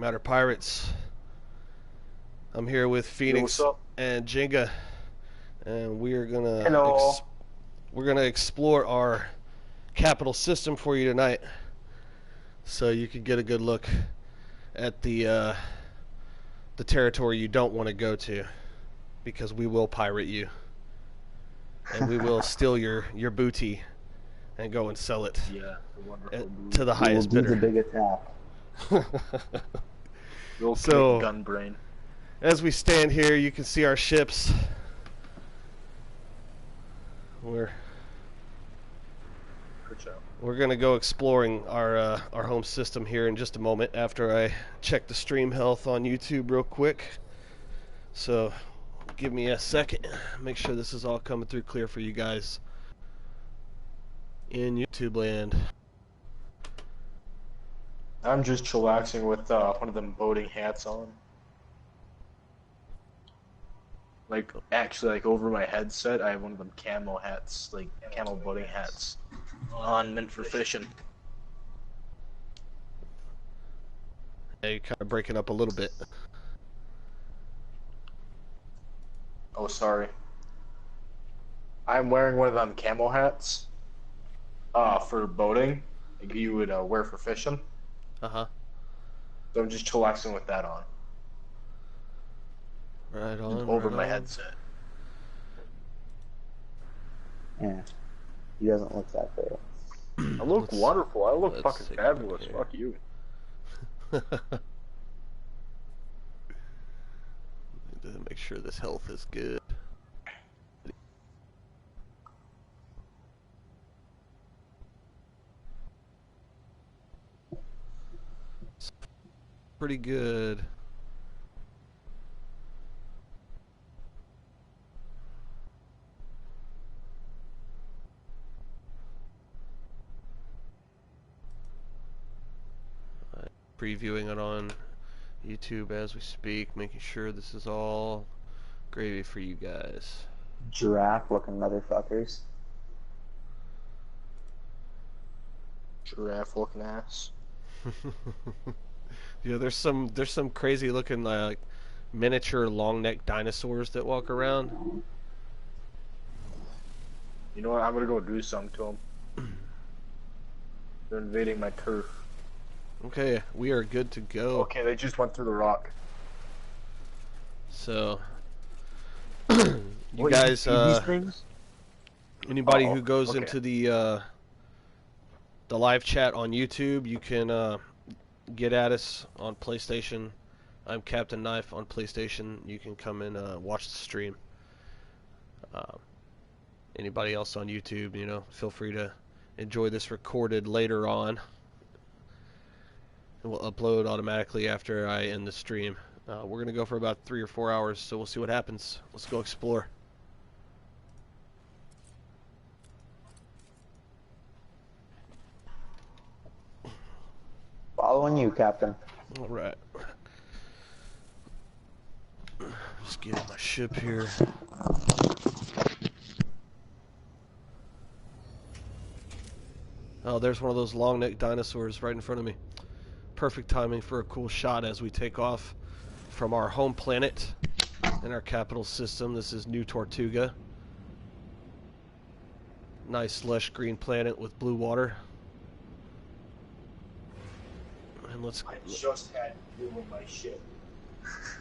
Matter Pirates. I'm here with Phoenix and Jenga, and we're gonna explore our capital system for you tonight, so you can get a good look at the territory you don't want to go to, because we will pirate you, and we will steal your booty and go and sell it to the highest bidder. The big attack. So, gun brain. As we stand here, you can see our ships. We're gonna go exploring our home system here in just a moment after I check the stream health on YouTube real quick. So, give me a second. Make sure this is all coming through clear for you guys in YouTube land. I'm just chillaxing with one of them boating hats on. Actually, over my headset, I have one of them camo hats, like camo boating hats on, meant for fishing. Yeah, you're kind of breaking up a little bit. Oh, sorry. I'm wearing one of them camo hats for boating, like you would wear for fishing. Uh-huh. So I'm just chillaxing with that on. Right on. Over right my on. headset. Yeah. He doesn't look that great. I look wonderful. I look let's fucking take a fabulous. look here. Fuck you. Need to make sure this health is good. Pretty good. Previewing it on YouTube as we speak, making sure this is all gravy for you guys. Giraffe looking motherfuckers. Giraffe looking ass. Yeah, there's some crazy looking like miniature long neck dinosaurs that walk around. You know what? I'm gonna go do something to them. They're invading my turf. Okay, we are good to go. Okay, they just went through the rock. So, you guys, anybody who goes into the live chat on YouTube, you can get at us on PlayStation. I'm Captain Knife on PlayStation. You can come and watch the stream. Anybody else on YouTube, feel free to enjoy this recorded later on. And we'll upload automatically after I end the stream. We're going to go for about 3 or 4 hours, so we'll see what happens. Let's go explore. Following you, Captain. Alright. Just get my ship here. Oh, there's one of those long-necked dinosaurs right in front of me. Perfect timing for a cool shot as we take off from our home planet in our capital system. This is New Tortuga. Nice lush green planet with blue water. And let's. I just had fuel in my ship.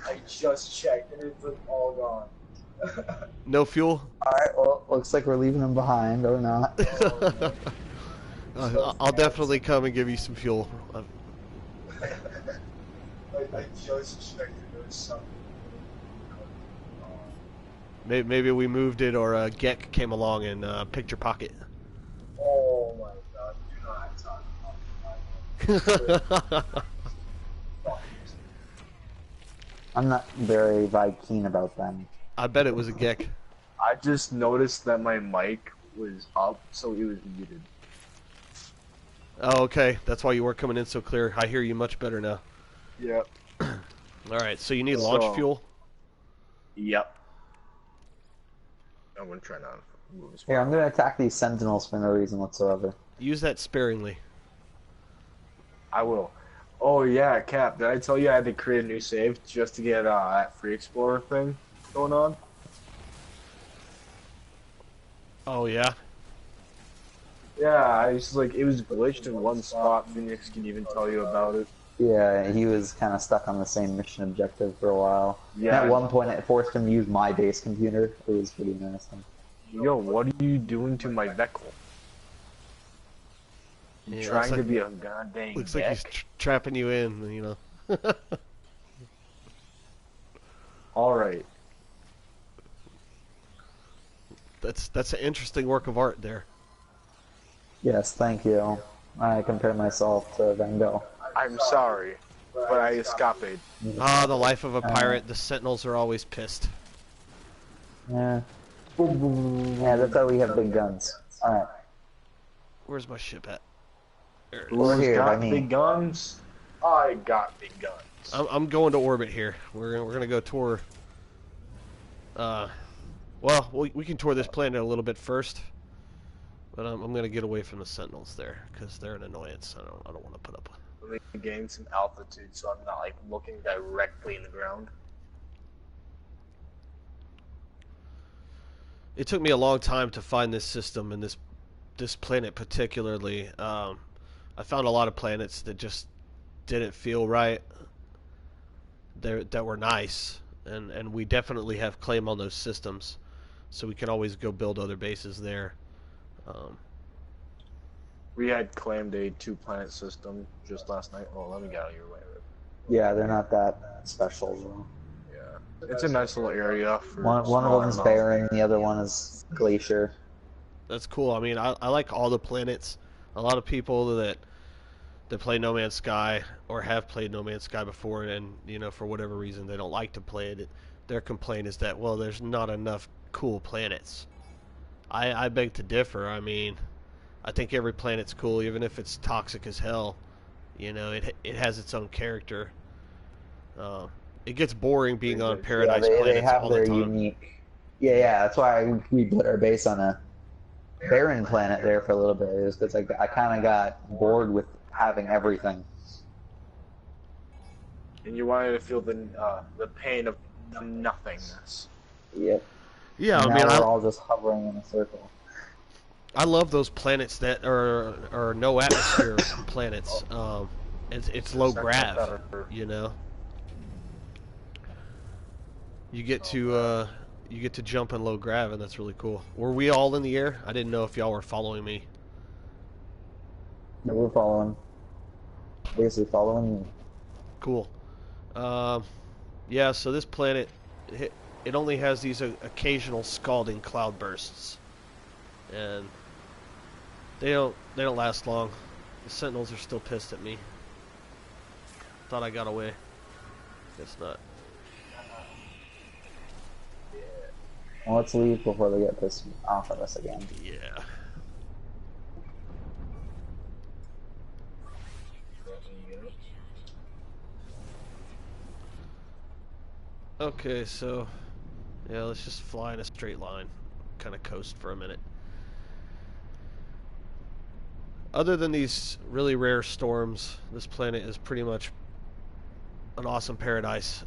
I just checked and it's all gone. No fuel? Alright, well, looks like we're leaving them behind, or not. I'll definitely come and give you some fuel. I just checked and there was something. Maybe we moved it, or a Gek came along and picked your pocket. Oh my god, do not talk about I'm not very keen about them. I bet it was a Gek. I just noticed that my mic was up, so it was muted. Oh, okay. That's why you weren't coming in so clear. I hear you much better now. Yep. Alright, so you need launch fuel? Yep. I'm gonna try not to move as far. Here, I'm gonna attack these sentinels for no reason whatsoever. Use that sparingly. I will. Oh yeah, Cap. Did I tell you I had to create a new save just to get that free explorer thing going on? Oh yeah. Yeah, I just like it was glitched in one spot. Phoenix can even tell you about it. Yeah, he was kind of stuck on the same mission objective for a while. And at Yeah. one point, it forced him to use my base computer. It was pretty nasty. Yo, what are you doing to my vehicle? You Yeah, trying to be a goddamn looks like he's trapping you in, you know. All right. That's an interesting work of art there. Yes, thank you. I compare myself to Van Gogh. I'm sorry, but I escaped. Ah, the life of a pirate. The sentinels are always pissed. Yeah. Yeah, that's why we have big guns. Alright. Where's my ship at? There it is. We're here, by got me. big guns? I got big guns. I'm going to orbit here. We're gonna go tour. Well, we can tour this planet a little bit first, but I'm gonna get away from the sentinels there because they're an annoyance. I don't want to put up. Let me gain some altitude so I'm not like looking directly in the ground. It took me a long time to find this system and this planet particularly. I found a lot of planets that just didn't feel right. That were nice, and we definitely have claim on those systems, so we can always go build other bases there. We had claimed a 2-planet system just last night. Oh, let me get out of your way. Yeah, they're not that special, though. Yeah, it's a nice little area. For One of them is barren, the other one is glacier. That's cool. I mean, I like all the planets. A lot of people that play No Man's Sky or have played No Man's Sky before, and you know, for whatever reason they don't like to play it, their complaint is that, well, there's not enough cool planets. I beg to differ. I mean, I think every planet's cool, even if it's toxic as hell. You know, it has its own character. It gets boring being on Paradise planets they have all their the time. unique. Yeah, that's why we put our base on a barren planet there for a little bit. It was because I kind of got bored with having everything. And you wanted to feel the pain of nothingness. Yep. Yeah, And I mean, now we're all just hovering in a circle. I love those planets that are no atmosphere planets. It's low grav, you know. You get to jump in low grav, and that's really cool. Were we all in the air? I didn't know if y'all were following me. No, we're following. Basically following you. Cool. Yeah. So this planet, it only has these occasional scalding cloud bursts, and they don't last long. The sentinels are still pissed at me. Thought I got away. Guess not. Well, let's leave before they get pissed off at us again. Yeah. Okay, so yeah, let's just fly in a straight line, kind of coast for a minute. Other than these really rare storms, this planet is pretty much an awesome paradise.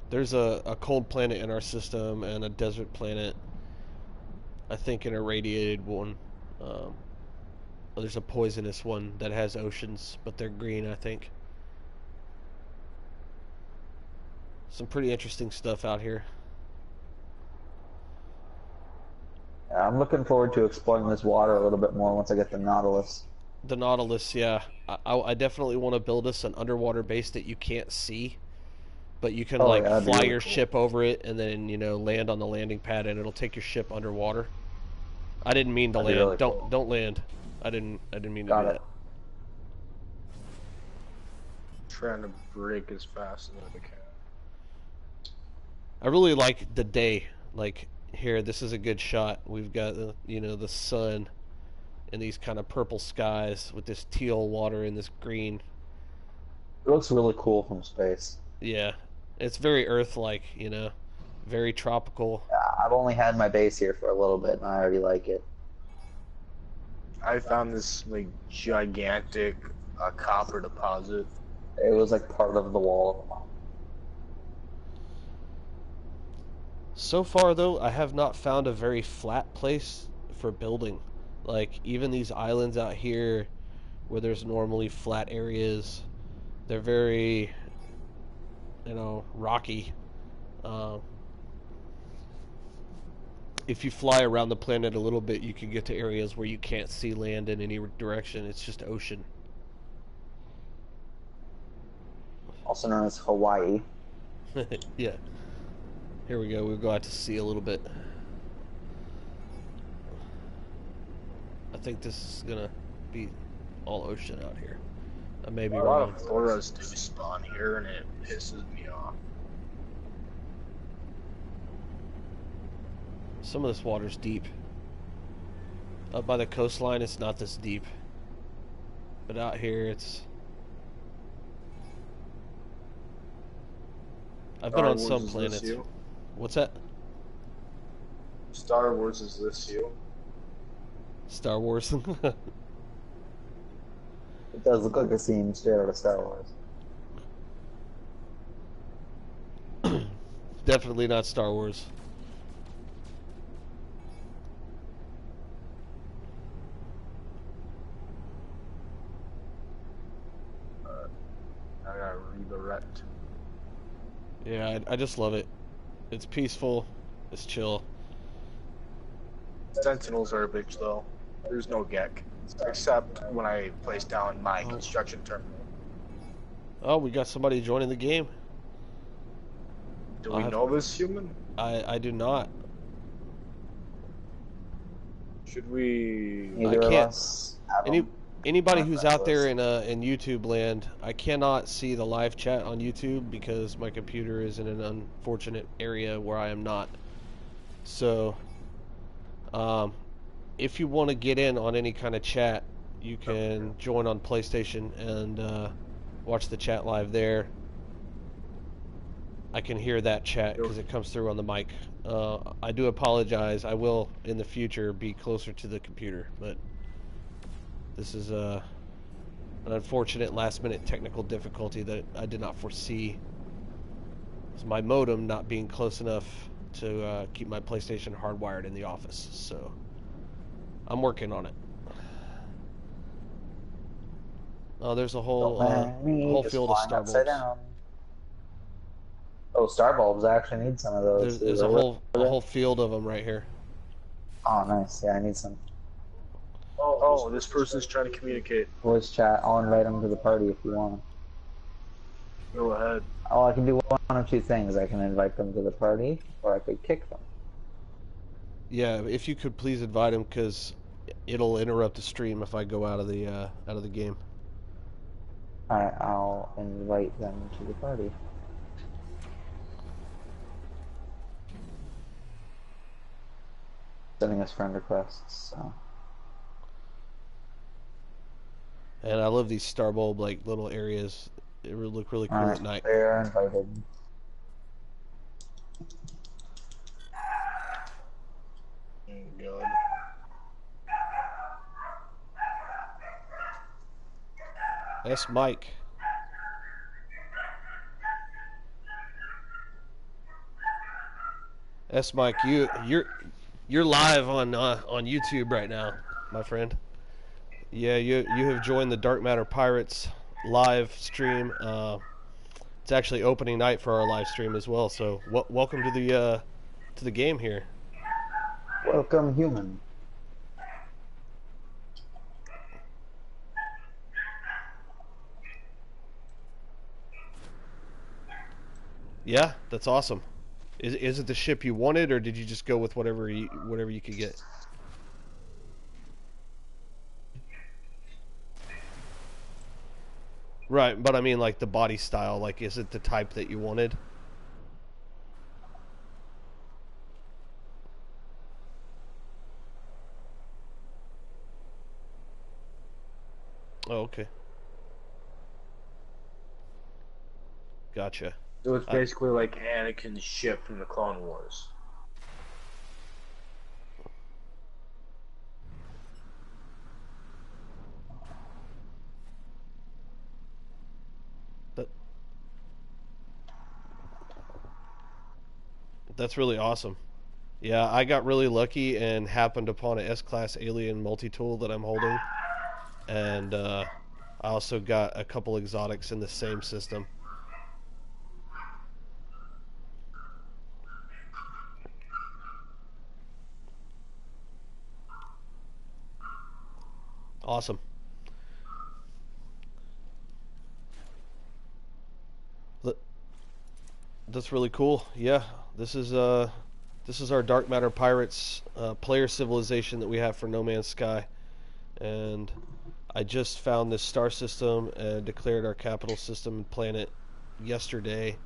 There's a cold planet in our system and a desert planet. I think an irradiated one. There's a poisonous one that has oceans, but they're green, I think. Some pretty interesting stuff out here. Yeah, I'm looking forward to exploring this water a little bit more once I get the Nautilus. The Nautilus, yeah. I definitely want to build us an underwater base that you can't see, but you can fly your ship over it and then, you know, land on the landing pad and it'll take your ship underwater. I didn't mean to land. Really Don't land. I didn't mean to do that. Trying to break as fast as I can. I really like the day. Like here, this is a good shot. We've got the sun and these kind of purple skies with this teal water and this green. It looks really cool from space. Yeah, it's very Earth-like, you know, very tropical. I've only had my base here for a little bit, and I already like it. I found this like gigantic a copper deposit. It was like part of the wall. So far, though, I have not found a very flat place for building. Like, even these islands out here where there's normally flat areas, they're very, rocky. If you fly around the planet a little bit, you can get to areas where you can't see land in any direction. It's just ocean. Also known as Hawaii. Yeah. Here we go. We'll go out to sea a little bit. I think this is gonna be all ocean out here. I may be wrong. A lot of floras do spawn here, and it pisses me off. Some of this water's deep. Up by the coastline, it's not this deep. But out here, it's... I've been on some planets. What's that? Star Wars, is this you? Star Wars? It does look like a scene straight out of Star Wars. Definitely not Star Wars. I gotta redirect. Yeah, I just love it. It's peaceful. It's chill. Sentinels are a bitch, though. There's no Gek. Except when I place down my construction terminal. Oh, we got somebody joining the game. Do we know this human? I do not. Should we... Neither I can't. of us Anybody who's out there in YouTube land, I cannot see the live chat on YouTube because my computer is in an unfortunate area where I am not. So, if you want to get in on any kind of chat, you can join on PlayStation and watch the chat live there. I can hear that chat because it comes through on the mic. I do apologize. I will, in the future, be closer to the computer, but this is an unfortunate last-minute technical difficulty that I did not foresee. It's my modem not being close enough to keep my PlayStation hardwired in the office, so I'm working on it. Oh, there's a whole field of star bulbs. Oh, star bulbs! I actually need some of those. There's a whole field of them right here. Oh, nice. Yeah, I need some. Oh, this person's trying to communicate. Voice chat. I'll invite them to the party if you want. Go ahead. Oh, I can do one of two things. I can invite them to the party, or I could kick them. Yeah, if you could please invite them, because it'll interrupt the stream if I go out of the game. Alright, I'll invite them to the party. Sending us friend requests, so. And I love these star bulb like little areas. It would look really cool at night. They're invited. God. That's Mike. That's Mike. You're live on YouTube right now, my friend. Yeah, you have joined the Dark Matter Pirates live stream. It's actually opening night for our live stream as well. So welcome to the game here. Welcome, human. Yeah, that's awesome. Is it the ship you wanted, or did you just go with whatever you could get? Right, but I mean like the body style, like is it the type that you wanted? Oh, okay. Gotcha. So it's basically like Anakin's ship from the Clone Wars. That's really awesome. Yeah, I got really lucky and happened upon a S-Class alien multi-tool that I'm holding, and I also got a couple exotics in the same system. Awesome. That's really cool. Yeah, this is our Dark Matter Pirates player civilization that we have for No Man's Sky, and I just found this star system and declared our capital system and planet yesterday.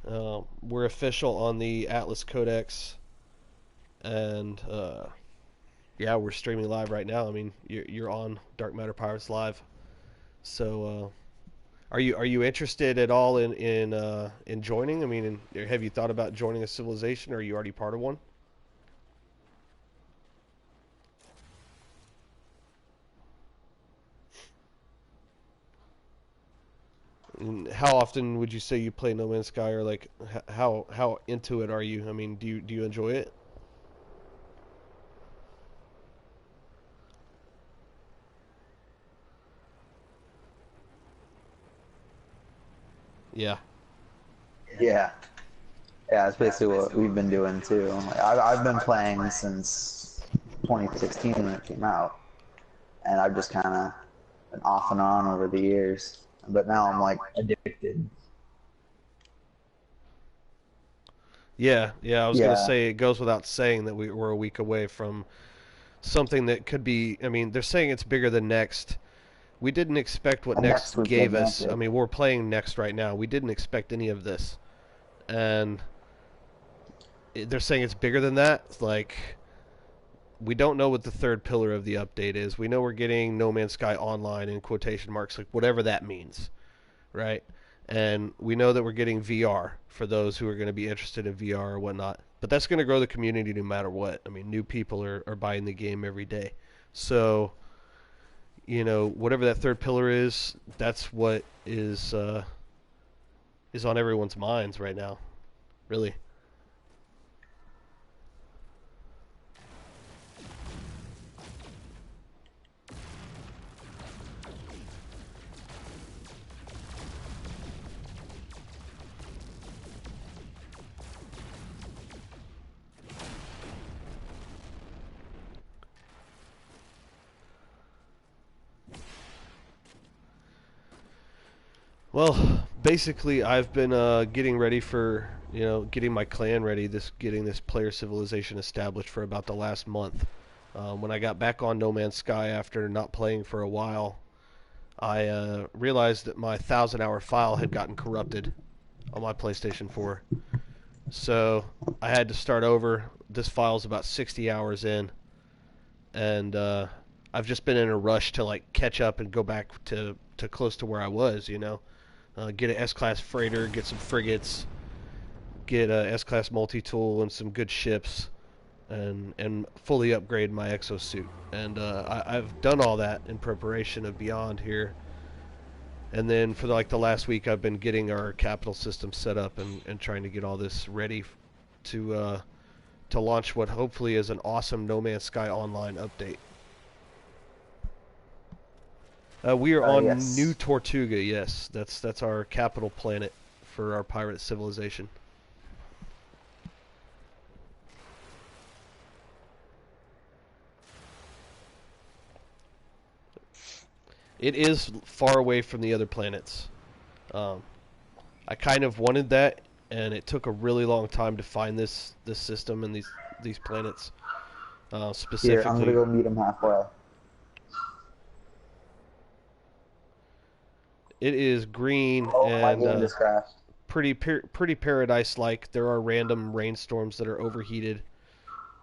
We're official on the Atlas Codex, and yeah, we're streaming live right now. I mean, you're on Dark Matter Pirates live, so. Are you interested at all in joining? I mean, have you thought about joining a civilization, or are you already part of one? And how often would you say you play No Man's Sky, or like how into it are you? I mean, do you enjoy it? Yeah. Yeah. Yeah, that's basically what we've been doing too. Like, I've been playing since 2016 when it came out, and I've just kind of been off and on over the years. But now I'm like addicted. Yeah, I was gonna say it goes without saying that we're a week away from something that could be. I mean, they're saying it's bigger than Next. We didn't expect what Next gave us. I mean, we're playing Next right now. We didn't expect any of this, and they're saying it's bigger than that. It's like, we don't know what the third pillar of the update is. We know we're getting No Man's Sky Online in quotation marks, like whatever that means, right? And we know that we're getting VR for those who are going to be interested in VR or whatnot. But that's going to grow the community no matter what. I mean, new people are buying the game every day. So, whatever that third pillar is, that's what is on everyone's minds right now, really. Well, basically, I've been getting ready for, getting my clan ready, getting this player civilization established for about the last month. When I got back on No Man's Sky after not playing for a while, I realized that my 1,000-hour file had gotten corrupted on my PlayStation 4. So I had to start over. This file's about 60 hours in, and I've just been in a rush to like catch up and go back to close to where I was, get an S-Class freighter, get some frigates, get a S-Class multi-tool and some good ships, and fully upgrade my exosuit. And I've done all that in preparation of Beyond here. And then for the last week, I've been getting our capital system set up and trying to get all this ready to launch what hopefully is an awesome No Man's Sky Online update. We are on New Tortuga, yes. That's our capital planet for our pirate civilization. It is far away from the other planets. I kind of wanted that, and it took a really long time to find this system and these planets. Specifically, here, I'm gonna go meet him halfway. It is green and pretty paradise-like. There are random rainstorms that are overheated,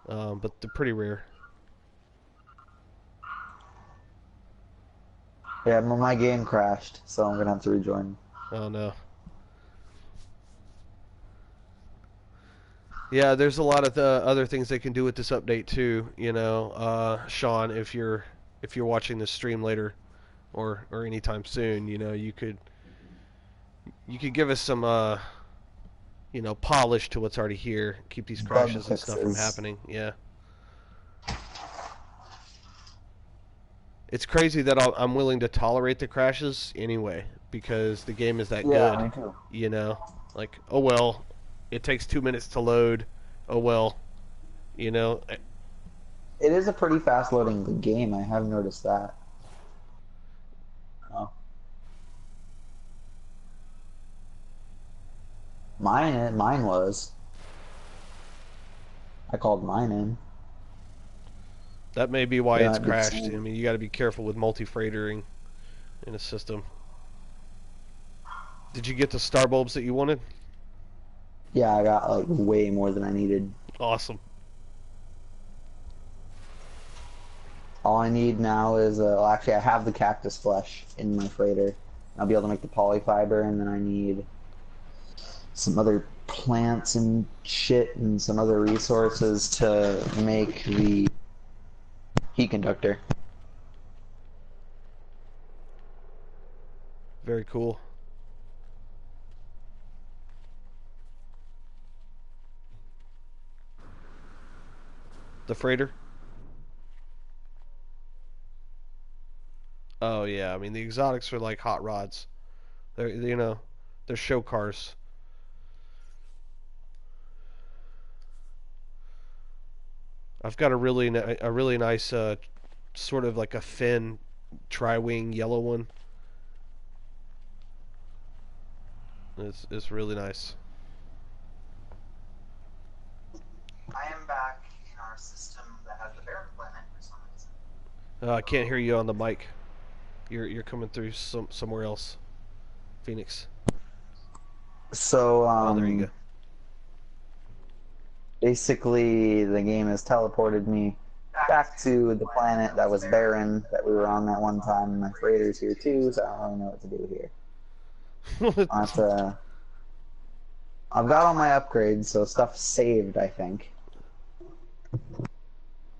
but they're pretty rare. Yeah, my game crashed, so I'm gonna have to rejoin. Oh no. Yeah, there's a lot of other things they can do with this update too. Sean, if you're watching this stream later, or anytime soon, you could give us some polish to what's already here. Keep these crashes and stuff from happening. Yeah. It's crazy that I'm willing to tolerate the crashes anyway because the game is that good. Me too. Like, oh well, it takes 2 minutes to load. Oh well, you know. It is a pretty fast loading game. I have noticed that. Oh. Mine was. I called mine in. That may be why it's crashed. I mean, you got to be careful with multi-freightering in a system. Did you get the star bulbs that you wanted? Yeah, I got like way more than I needed. Awesome. All I need now is, actually I have the cactus flesh in my freighter. I'll be able to make the polyfiber, and then I need some other plants and shit and some other resources to make the heat conductor. Very cool. The freighter? Oh yeah, I mean the exotics are like hot rods. They're they're show cars. I've got a really nice sort of like a fin tri-wing yellow one. It's really nice. I am back in our system that has the barren planet for some reason. I can't hear you on the mic. You're coming through somewhere else, Phoenix. So there you go. Basically, the game has teleported me back to the planet that was barren that we were on that one time. My freighter's here too, so I don't really know what to do here. I've got all my upgrades, so stuff's saved, I think.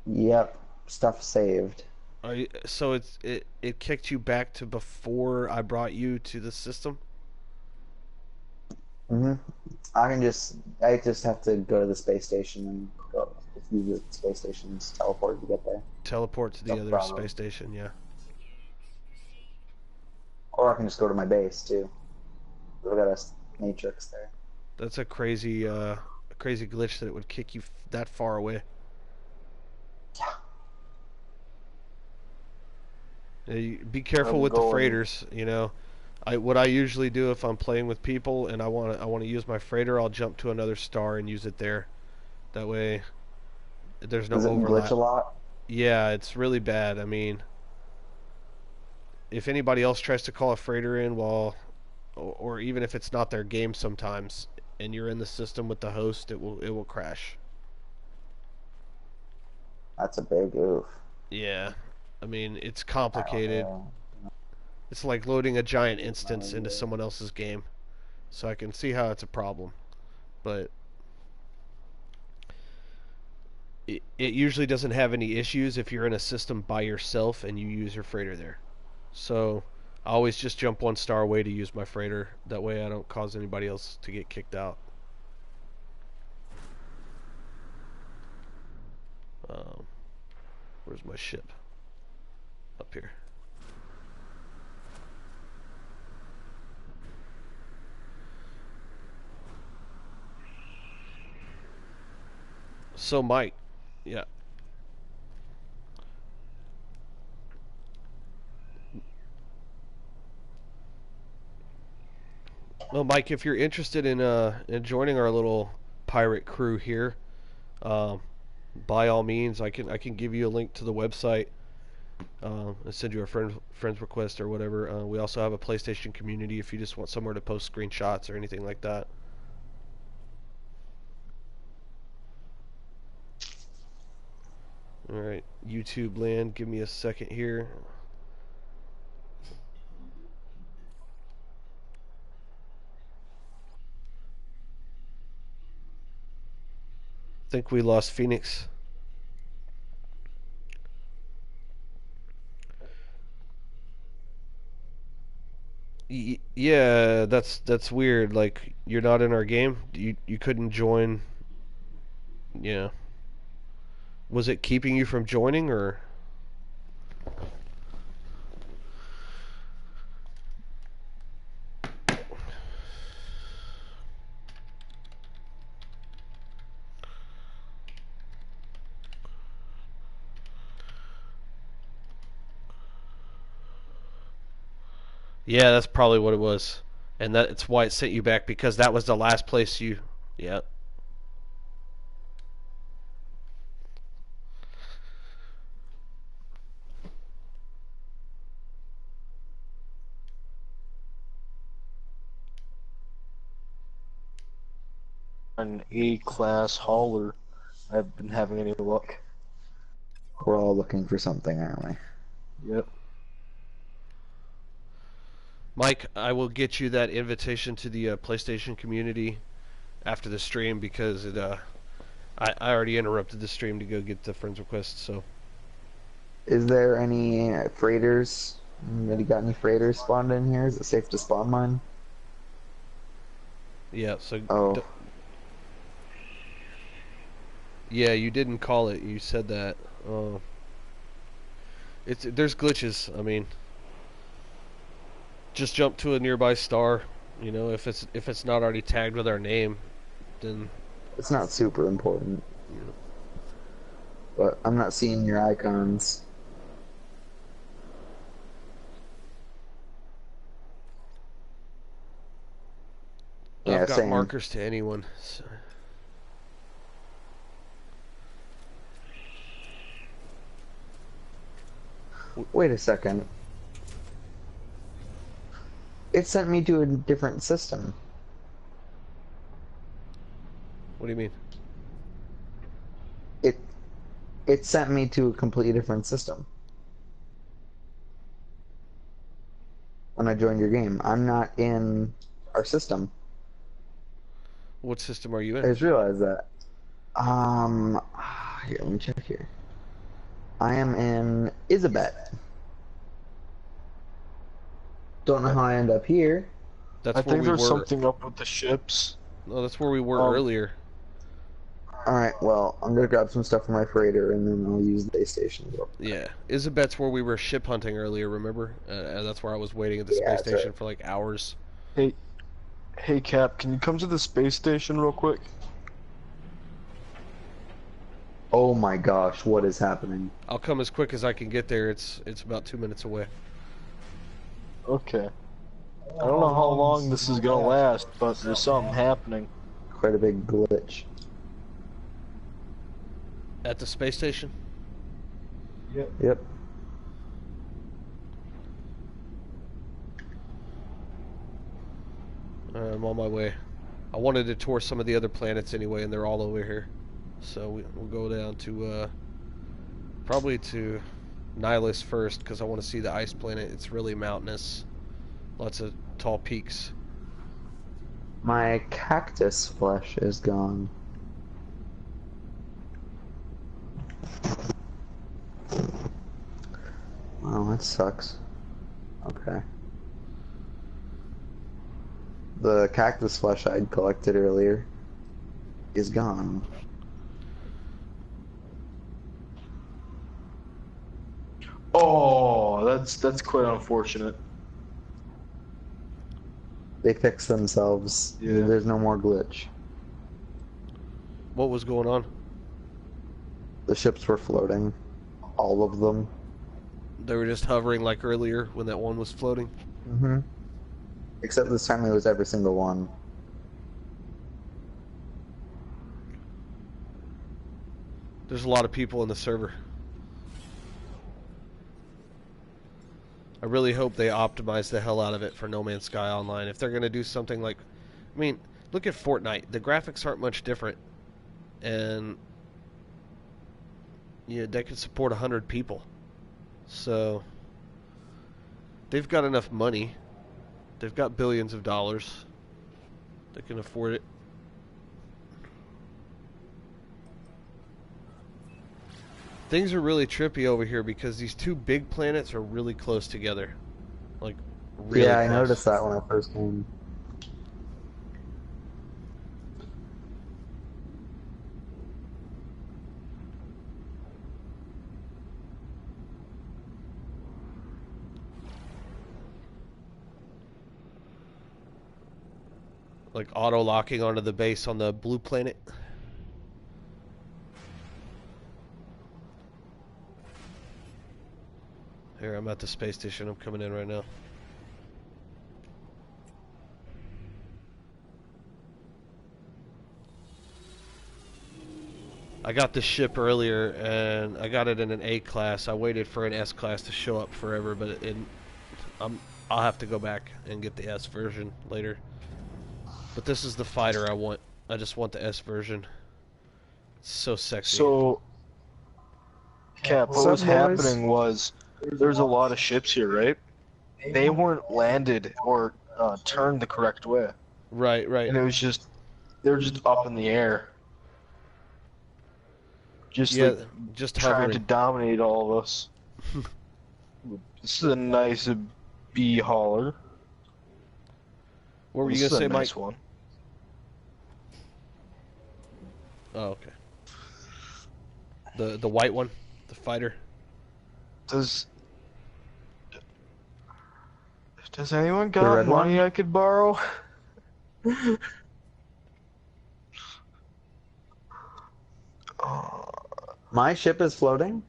Yep, stuff saved. So it kicked you back to before I brought you to the system? I just have to go to the space station and go. If you use the space station's teleport to get there. Teleport to the other space station, yeah. Or I can just go to my base too. We've got a matrix there. That's a crazy glitch that it would kick you that far away. Yeah. Be careful with the freighters, What I usually do if I'm playing with people and I want to use my freighter, I'll jump to another star and use it there. That way, there's no overlap. Does it glitch a lot? Yeah, it's really bad. I mean, if anybody else tries to call a freighter in or even if it's not their game sometimes, and you're in the system with the host, it will crash. That's a big oof. Yeah, I mean it's complicated. It's like loading a giant instance into someone else's game. So I can see how it's a problem. But it usually doesn't have any issues if you're in a system by yourself and you use your freighter there. So I always just jump one star away to use my freighter. That way I don't cause anybody else to get kicked out. Where's my ship? Up here. So Mike, yeah. Well, Mike, if you're interested in joining our little pirate crew here, by all means, I can give you a link to the website. And send you a friends request or whatever. We also have a PlayStation community if you just want somewhere to post screenshots or anything like that. Alright, YouTube land, give me a second here. I think we lost Phoenix. Yeah, that's weird. Like, you're not in our game. You couldn't join. Yeah. Was it keeping you from joining, or? Yeah, that's probably what it was. And that's why it sent you back, because that was the last place you... Yeah. An A-class hauler. I haven't been having any luck. We're all looking for something, aren't we? Yep. Mike, I will get you that invitation to the PlayStation community after the stream, because I already interrupted the stream to go get the friends request, so... Is there any freighters? Anybody got any freighters spawned in here? Is it safe to spawn mine? Yeah, so... Oh. Yeah, you didn't call it. You said that. There's glitches. I mean, just jump to a nearby star. You know, if it's not already tagged with our name, then it's not super important. But I'm not seeing your icons. I've got markers to anyone. So. Wait a second. It sent me to a different system. What do you mean? It sent me to a completely different system. When I joined your game. I'm not in our system. What system are you in? I just realized that. Here, let me check here. I am in Isabet. Don't know how I end up here. I think there's something up with the ships. No, that's where we were earlier. Alright, well, I'm gonna grab some stuff from my freighter and then I'll use the space station. Yeah, Isabet's where we were ship hunting earlier, remember? That's where I was waiting at the space station for like hours. Hey Cap, can you come to the space station real quick? Oh my gosh, what is happening? I'll come as quick as I can get there. It's about 2 minutes away. Okay. I don't know how long this is gonna last, but there's something happening. Quite a big glitch. At the space station? Yep. I'm on my way. I wanted to tour some of the other planets anyway, and they're all over here. So we'll go down to, probably to Nihilus first, because I want to see the ice planet. It's really mountainous. Lots of tall peaks. My cactus flesh is gone. Oh, that sucks. Okay. The cactus flesh I'd collected earlier is gone. Oh, that's quite unfortunate. They fixed themselves. Yeah. There's no more glitch. What was going on? The ships were floating. All of them. They were just hovering like earlier when that one was floating? Mm-hmm. Except this time it was every single one. There's a lot of people in the server. I really hope they optimize the hell out of it for No Man's Sky Online. If they're going to do something like... I mean, look at Fortnite. The graphics aren't much different. And... yeah, they could support 100 people. So... they've got enough money. They've got billions of dollars. They can afford it. Things are really trippy over here because these two big planets are really close together. Like, Really yeah, close. I noticed that when I first came. Like auto-locking onto the base on the blue planet. Here, I'm at the space station. I'm coming in right now. I got this ship earlier, and I got it in an A class. I waited for an S class to show up forever, but I'll have to go back and get the S version later. But this is the fighter I want. I just want the S version. It's so sexy. So, Cap, what was happening was there's a lot of ships here, right? They weren't landed or turned the correct way. Right. And it was just, they're just up in the air. Just just trying hovering to dominate all of us. This is a nice B hauler. What were you gonna say, nice Mike? One. Oh, okay. The white one, the fighter. Does anyone got money I could borrow? My ship is floating?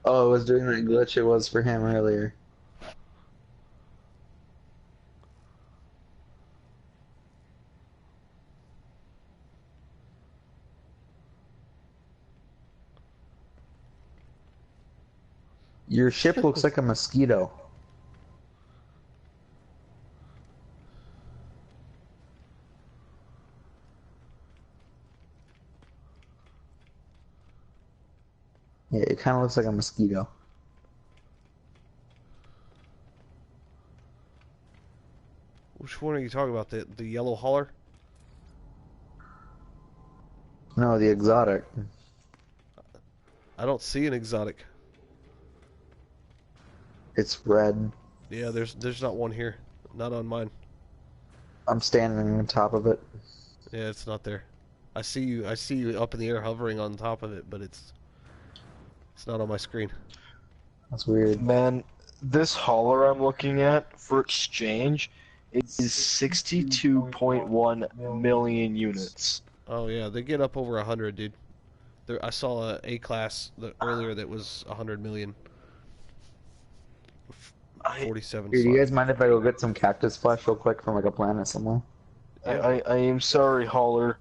Oh, it was doing that glitch it was for him earlier. Your ship looks like a mosquito. Yeah, it kind of looks like a mosquito. Which one are you talking about? The yellow hauler? No, the exotic. I don't see an exotic. It's red. Yeah, there's not one here. Not on mine. I'm standing on top of it. Yeah, it's not there. I see you up in the air hovering on top of it, but it's not on my screen. That's weird. Man, this hauler I'm looking at for exchange is 62.1 million units. Oh yeah, they get up over 100, dude. I saw a A-class earlier that was 100 million. 47. Here, do you guys mind if I go get some cactus flesh real quick from like a planet somewhere? I am sorry, hauler,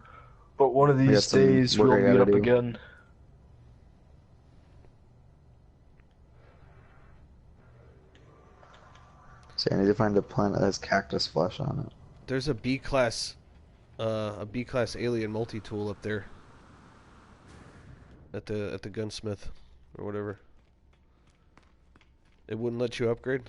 but one of these days we'll meet up again. So I need to find a planet that has cactus flesh on it. There's a B-class alien multi-tool up there. At the gunsmith or whatever. It wouldn't let you upgrade?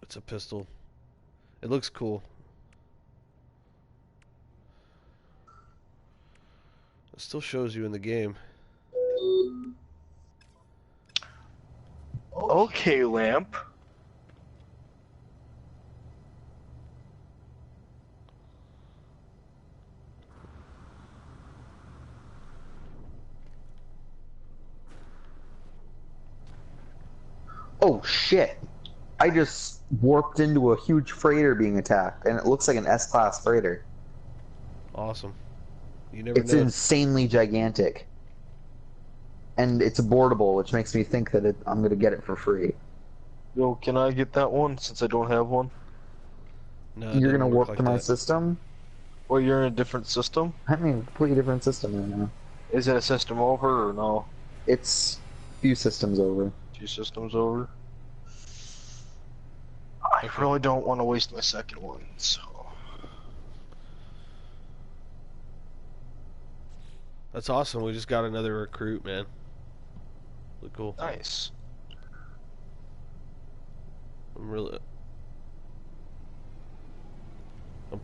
It's a pistol. It looks cool. It still shows you in the game. Okay, Lamp. Oh shit! I just warped into a huge freighter being attacked, and it looks like an S-class freighter. Awesome. You never It's know. insanely gigantic. And it's boardable, which makes me think that I'm going to get it for free. Yo, can I get that one since I don't have one? No, You're going to warp like to my that. system? Well, you're in a different system? I'm in a completely different system right now. Is it a system over or no? It's a few systems over. 2 systems over? I really don't want to waste my second one, so. That's awesome. We just got another recruit, man. Really cool. Nice. I'm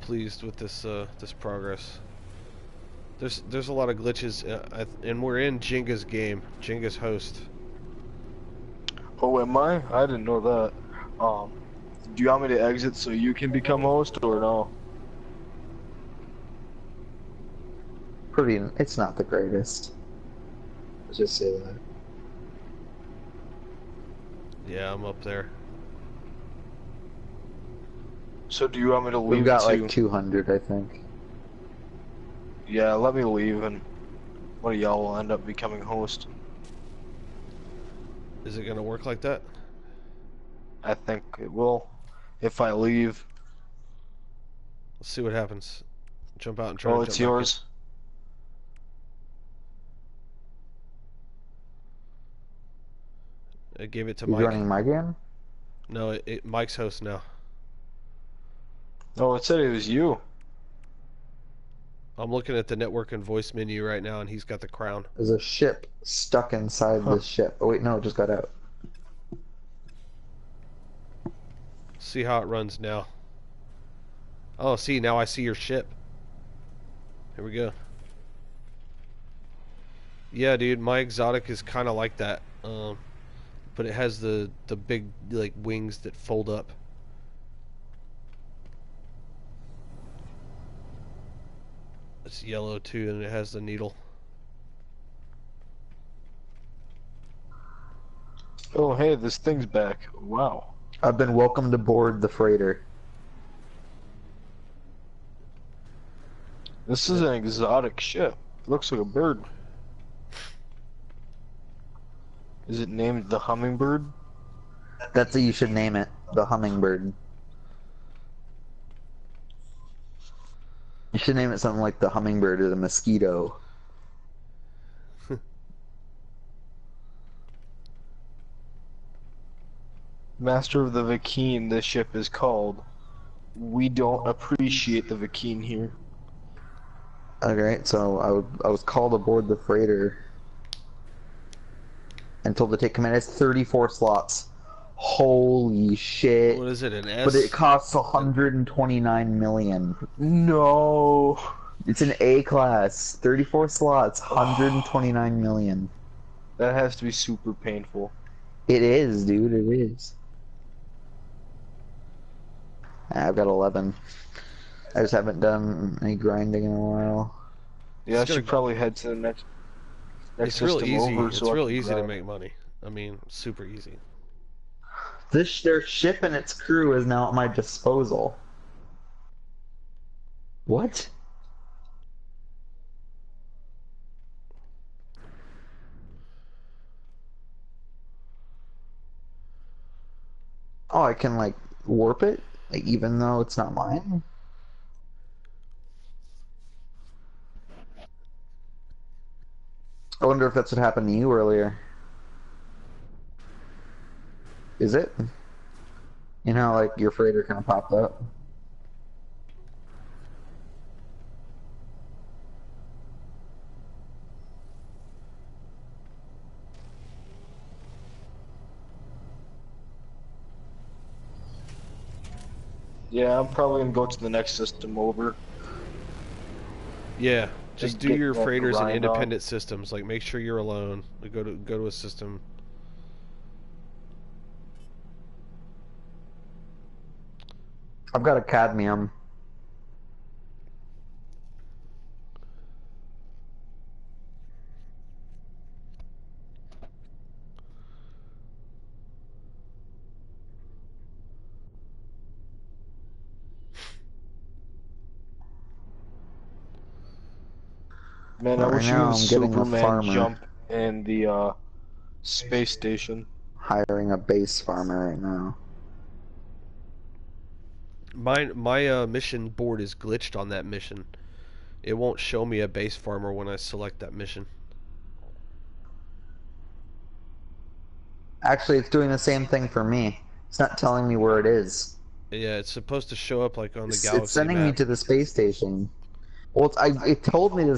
pleased with this this progress. There's a lot of glitches, and we're in Jenga's game. Jenga's host. Oh, am I? I didn't know that. Do you want me to exit so you can become host, or no? It's not the greatest. Let's just say that. Yeah, I'm up there. So do you want me to leave? We've got like 200, I think. Yeah, let me leave, and one of y'all will end up becoming host. Is it gonna work like that? I think it will. If I leave. Let's see what happens. Jump out and try. Oh, to it's jump yours. I gave it to You Mike. joining my game? No, Mike's host now. Oh, it said it was you. I'm looking at the network and voice menu right now, and he's got the crown. There's a ship stuck inside the ship. Oh wait, no, it just got out. See how it runs now. Oh, see, now I see your ship. Here we go. Yeah, dude, my exotic is kind of like that. But it has the big like wings that fold up. It's yellow too, and it has the needle. Oh, hey, this thing's back. Wow. I've been welcomed aboard the freighter. This is an exotic ship. It looks like a bird. Is it named the Hummingbird? That's what you should name it, the Hummingbird. You should name it something like the Hummingbird or the Mosquito. Master of the Vakeen, this ship is called. We don't appreciate the Vakeen here. Alright, so I was called aboard the freighter and told to take command. It's 34 slots. Holy shit. What is it, an S? But it costs 129 million. No. It's an A class. 34 slots, 129 million. That has to be super painful. It is, dude, it is. I've got 11. I just haven't done any grinding in a while. Yeah, I should probably head to the next It's real system easy. over It's so I real can easy to grind. make money. I mean, super easy. Their ship and its crew is now at my disposal. What? Oh, I can like warp it, like even though it's not mine. I wonder if that's what happened to you earlier. Is it? You know, like your freighter kind of popped up. Yeah, I'm probably gonna go to the next system over. Yeah, just do get your that freighters in grind independent systems. Like, make sure you're alone. Go to a system. I've got a cadmium. Man, I Right wish you now could I'm getting a Superman farmer. jump in the space station. Hiring a base farmer right now. My mission board is glitched on that mission. It won't show me a base farmer when I select that mission. Actually, it's doing the same thing for me. It's not telling me where it is. Yeah, it's supposed to show up like on the It's Galaxy sending me map. to the space station. Well, it told me the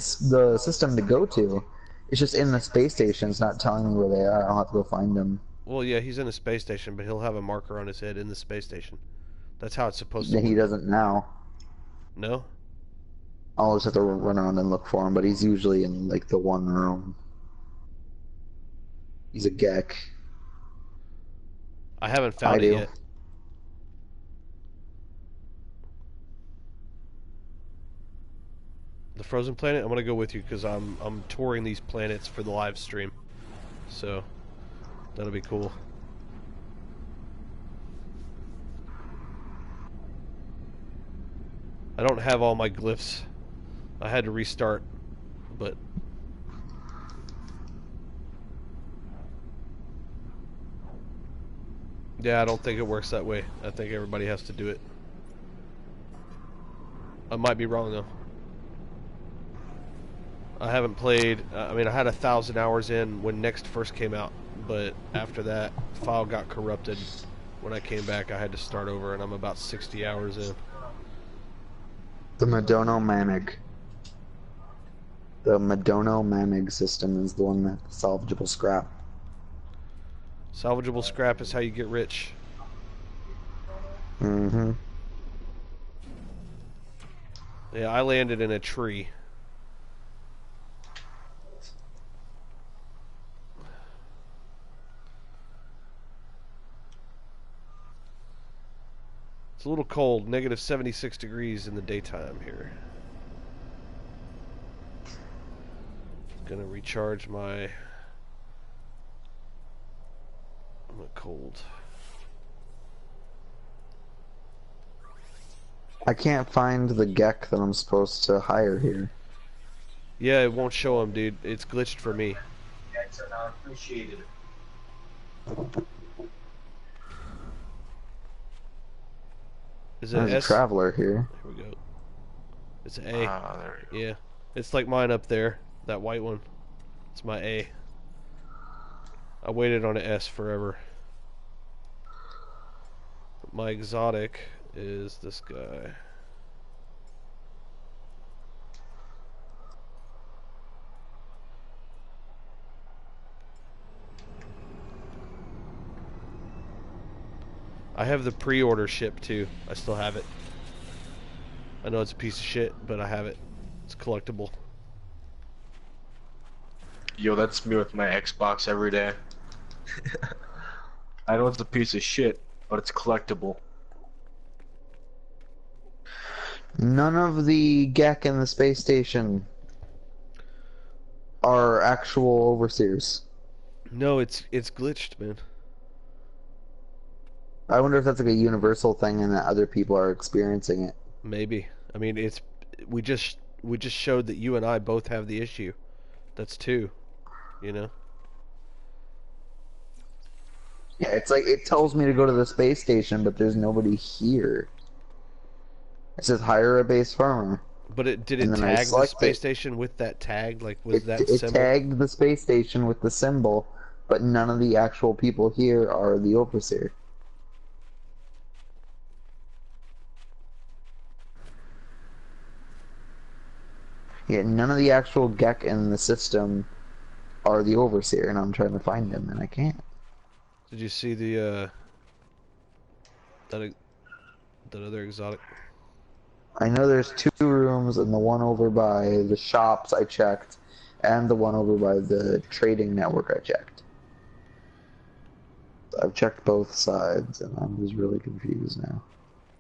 system to go to. It's just in the space station. It's not telling me where they are. I'll have to go find them. Well, yeah, he's in a space station, but he'll have a marker on his head in the space station. That's how it's supposed to He work. doesn't now. No? I'll just have to run around and look for him, but he's usually in like the one room. He's a Gek. I haven't I found it do. yet. The frozen planet? I'm gonna go with you because I'm touring these planets for the live stream. So that'll be cool. I don't have all my glyphs. I had to restart, but yeah, I don't think it works that way. I think everybody has to do it. I might be wrong though. I haven't played, I mean I had 1,000 hours in when Next first came out, but after that file got corrupted. When I came back I had to start over and I'm about 60 hours in. The Madono-Mamig. The Madono-Mamig system is the one that's salvageable scrap. Salvageable scrap is how you get rich. Mm-hmm. Yeah, I landed in a tree. It's a little cold, negative 76 degrees in the daytime here. Gonna recharge my... I'm not cold. I can't find the Gek that I'm supposed to hire here. Yeah, it won't show him, dude. It's glitched for me. Geks are not appreciated. Is it There's S? a traveler here. Here we go. It's an A. Ah, there you go. Yeah. It's like mine up there. That white one. It's my A. I waited on an S forever. My exotic is this guy. I have the pre-order ship too. I still have it. I know it's a piece of shit, but I have it. It's collectible. Yo, that's me with my Xbox every day. I know it's a piece of shit, but it's collectible. None of the Gek in the space station are actual overseers. No, it's glitched, man. I wonder if that's like a universal thing and that other people are experiencing it. Maybe. I mean, it's we just showed that you and I both have the issue. That's two, you know. Yeah, it's like it tells me to go to the space station, but there's nobody here. It says hire a base farmer. But did it And then I tag the select space it. station with that tag? Like, was that It symbol? tagged the space station with the symbol, but none of the actual people here are the overseer. Yeah, none of the actual Gek in the system are the overseer, and I'm trying to find them, and I can't. Did you see the that other exotic? I know there's two rooms, and the one over by the shops I checked, and the one over by the trading network I checked. I've checked both sides, and I'm just really confused now.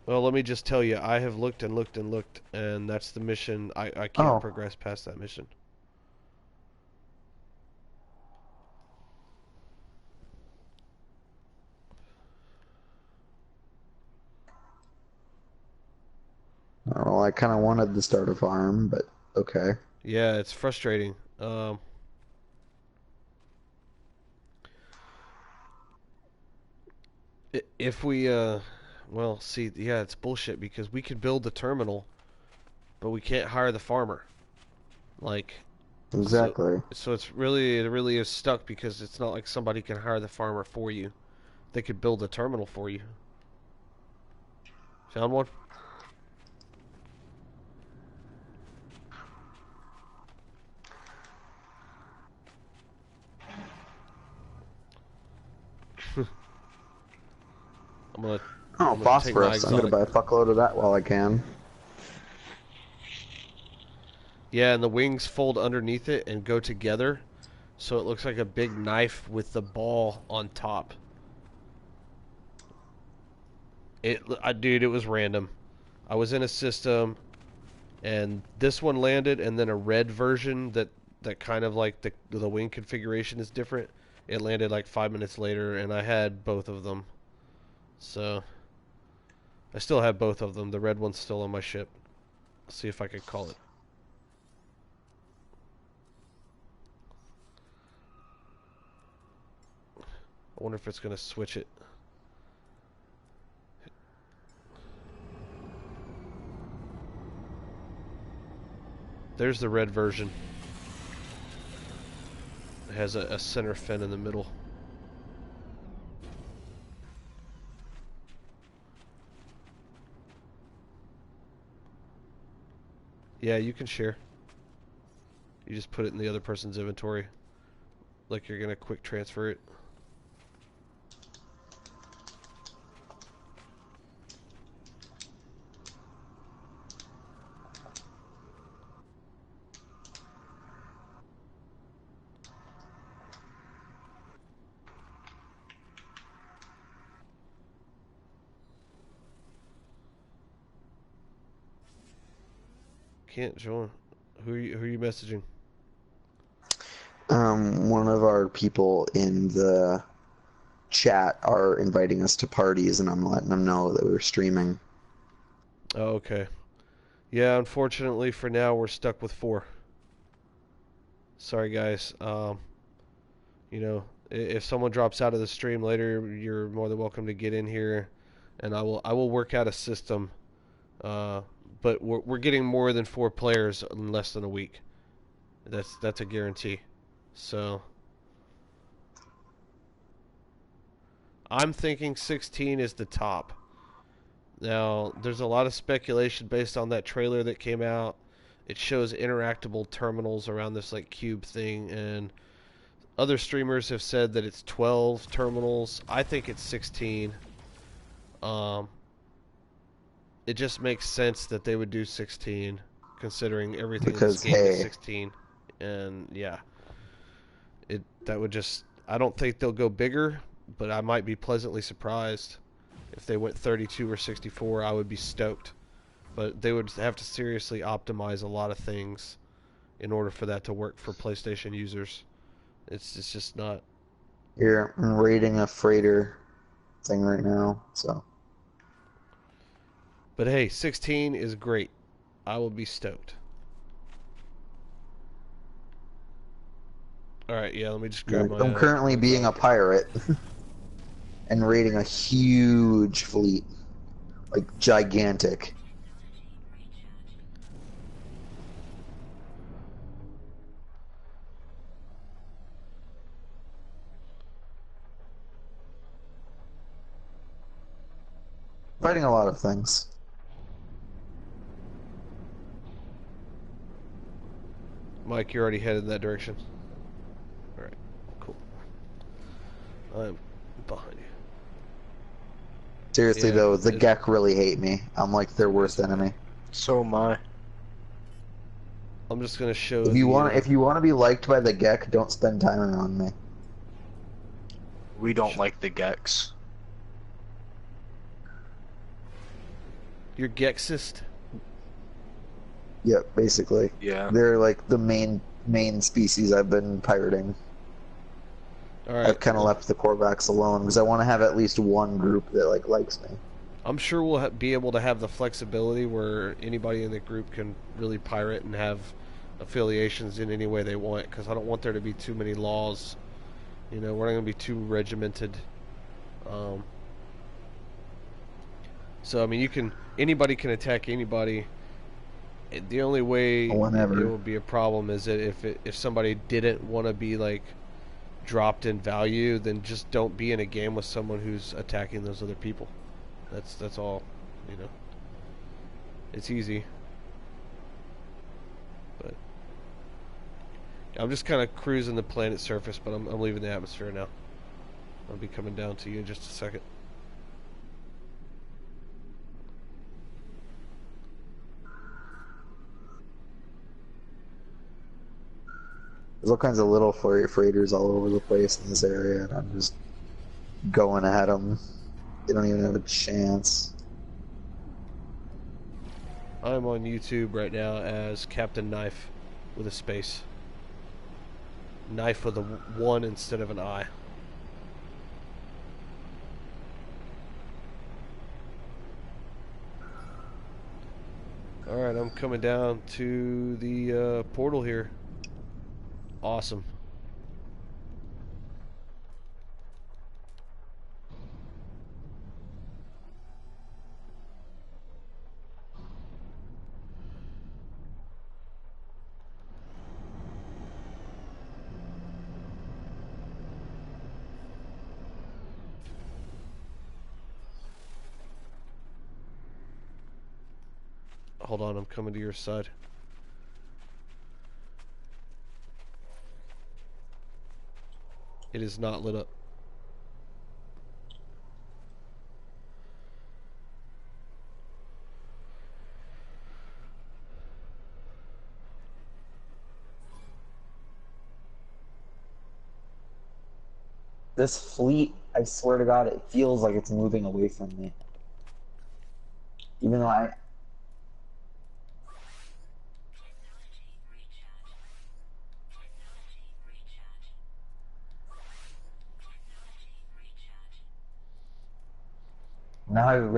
Well, let me just tell you, I have looked and looked and looked, and that's the mission. I can't Oh. progress past that mission. Well, I kind of wanted to start a farm, but okay. Yeah, it's frustrating. If we, well, see, yeah, it's bullshit because we could build the terminal, but we can't hire the farmer. Like, Exactly. so it really is stuck because it's not like somebody can hire the farmer for you. They could build a terminal for you. Found one? I'm gonna phosphorus. I'm gonna buy a fuckload of that while I can. Yeah, and the wings fold underneath it and go together, so it looks like a big knife with the ball on top. Dude, it was random. I was in a system, and this one landed, and then a red version that kind of like the wing configuration is different. It landed like 5 minutes later, and I had both of them. So I still have both of them. The red one's still on my ship. Let's see if I could call it. I wonder if it's going to switch it. There's the red version. It has a center fin in the middle. Yeah, you can share. You just put it in the other person's inventory. Like you're going to quick transfer it. Can't join. Who are you messaging? One of our people in the chat are inviting us to parties, and I'm letting them know that we're streaming. Oh, okay. Yeah, unfortunately for now we're stuck with 4. Sorry guys. You know, if someone drops out of the stream later, you're more than welcome to get in here, and I will work out a system. But we're getting more than 4 players in less than a week. That's a guarantee. So I'm thinking 16 is the top. Now, there's a lot of speculation based on that trailer that came out. It shows interactable terminals around this like cube thing, and other streamers have said that it's 12 terminals. I think it's 16. It just makes sense that they would do 16, considering everything in this game is 16. And yeah, that would just, I don't think they'll go bigger, but I might be pleasantly surprised if they went 32 or 64. I would be stoked, but they would have to seriously optimize a lot of things in order for that to work for PlayStation users. It's just not. Here, I'm raiding a freighter thing right now, so. But hey, 16 is great. I will be stoked. Alright, yeah, let me just grab my... I'm currently being a pirate and raiding a huge fleet. Like, gigantic. Fighting a lot of things. Mike, you're already headed in that direction. Alright, cool. I'm behind you. Seriously though, the Gek really hate me. I'm like their worst enemy. So am I. I'm just gonna show if you want to be liked by the Gek, don't spend time around me. We don't like the Geks. You're Gexist? Yep, basically. Yeah. They're like the main species I've been pirating. Alright. I've kind of left the Korvax alone because I want to have at least one group that like likes me. I'm sure we'll be able to have the flexibility where anybody in the group can really pirate and have affiliations in any way they want, because I don't want there to be too many laws. You know, we're not going to be too regimented. So I mean, anybody can attack anybody. The only way it will be a problem is that if somebody didn't want to be like dropped in value, then just don't be in a game with someone who's attacking those other people. That's all, you know. It's easy. But I'm just kind of cruising the planet's surface, but I'm leaving the atmosphere now. I'll be coming down to you in just a second. There's all kinds of little freighters all over the place in this area, and I'm just going at them. They don't even have a chance. I'm on YouTube right now as Captain Knife with a space. Knife with a 1 instead of an I. Alright, I'm coming down to the portal here. Awesome. Hold on, I'm coming to your side. It is not lit up. This fleet, I swear to God, it feels like it's moving away from me. Even though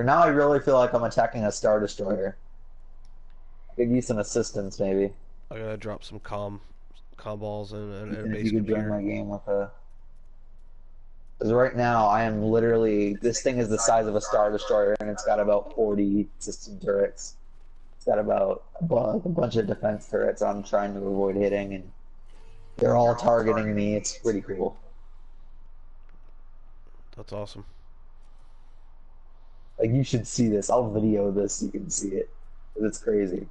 now I really feel like I'm attacking a Star Destroyer. I could use some assistance, maybe. I gotta drop some comm balls and a And if base you could computer. join my game with a... Because right now, I am literally... This thing is the size of a Star Destroyer, and it's got about 40 system turrets. It's got about a bunch of defense turrets I'm trying to avoid hitting, and they're all targeting me. It's pretty cool. That's awesome. Like, you should see this. I'll video this so you can see it. It's crazy.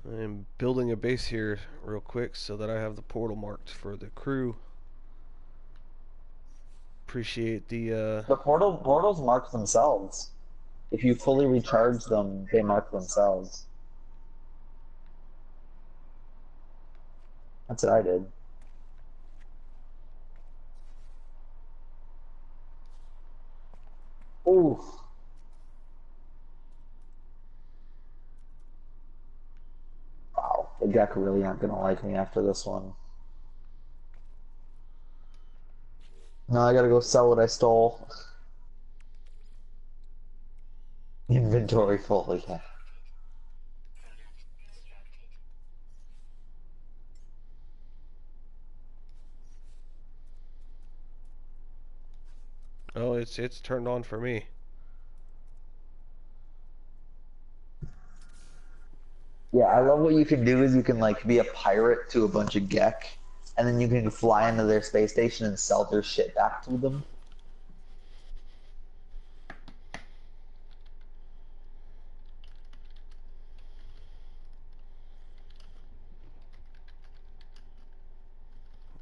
I'm building a base here real quick so that I have the portal marked for the crew. Appreciate the portals mark themselves. If you fully recharge them, they mark themselves. That's what I did. Ooh. Wow, the Gek really aren't gonna like me after this one. No, I gotta go sell what I stole. Inventory full, yeah. Oh, it's turned on for me. Yeah, I love what you can do is you can like be a pirate to a bunch of Gek, and then you can fly into their space station and sell their shit back to them.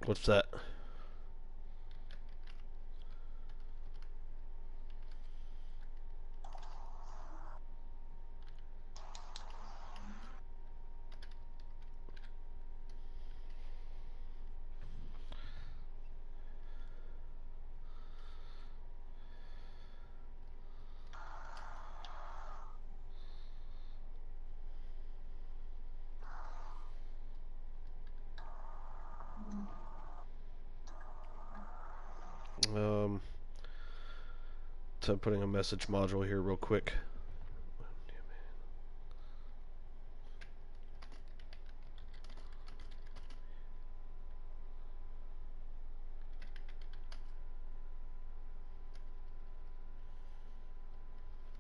What's that? So I'm putting a message module here real quick.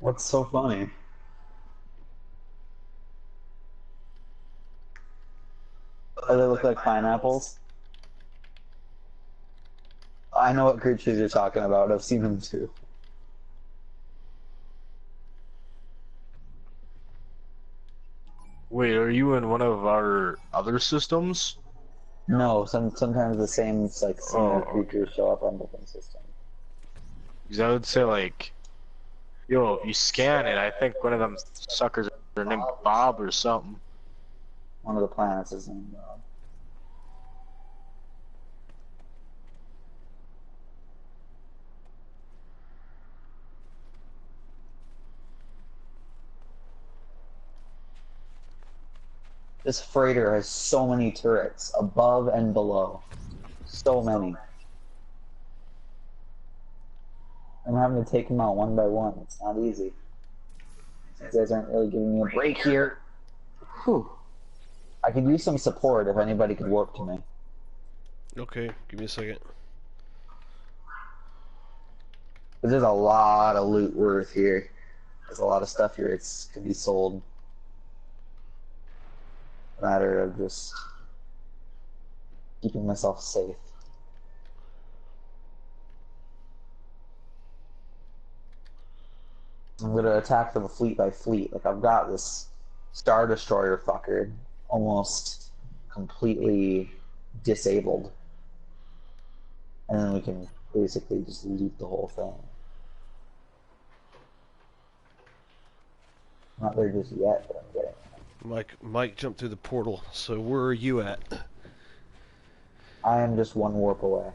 What's so funny? Oh, they look like pineapples? I know what creatures you're talking about. I've seen them too. Wait, are you in one of our other systems? No, sometimes the same like similar creatures Okay. show up on different systems. Because I would say like, yo, if you scan it, I think one of them suckers are named Bob or something. One of the planets is named Bob. This freighter has so many turrets, above and below. So many. I'm having to take them out one by one. It's not easy. You guys aren't really giving me a break here. Whew. I could use some support if anybody could warp to me. Okay, give me a second. But there's a lot of loot worth here. There's a lot of stuff here. It can be sold. A matter of just keeping myself safe. I'm gonna attack them fleet by fleet. Like, I've got this Star Destroyer fucker almost completely disabled. And then we can basically just loot the whole thing. I'm not there just yet, but I'm getting there. Mike jumped through the portal, so where are you at? I am just one warp away.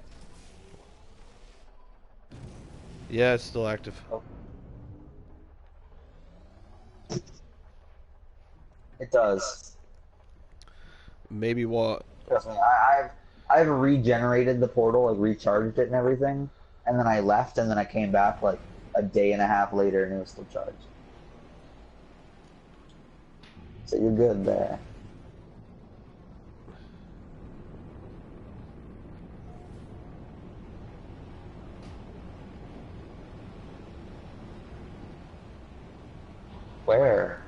Yeah, it's still active. Oh. It does. Maybe what? Trust me, I've regenerated the portal, like recharged it and everything, and then I left, and then I came back like a day and a half later, and it was still charged. So you're good there. Where?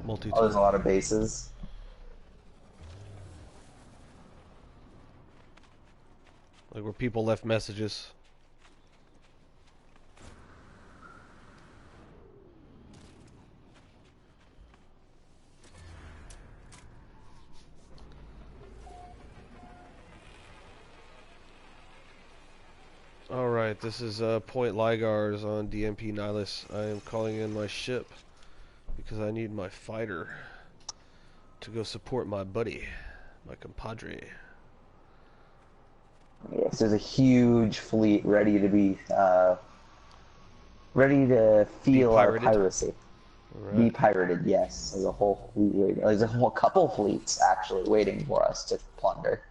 Multi-tool. Oh, there's a lot of bases. Like where people left messages. Alright, this is Point Ligars on DMP Nihilus. I am calling in my ship because I need my fighter to go support my buddy, my compadre. Yes, there's a huge fleet ready to be ready to feel our piracy. Right. Be pirated, yes. There's a whole fleet waiting. There's a whole couple fleets actually waiting for us to plunder.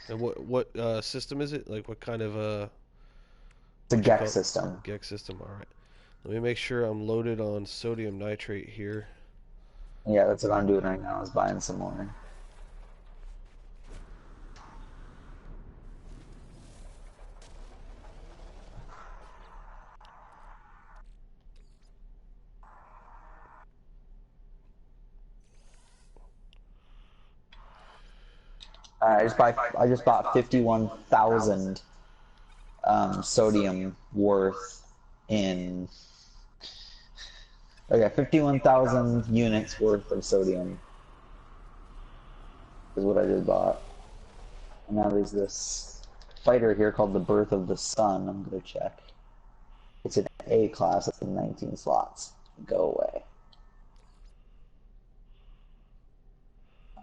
And what system is it? Like what kind of It's a Gex system. Gex system, alright. Let me make sure I'm loaded on sodium nitrate here. Yeah, that's what I'm doing right now, is buying some more. I just bought 51,000 sodium worth in. Okay, 51,000 units worth of sodium is what I just bought. And now there's this fighter here called the Birth of the Sun. I'm gonna check. It's an A class. It's in 19 slots. Go away.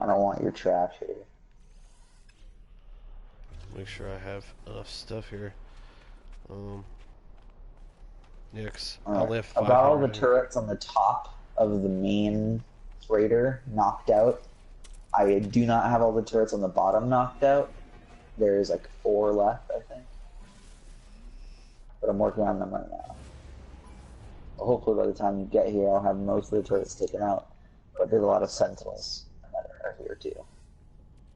I don't want your trash here. Make sure I have enough stuff here. Yeah, cause I only have 500. About all the turrets on the top of the main freighter knocked out. I do not have all the turrets on the bottom knocked out. There's like 4 left, I think. But I'm working on them right now. Well, hopefully by the time you get here, I'll have most of the turrets taken out. But there's a lot of sentinels that are here too.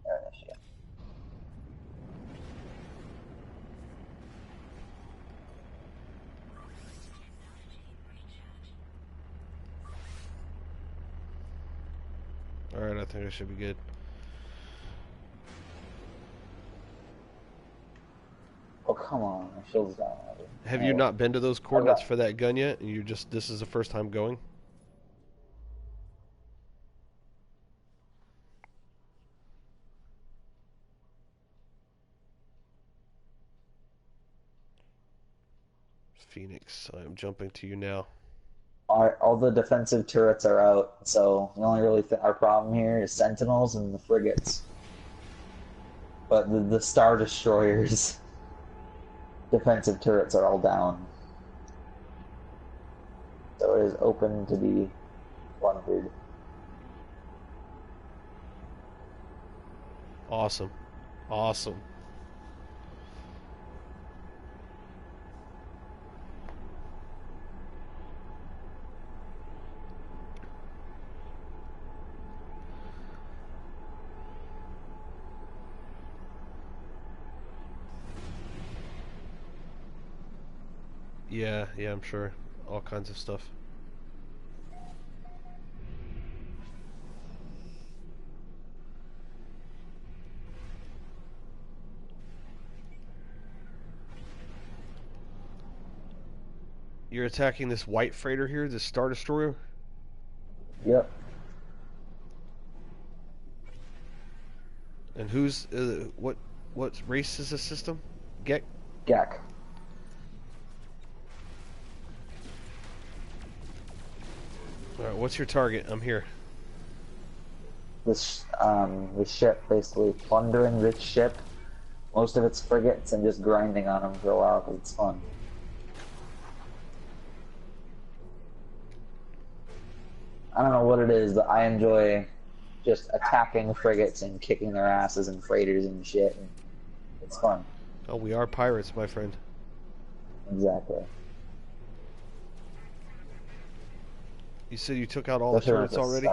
They're an issue. Alright, I think I should be good. Oh, come on. My shield's down already. Have you not been to those coordinates for that gun yet? And this is the first time going? Phoenix, I'm jumping to you now. All the defensive turrets are out, so the only really our problem here is Sentinels and the frigates. But the Star Destroyers' defensive turrets are all down. So it is open to be plundered. Awesome. Awesome. Yeah, I'm sure. All kinds of stuff. You're attacking this white freighter here, this Star Destroyer? Yep. And who's what race is this system? Gek? Gek. Alright, what's your target? I'm here. This ship, basically plundering this ship, most of its frigates, and just grinding on them for a while because it's fun. I don't know what it is, but I enjoy just attacking frigates and kicking their asses and freighters and shit. And it's fun. Oh, we are pirates, my friend. Exactly. You said you took out all the turrets already?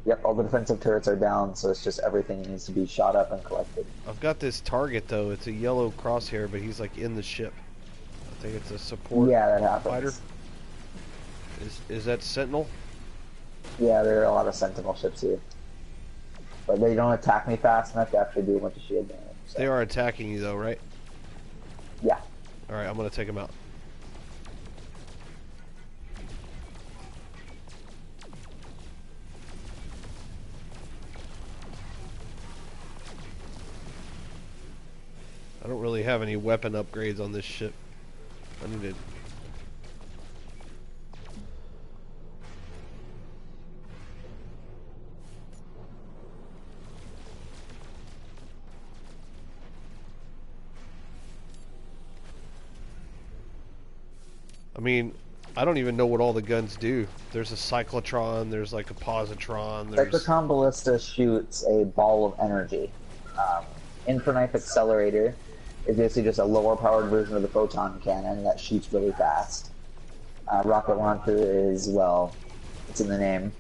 Yep, all the defensive turrets are down, so it's just everything needs to be shot up and collected. I've got this target, though. It's a yellow crosshair, but he's, like, in the ship. I think it's a support fighter. Is that Sentinel? Yeah, there are a lot of Sentinel ships here. But they don't attack me fast enough to actually do a bunch of shield damage. So. They are attacking you, though, right? Yeah. Alright, I'm going to take them out. I don't really have any weapon upgrades on this ship. I need to... I mean, I don't even know what all the guns do. There's a cyclotron, there's like a positron, there's... Cyclotron Ballista shoots a ball of energy. Infinite Accelerator is basically just a lower powered version of the photon cannon that shoots really fast. Rocket launcher is, well, it's in the name.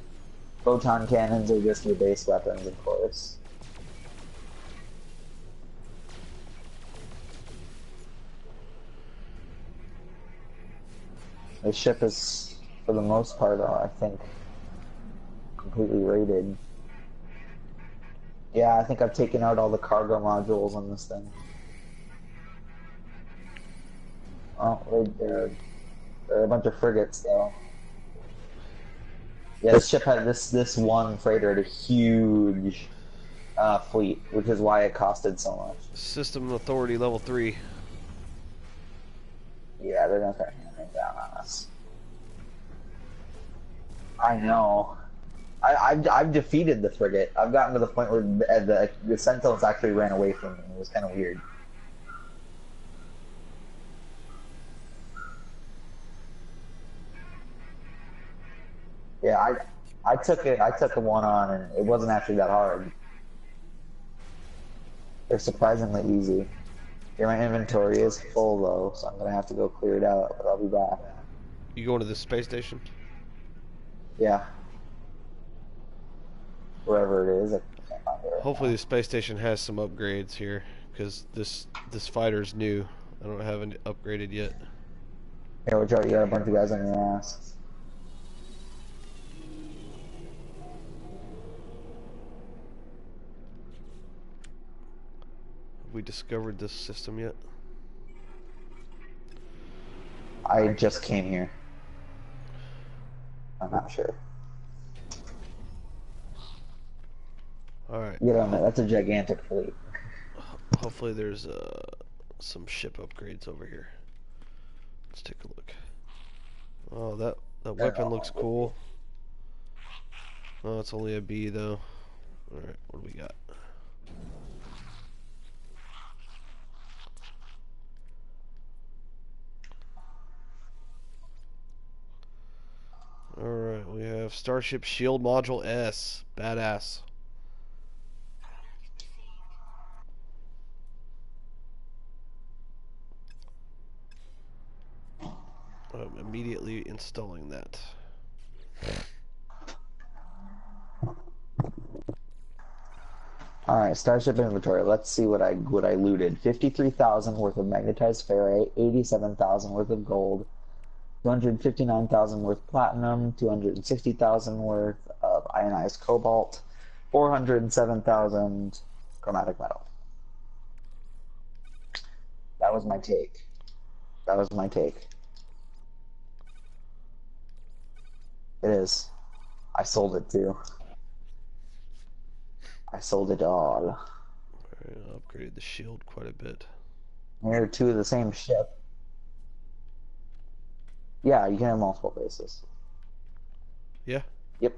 Photon cannons are just your base weapons, of course. The ship is, for the most part, I think, completely raided. Yeah, I think I've taken out all the cargo modules on this thing. Oh, there are a bunch of frigates, though. Yeah, this ship had this one freighter had a huge fleet, which is why it costed so much. System authority level 3. Yeah, they're not gonna hammer down on us. I know. I've defeated the frigate. I've gotten to the point where the Sentinels actually ran away from me. It was kind of weird. Yeah, I took a one on, and it wasn't actually that hard. They're surprisingly easy. Here, my inventory is full though, so I'm gonna have to go clear it out. But I'll be back. You going to the space station? Yeah. Wherever it is, I can't find it right Hopefully now. the space station has some upgrades here, because this fighter's new. I don't have it upgraded yet. Here, watch out, you got a bunch of guys on your ass. we discovered this system yet. I just came here. I'm not sure. Alright. You don't know, that's a gigantic fleet. Hopefully there's some ship upgrades over here. Let's take a look. Oh, that weapon looks cool. Oh, it's only a B though. Alright, what do we got? Alright, we have Starship Shield Module S. Badass. I'm immediately installing that. Alright, Starship inventory. Let's see what I looted. 53,000 worth of magnetized ferrite, 87,000 worth of gold, 259,000 worth platinum, 260,000 worth of ionized cobalt, 407,000 chromatic metal. That was my take. That was my take. It is. I sold it too. I sold it all. Alright, I upgraded the shield quite a bit. Here are two of the same ship. Yeah, you can have multiple bases. Yeah? Yep.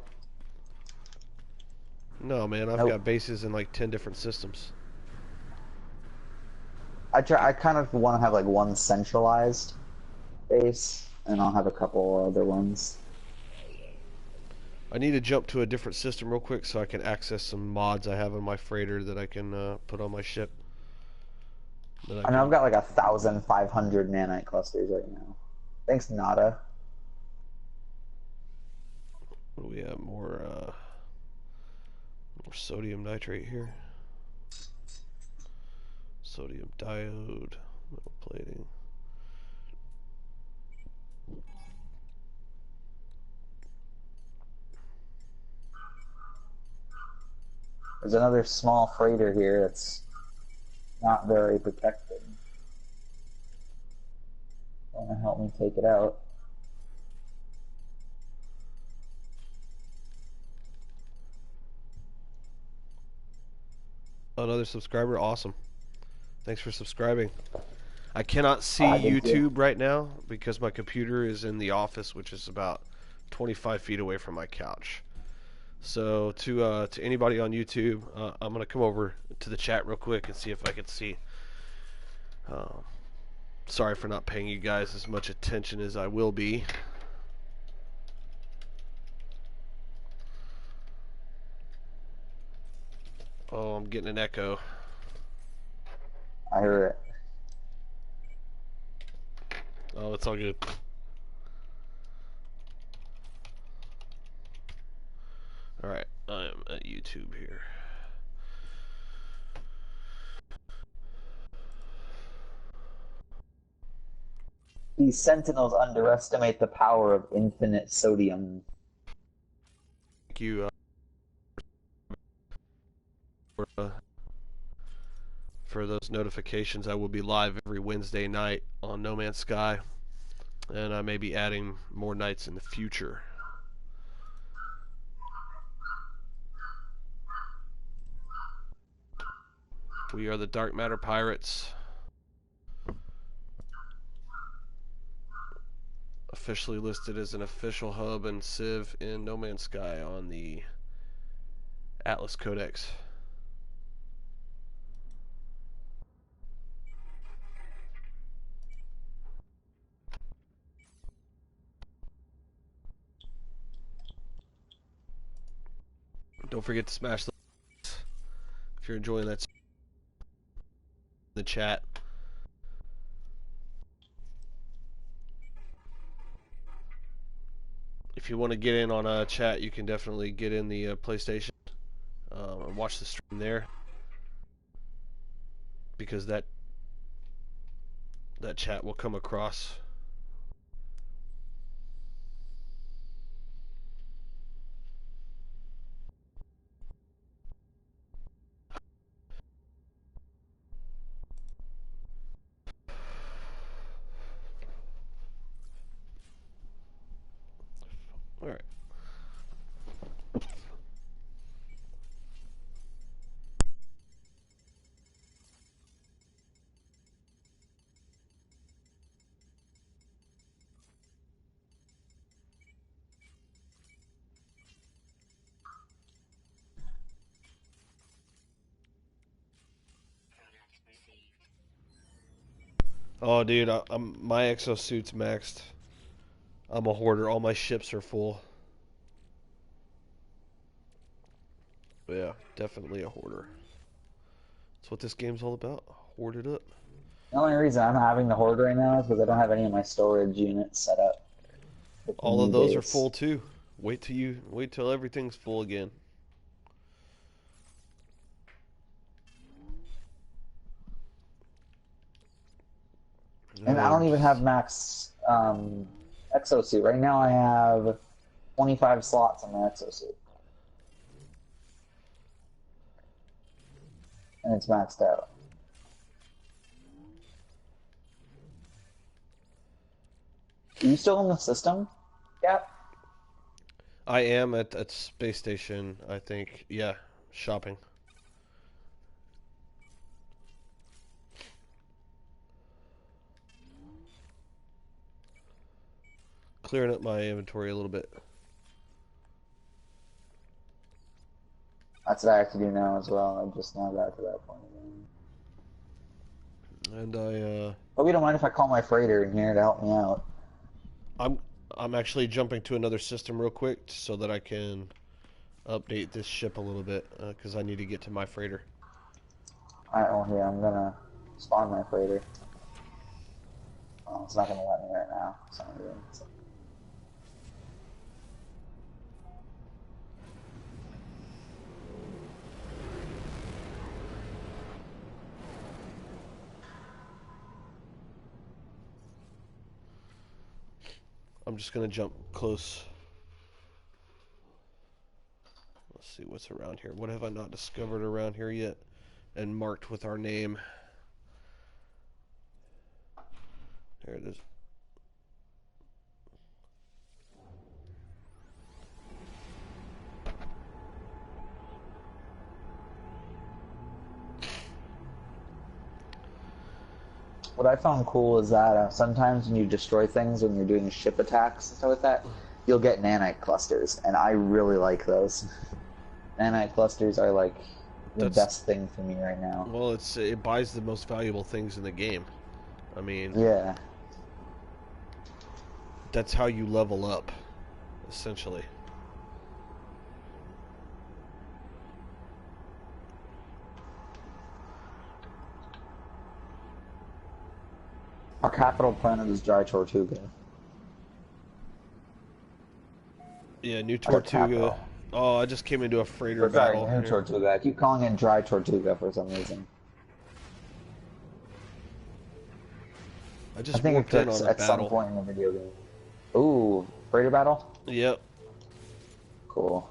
No, man, I've got bases in like 10 different systems. I kind of want to have like one centralized base, and I'll have a couple other ones. I need to jump to a different system real quick so I can access some mods I have on my freighter that I can put on my ship. I know I've got like 1,500 nanite clusters right now. Thanks, Nada. What do we have? More sodium nitrate here. Sodium diode, metal plating. There's another small freighter here that's not very protected. Want to help me take it out? Another subscriber, awesome. Thanks for subscribing. I cannot see YouTube right now because my computer is in the office, which is about 25 feet away from my couch. So to anybody on YouTube, I'm gonna come over to the chat real quick and see if I can see. Sorry for not paying you guys as much attention as I will be. Oh, I'm getting an echo. I heard it. Oh, it's all good. Alright, I am at YouTube here. These sentinels underestimate the power of infinite sodium. Thank you for those notifications. I will be live every Wednesday night on No Man's Sky, and I may be adding more nights in the future. We are the Dark Matter Pirates. Officially listed as an official hub and civ in No Man's Sky on the Atlas Codex. Don't forget to smash the likes if you're enjoying that in the chat. If you want to get in on a chat, you can definitely get in the PlayStation and watch the stream there, because that chat will come across. All right. Oh, dude, my exosuit's maxed. I'm a hoarder. All my ships are full. But yeah, definitely a hoarder. That's what this game's all about. Hoard it up. The only reason I'm having the horde right now is because I don't have any of my storage units set up. All of those are full too. Wait till everything's full again. And I don't even have max exosuit. Right now I have 25 slots on my exosuit. And it's maxed out. Are you still in the system? Yeah. I am at space station, I think. Yeah, shopping. Clearing up my inventory a little bit. That's what I have to do now as well. I just now got to that point again. And I hope you don't mind if I call my freighter in here to help me out. I'm actually jumping to another system real quick so that I can update this ship a little bit because I need to get to my freighter. Alright, well here, I'm gonna spawn my freighter. Oh, it's not gonna let me right now. I'm just gonna jump close. Let's see what's around here. What have I not discovered around here yet and marked with our name? There it is. What I found cool is that sometimes when you destroy things, when you're doing ship attacks and stuff like that, you'll get nanite clusters, and I really like those. Nanite clusters are like the best thing for me right now. Well, it buys the most valuable things in the game. I mean, yeah, that's how you level up, essentially. Our capital planet is Dry Tortuga. Yeah, New Tortuga. Oh, I just came into a freighter battle. New Tortuga. I keep calling it Dry Tortuga for some reason. I think it clicks at some point in the video game. Ooh, freighter battle? Yep. Cool.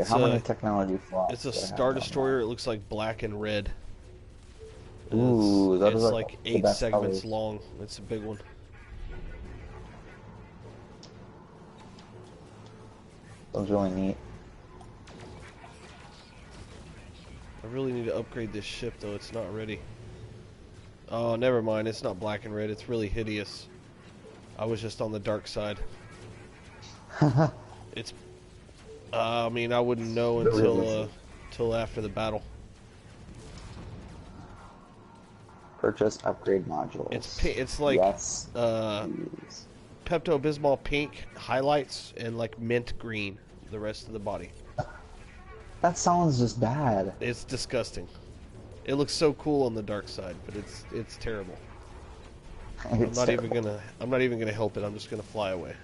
How many technology slots? It's a Star Destroyer. It looks like black and red. Ooh, it's like 8 segments long. It's a big one. That was really neat. I really need to upgrade this ship though. It's not ready. Oh, never mind. It's not black and red. It's really hideous. I was just on the dark side. It's. I mean, I wouldn't know until after the battle. Purchase upgrade modules. It's like Pepto-Bismol pink highlights and like mint green the rest of the body. That sounds just bad. It's disgusting. It looks so cool on the dark side, but it's terrible. I'm not even gonna help it. I'm just gonna fly away.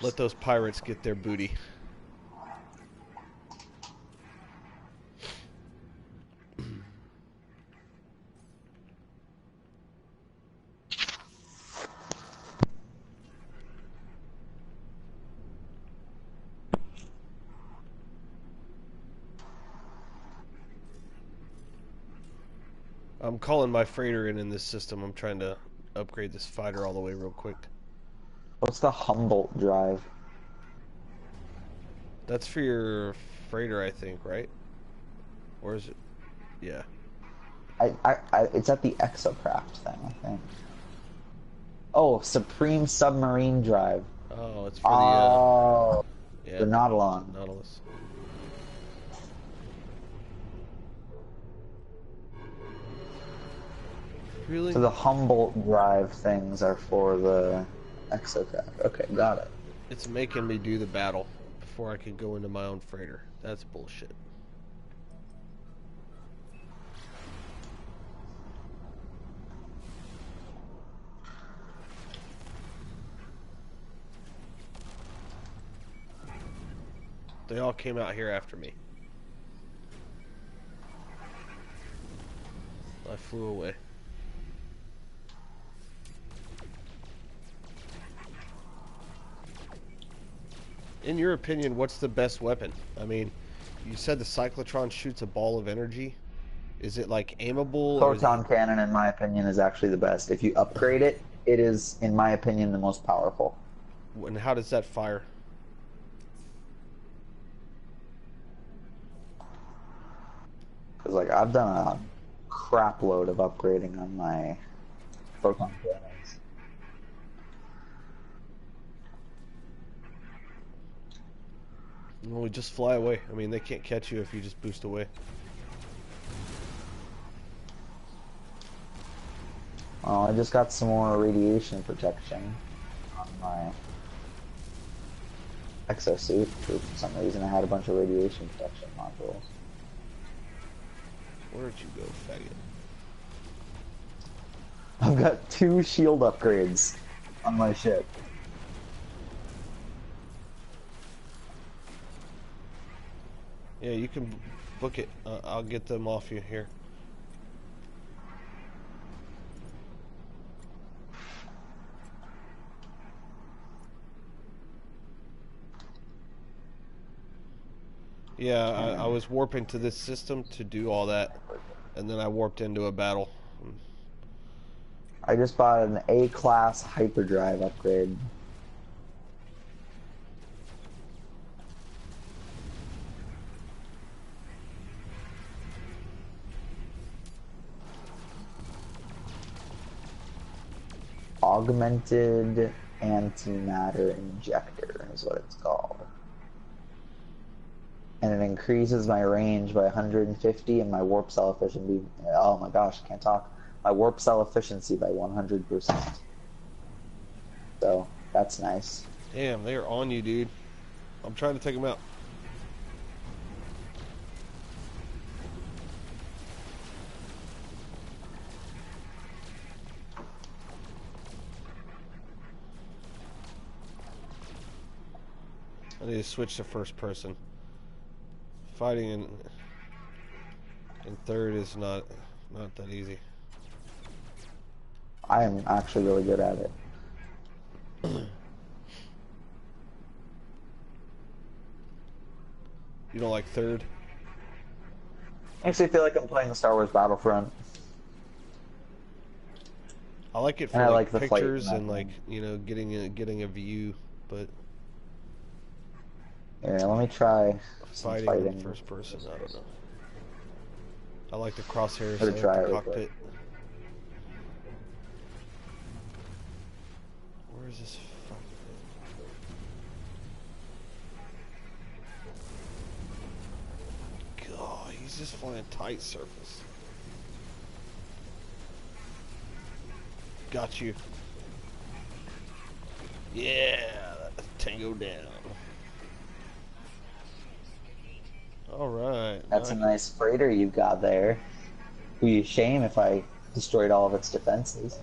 Let those pirates get their booty. I'm calling my freighter in this system. I'm trying to upgrade this fighter all the way real quick. What's the Humboldt drive? That's for your freighter, I think, right? Or is it? Yeah. It's at the exocraft thing, I think. Oh, Supreme Submarine Drive. Oh, it's for the Nautilus. Nautilus. Really? So the Humboldt drive things are for the exocraft. Okay, got it. It's making me do the battle before I can go into my own freighter. That's bullshit. They all came out here after me. I flew away. In your opinion, what's the best weapon? I mean, you said the cyclotron shoots a ball of energy. Is it like aimable? Photon cannon, in my opinion, is actually the best. If you upgrade it, it is, in my opinion, the most powerful. And how does that fire? Because, like, I've done a crap load of upgrading on my photon cannons. Well, we just fly away. I mean, they can't catch you if you just boost away. Oh, I just got some more radiation protection on my exosuit. For some reason, I had a bunch of radiation protection modules. Where'd you go, faggot? I've got 2 shield upgrades on my ship. Yeah, you can book it. I'll get them off you here. Yeah, I was warping to this system to do all that, and then I warped into a battle. I just bought an A-class hyperdrive upgrade. Augmented antimatter injector is what it's called. And it increases my range by 150 and my warp cell efficiency. Oh my gosh, I can't talk. My warp cell efficiency by 100%. So that's nice. Damn, they're on you, dude. I'm trying to take them out. I need to switch to first person. Fighting in third is not that easy. I am actually really good at it. You don't like third? I actually feel like I'm playing Star Wars Battlefront. I like it for and like, I like the pictures fight and like, you know, getting a view, but here, let me try fighting in first person, I don't know. I like the crosshairs, I like the cockpit. Where is this fucking thing? God, he's just flying tight surface. Got you. Yeah, tango down. Alright. That's a nice freighter you've got there. It would be a shame if I destroyed all of its defenses.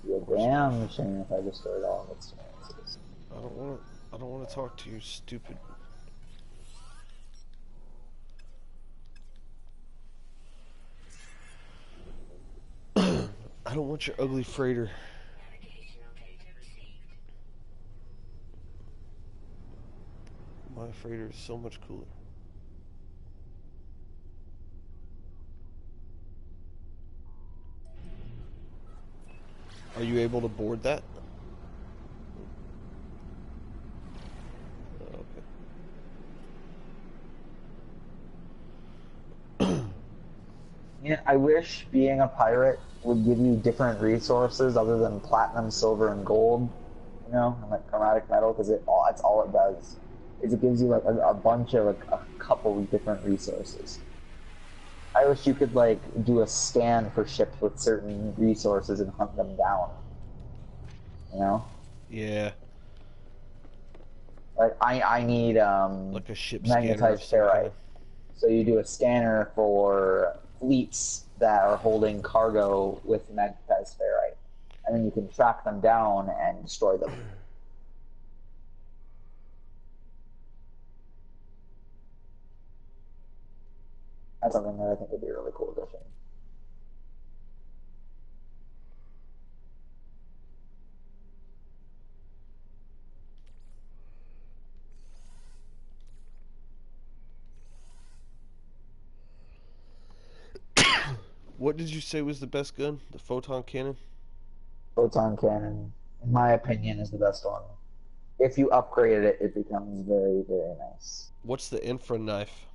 Be a damn shame if I destroyed all of its defenses. I don't want to talk to you, stupid. I don't want your ugly freighter. My freighter is so much cooler. Are you able to board that? Yeah, I wish being a pirate would give you different resources other than platinum, silver, and gold, you know, and like chromatic metal, because that's all it does. Is it gives you like a bunch of like a couple of different resources. I wish you could like do a scan for ships with certain resources and hunt them down. You know? Yeah. Like I need Like a ship scanner of magnetized some ferrite. kind. So you do a scanner for fleets that are holding cargo with magnetized ferrite, and then you can track them down and destroy them. That's something that I think would be a really cool addition. What did you say was the best gun? The photon cannon? Photon cannon, in my opinion, is the best one. If you upgrade it, it becomes very, very nice. What's the infra knife?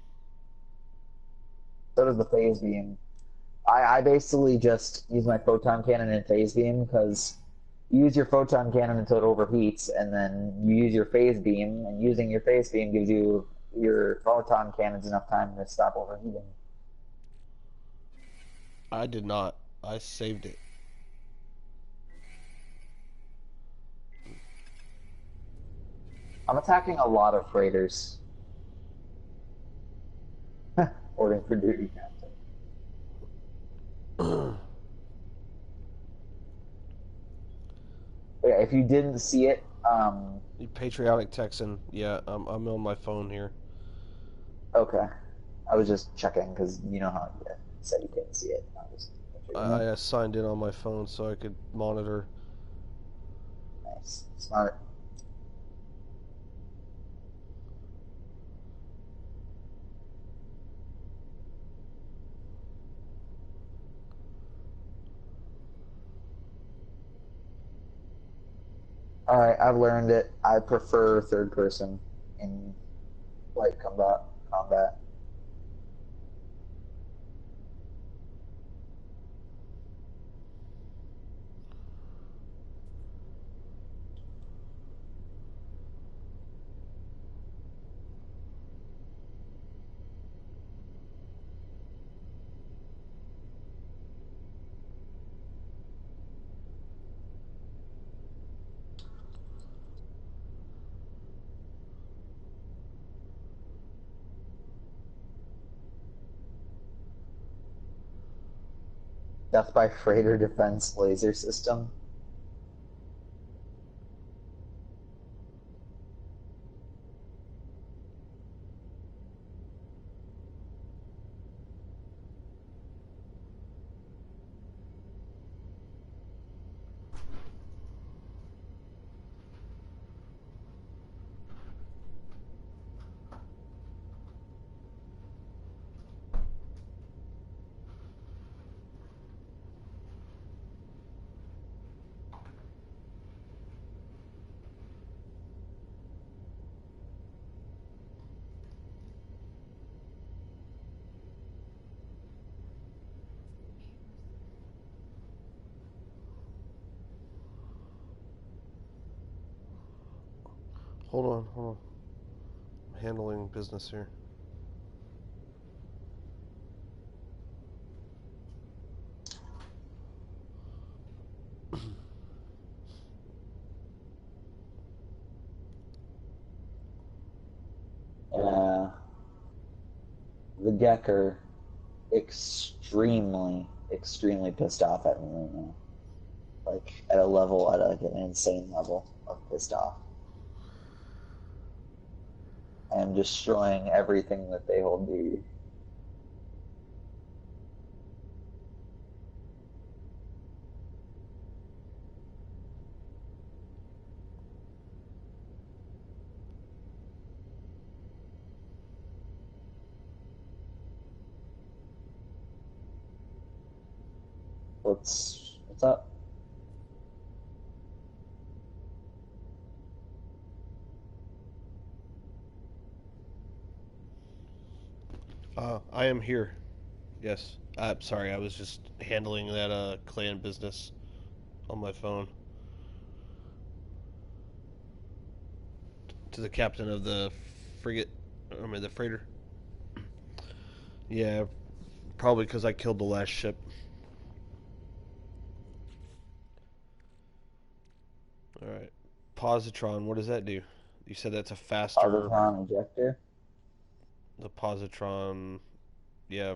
So does the phase beam. I basically just use my photon cannon and phase beam because you use your photon cannon until it overheats, and then you use your phase beam, and using your phase beam gives you your photon cannons enough time to stop overheating. I did not. I saved it. I'm attacking a lot of freighters. Ordering for duty, Captain. Yeah, if you didn't see it, You patriotic Texan. Yeah, I'm on my phone here. okay. I was just checking because you know how you said you couldn't see it. I signed in on my phone so I could monitor. Nice. Smart. Alright, I've learned it. I prefer third person in light combat. Death by freighter defense laser system. Hold on. I'm handling business here. The Gecker extremely pissed off at me right now. Like at like an insane level of pissed off. I am destroying everything that they hold dear. What's up? I am here. Yes. Sorry, I was just handling that clan business on my phone. To the captain of the frigate, the freighter. Yeah, probably because I killed the last ship. All right. Positron, what does that do? You said that's a faster. Positron ejector. The positron, yeah,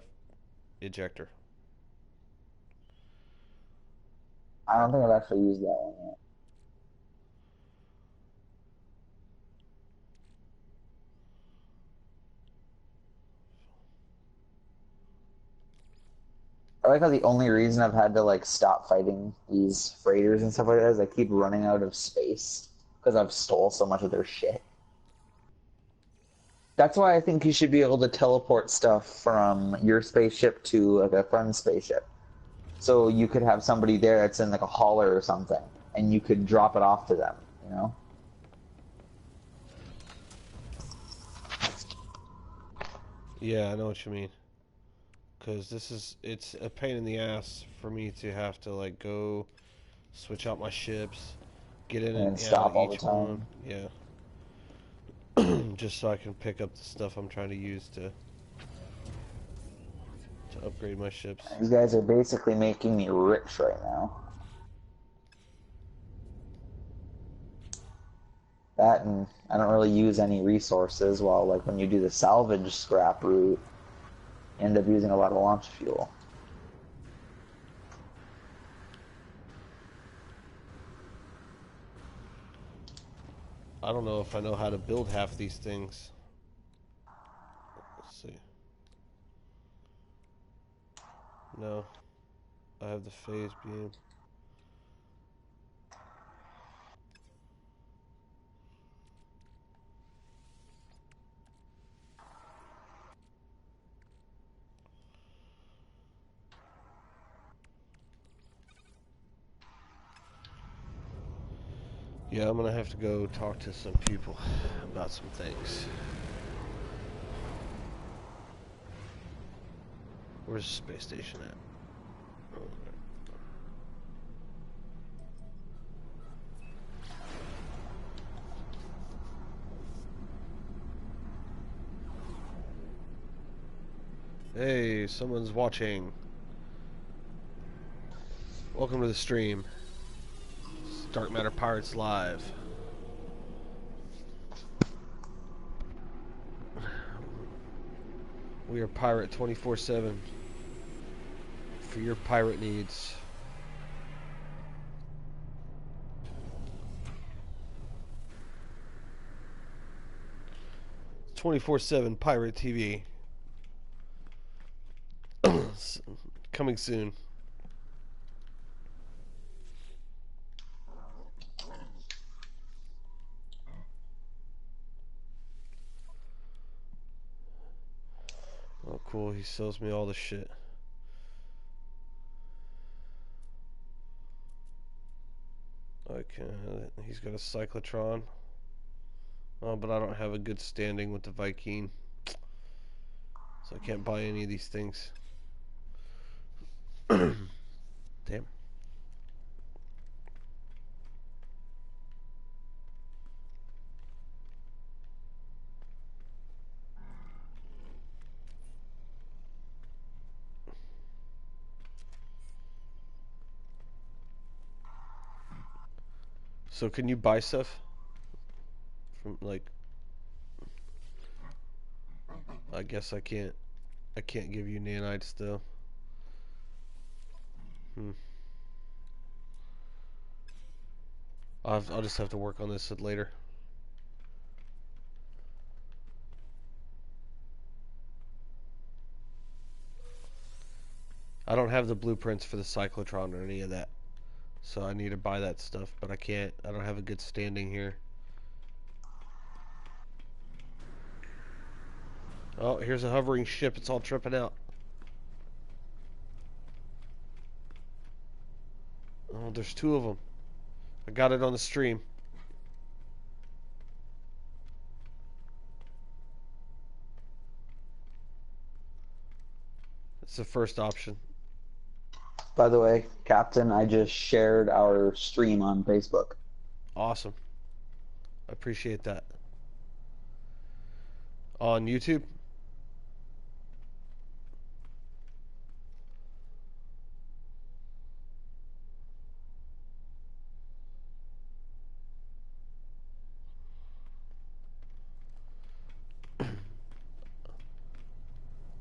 ejector. I don't think I've actually used that one yet. I like how the only reason I've had to like stop fighting these freighters and stuff like that is I keep running out of space because I've stole so much of their shit. That's why I think you should be able to teleport stuff from your spaceship to like a friend's spaceship. So you could have somebody there that's in like a hauler or something, and you could drop it off to them, you know? Yeah, I know what you mean. Because it's a pain in the ass for me to have to like go switch out my ships, get in And and out stop all the each one. time. Yeah. Just so I can pick up the stuff I'm trying to use to upgrade my ships. These guys are basically making me rich right now. That, and I don't really use any resources, while like when you do the salvage scrap route, you end up using a lot of launch fuel. I don't know if I know how to build half these things. Let's see. No. I have the phase beam. Yeah, I'm gonna have to go talk to some people about some things. Where's the space station at? Oh, hey, someone's watching. Welcome to the stream. Dark Matter Pirates Live. We are pirate 24/7 for your pirate needs. "24/7 Pirate TV." Coming soon. Oh, cool. He sells me all the shit. Okay, he's got a cyclotron. Oh, but I don't have a good standing with the Viking, so I can't buy any of these things. Damn. So can you buy stuff from like? I guess I can't. I can't give you nanites still. I'll just have to work on this later. I don't have the blueprints for the cyclotron or any of that, so I need to buy that stuff, but I can't. I don't have a good standing here. Oh, here's a hovering ship. It's all tripping out. Oh, there's two of them. I got it on the stream. It's the first option. By the way, Captain, I just shared our stream on Facebook. Awesome. I appreciate that. On YouTube?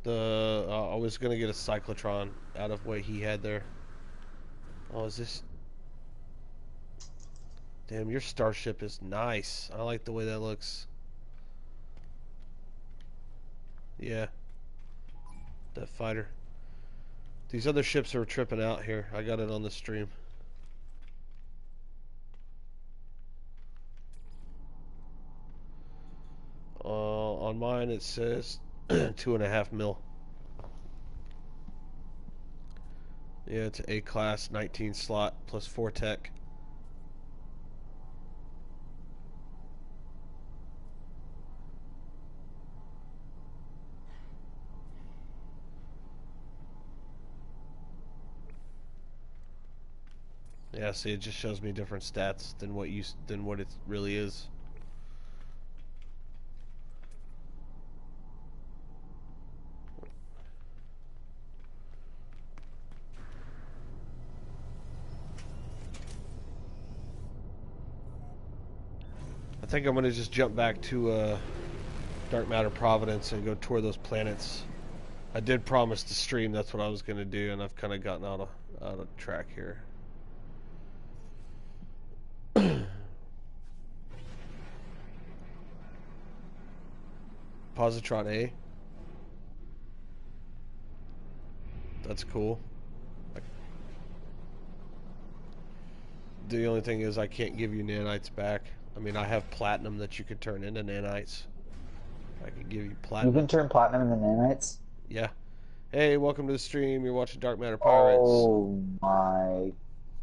I was gonna get a cyclotron out of what he had there. Oh, is this? Damn, your starship is nice. I like the way that looks. Yeah, that fighter. These other ships are tripping out here. I got it on the stream. On mine it says 2.5 mil. Yeah, it's A class, 19 slot plus 4 tech. Yeah, see, it just shows me different stats than what it really is. I think I'm gonna just jump back to Dark Matter Providence and go tour those planets. I did promise to stream. That's what I was gonna do, and I've kind of gotten out of track here. Positron A. That's cool. The only thing is I can't give you nanites back. I mean, I have platinum that you could turn into nanites. I can give you platinum. You can turn platinum into nanites? Yeah. Hey, welcome to the stream. You're watching Dark Matter Pirates. Oh my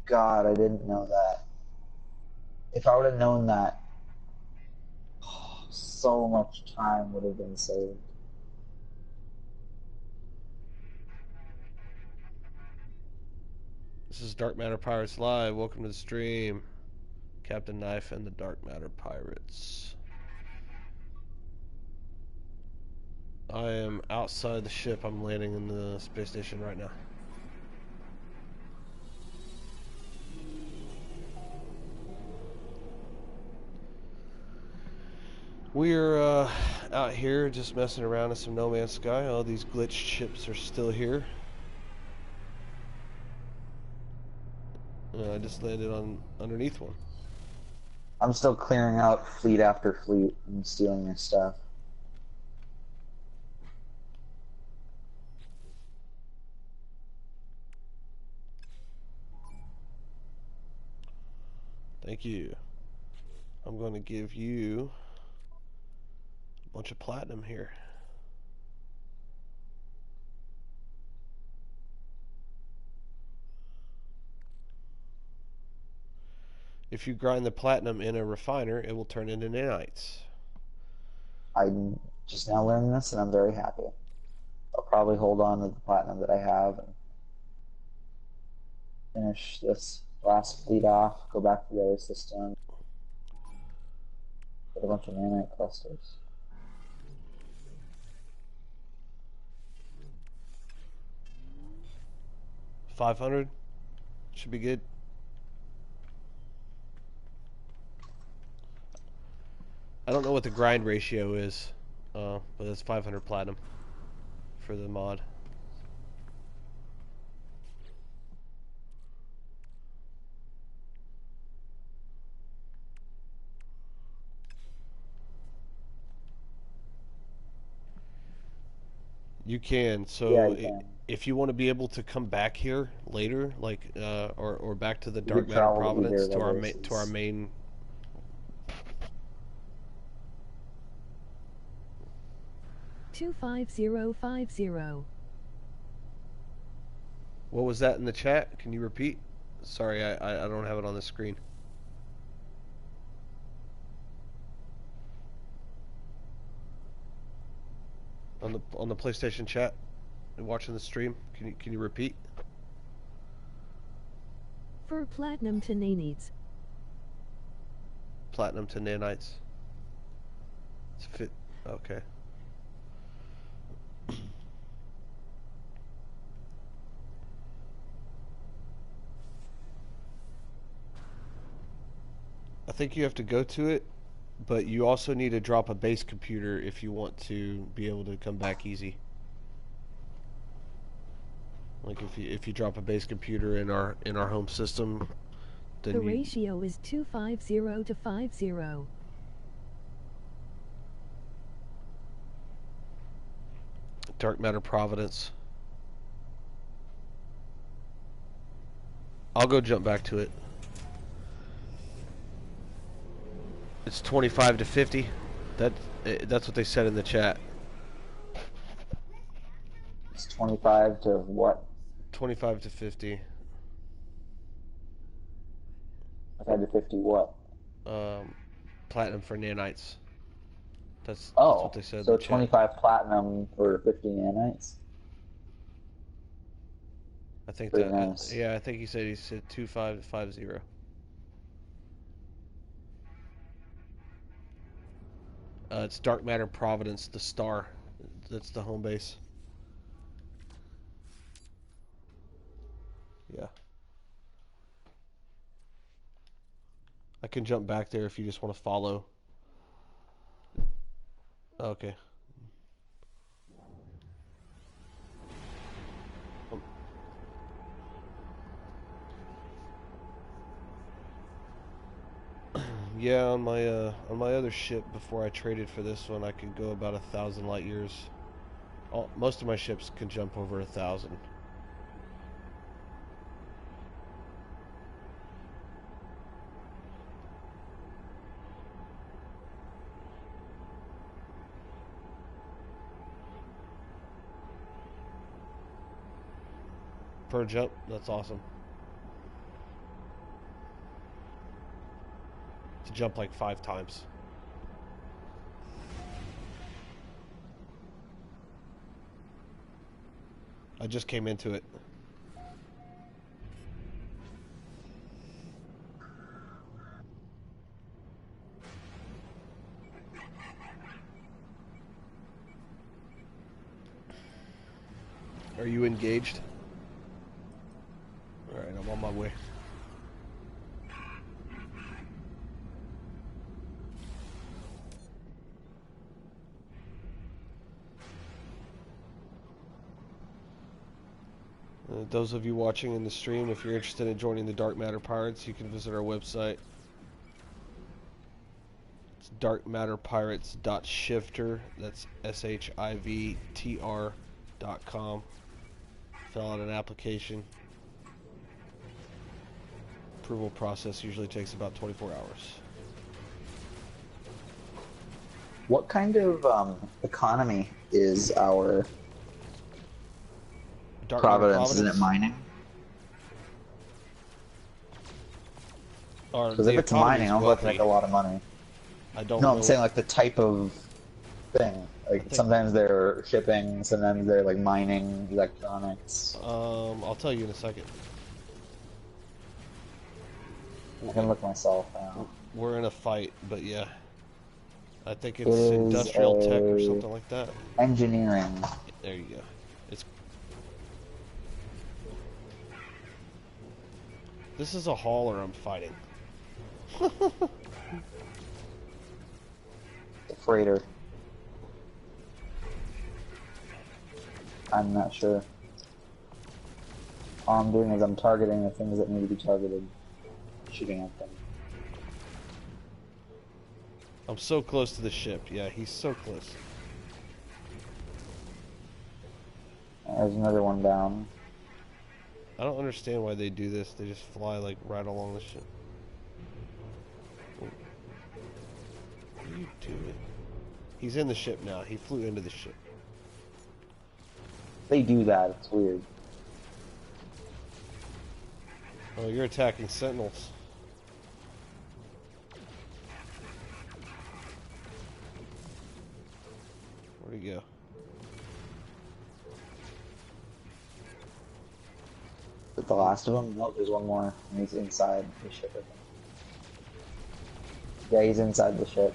god, I didn't know that. If I would have known that, so much time would have been saved. This is Dark Matter Pirates Live. Welcome to the stream. Captain Knife and the Dark Matter Pirates. I am outside the ship. I'm landing in the space station right now. We're out here just messing around in some No Man's Sky. All these glitched ships are still here. I just landed underneath one. I'm still clearing out fleet after fleet and stealing their stuff. Thank you. I'm going to give you a bunch of platinum here. If you grind the platinum in a refiner, it will turn into nanites. I'm just now learning this, and I'm very happy. I'll probably hold on to the platinum that I have and finish this last fleet off, go back to the other system, get a bunch of nanite clusters. $500 should be good. I don't know what the grind ratio is, but it's 500 platinum for the mod. You can. So yeah, you can. If you want to be able to come back here later, like or back to the Dark Matter Providence to our main. $25050. What was that in the chat? Can you repeat? Sorry, I don't have it on the screen. On the PlayStation chat. watching the stream? Can you repeat? For platinum to nanites. Platinum to nanites. It's fit. Okay. I think you have to go to it, but you also need to drop a base computer if you want to be able to come back easy. Like if you drop a base computer in our home system, then the ratio is 250 to 50. Dark Matter Providence. I'll go jump back to it. It's 25 to 50. That's what they said in the chat. It's 25 to what? 25 to 50. 25 to 50 what? Platinum for nanites. That's what they said. So 25 platinum for 50 nanites. I think pretty that. Nice. Yeah, I think he said 25 to 50. It's Dark Matter Providence, the star. That's the home base. Yeah. I can jump back there if you just want to follow. Okay. Yeah, on my other ship before I traded for this one, I could go about 1,000 light years. Most of my ships can jump over 1,000. Per jump, that's awesome. To jump like 5 times. I just came into it. Are you engaged? Alright, I'm on my way. Those of you watching in the stream, if you're interested in joining the Dark Matter Pirates, you can visit our website. It's darkmatterpirates.shifter. That's SHIVTR.com. Fill out an application. Approval process usually takes about 24 hours. What kind of economy is our Providence? Isn't it mining? Because if it's mining, I don't think make a lot of money. I don't know. No, I'm saying like the type of thing. Like sometimes they're shipping, sometimes they're like mining electronics. I'll tell you in a second. I can look myself now. We're in a fight, but yeah. I think it's industrial tech or something like that. Engineering. There you go. This is a hauler I'm fighting. The freighter. I'm not sure. All I'm doing is I'm targeting the things that need to be targeted. Shooting at them. I'm so close to the ship. Yeah, he's so close. There's another one down. I don't understand why they do this. They just fly like right along the ship. What are you doing? He's in the ship now. He flew into the ship. They do that. It's weird. Oh, you're attacking sentinels. Where'd he go? the last of them? Nope, there's one more. And he's inside the ship, I think. Yeah, he's inside the ship.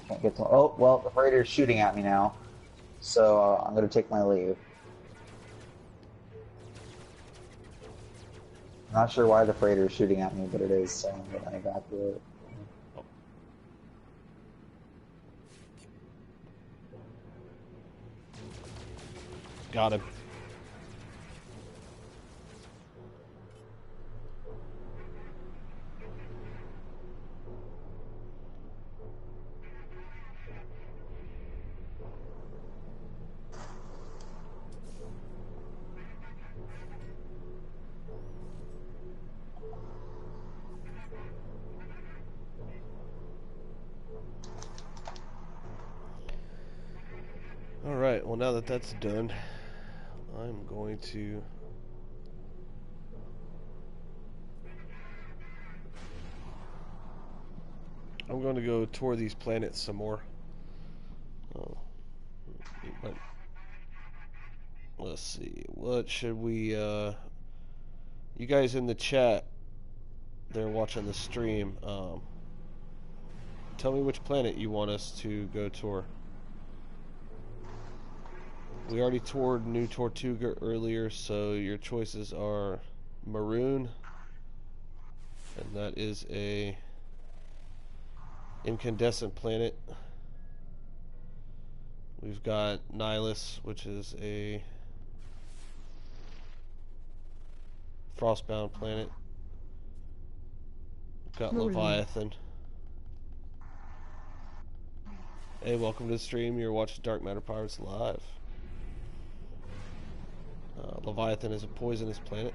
Can't get to him. Oh, well, the freighter's shooting at me now. So I'm gonna take my leave. I'm not sure why the freighter's shooting at me, but it is, so I'm gonna evacuate. Got him. Alright, well now that that's done, I'm going to go tour these planets some more. Let's see, what should we, you guys in the chat, they're watching the stream, tell me which planet you want us to go tour. We already toured New Tortuga earlier, so your choices are Maroon, and that is a incandescent planet. We've got Nihilus, which is a frostbound planet. We've got Leviathan. Hey, welcome to the stream. You're watching Dark Matter Pirates live. Leviathan is a poisonous planet.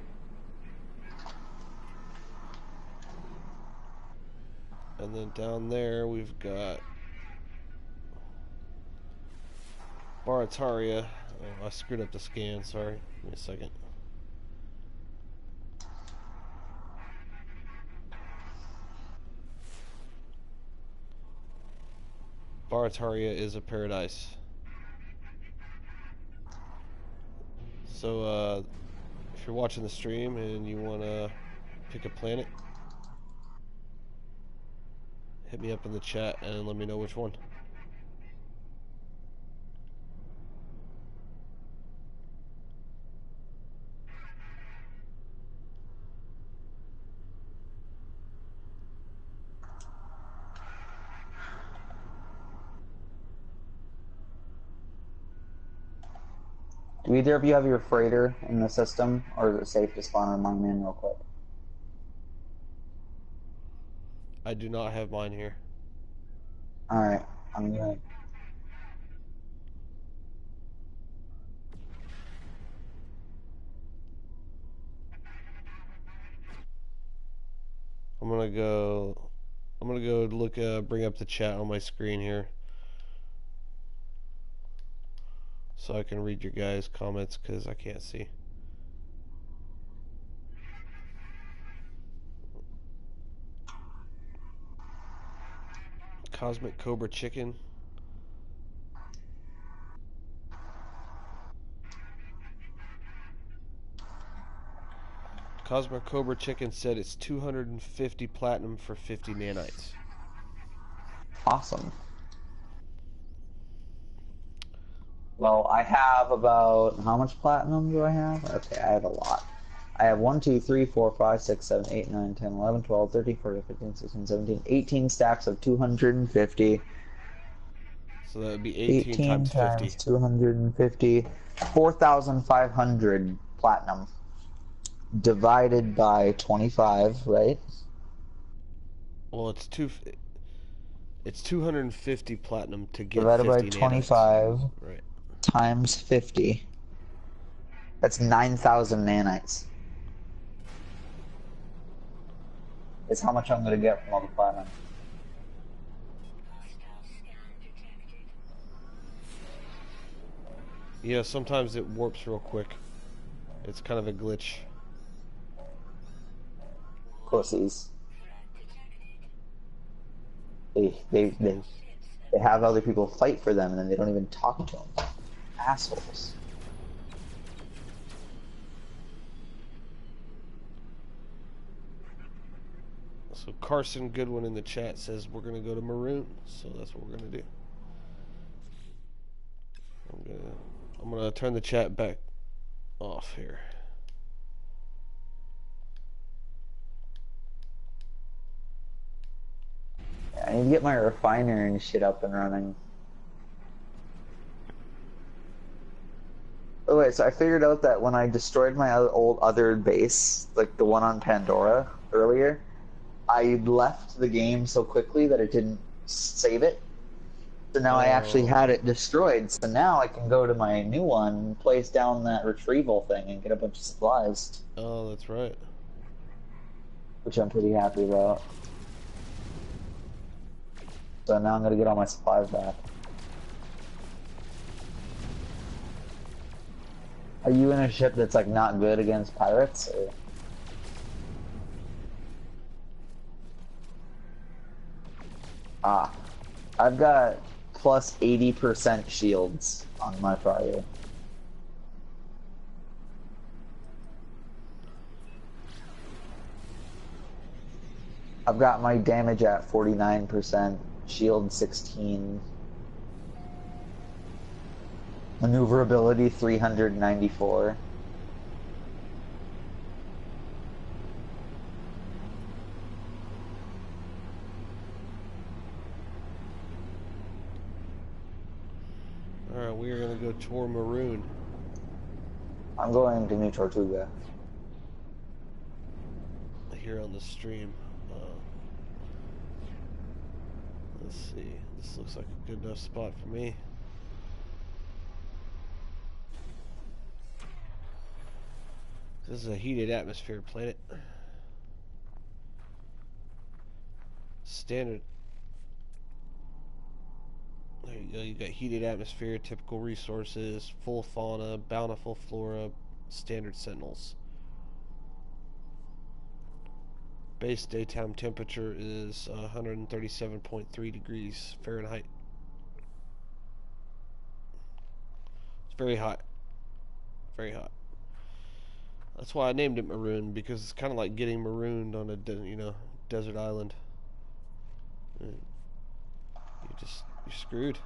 And then down there we've got Barataria. Oh, I screwed up the scan, sorry. Give me a second. Barataria is a paradise. So, if you're watching the stream and you want to pick a planet, hit me up in the chat and let me know which one. Do either of you have your freighter in the system, or is it safe to spawn mine in real quick? I do not have mine here. Alright, I'm gonna... I'm gonna go look, bring up the chat on my screen here, so I can read your guys' comments, because I can't see. Cosmic Cobra Chicken. Cosmic Cobra Chicken said it's 250 platinum for 50 nanites. Awesome. Well, I have about... How much platinum do I have? Okay, I have a lot. I have 1, 2, 3, 4, 5, 6, 7, 8, 9, 10, 11, 12, 13, 14, 15, 16, 17, 18 stacks of 250. So that would be 18 times 50. 250. 4,500 platinum. Divided by 25, right? Well, it's 250 platinum to get divided 50 by 25 nanites. Right. Times 50. That's 9,000 nanites. Is how much I'm going to get from all the platinum. Yeah, sometimes it warps real quick. It's kind of a glitch. Pussies. They have other people fight for them and then they don't even talk to them. Assholes. So Carson Goodwin in the chat says we're gonna go to Maroon, so that's what we're gonna do. I'm gonna turn the chat back off here. I need to get my refiner and shit up and running. Oh wait, so I figured out that when I destroyed my old other base, like the one on Pandora earlier, I left the game so quickly that it didn't save it. So now I actually had it destroyed. So now I can go to my new one, place down that retrieval thing, and get a bunch of supplies. Oh, that's right. Which I'm pretty happy about. So now I'm gonna get all my supplies back. Are you in a ship that's like not good against pirates? Or? Ah, I've got plus 80% shields on my fire. I've got my damage at 49%, shield 16, maneuverability 394. Alright, we are going to go tour Maroon. I'm going to New Tortuga. Here on the stream. Let's see. This looks like a good enough spot for me. This is a heated atmosphere planet. Standard. There you go. You got heated atmosphere, typical resources, full fauna, bountiful flora, standard sentinels. Base daytime temperature is 137.3 degrees Fahrenheit. It's very hot. Very hot. That's why I named it Maroon, because it's kind of like getting marooned on a desert island. You're screwed.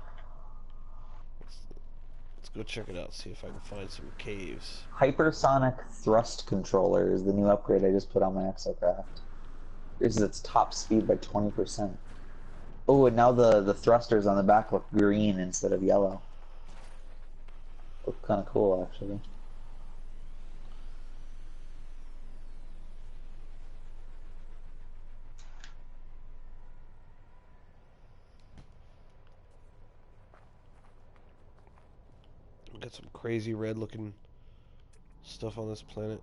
Let's go check it out, see if I can find some caves. Hypersonic thrust controller is the new upgrade I just put on my exocraft. Raises its top speed by 20%. Oh, and now the thrusters on the back look green instead of yellow. Look kind of cool, actually. We got some crazy red looking stuff on this planet.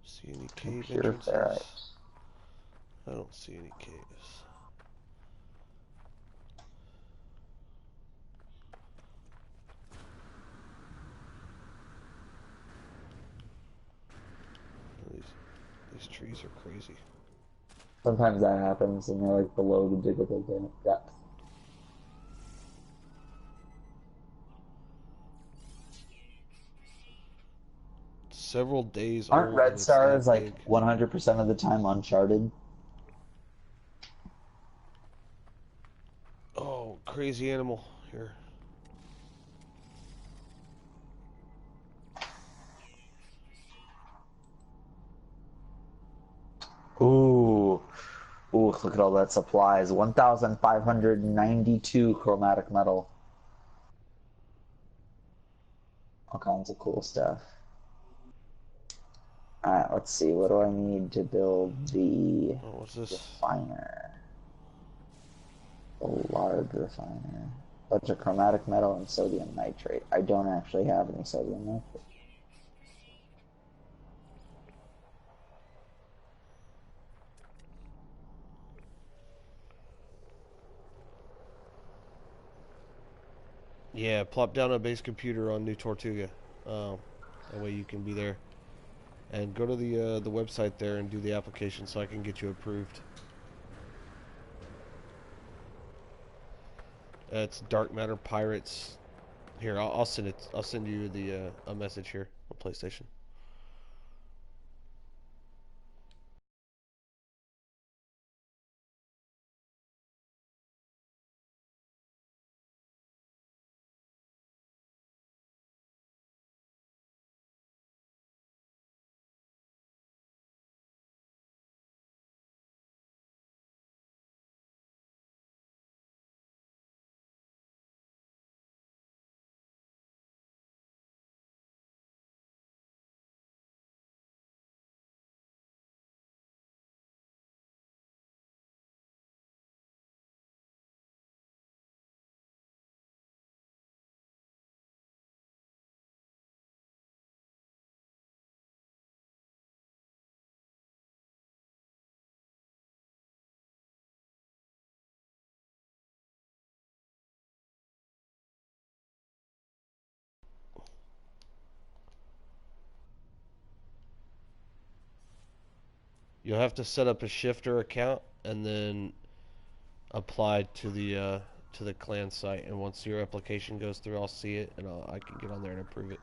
See any cave entrances? I don't see any caves. These trees are crazy. Sometimes that happens and they're like below the diggable depth. Several days Aren't old. red stars like 100% of the time uncharted? Oh, crazy animal here. Ooh, look at all that supplies. 1,592 chromatic metal. All kinds of cool stuff. Alright, let's see. What do I need to build the what's this? refiner? The large refiner. Bunch of chromatic metal and sodium nitrate. I don't actually have any sodium nitrate. Yeah, plop down a base computer on New Tortuga. That way you can be there. And go to the website there and do the application so I can get you approved. It's Dark Matter Pirates. Here, I'll send it. I'll send you the a message here on PlayStation. You'll have to set up a shifter account and then apply to the clan site. And once your application goes through, I'll see it and I can get on there and approve it.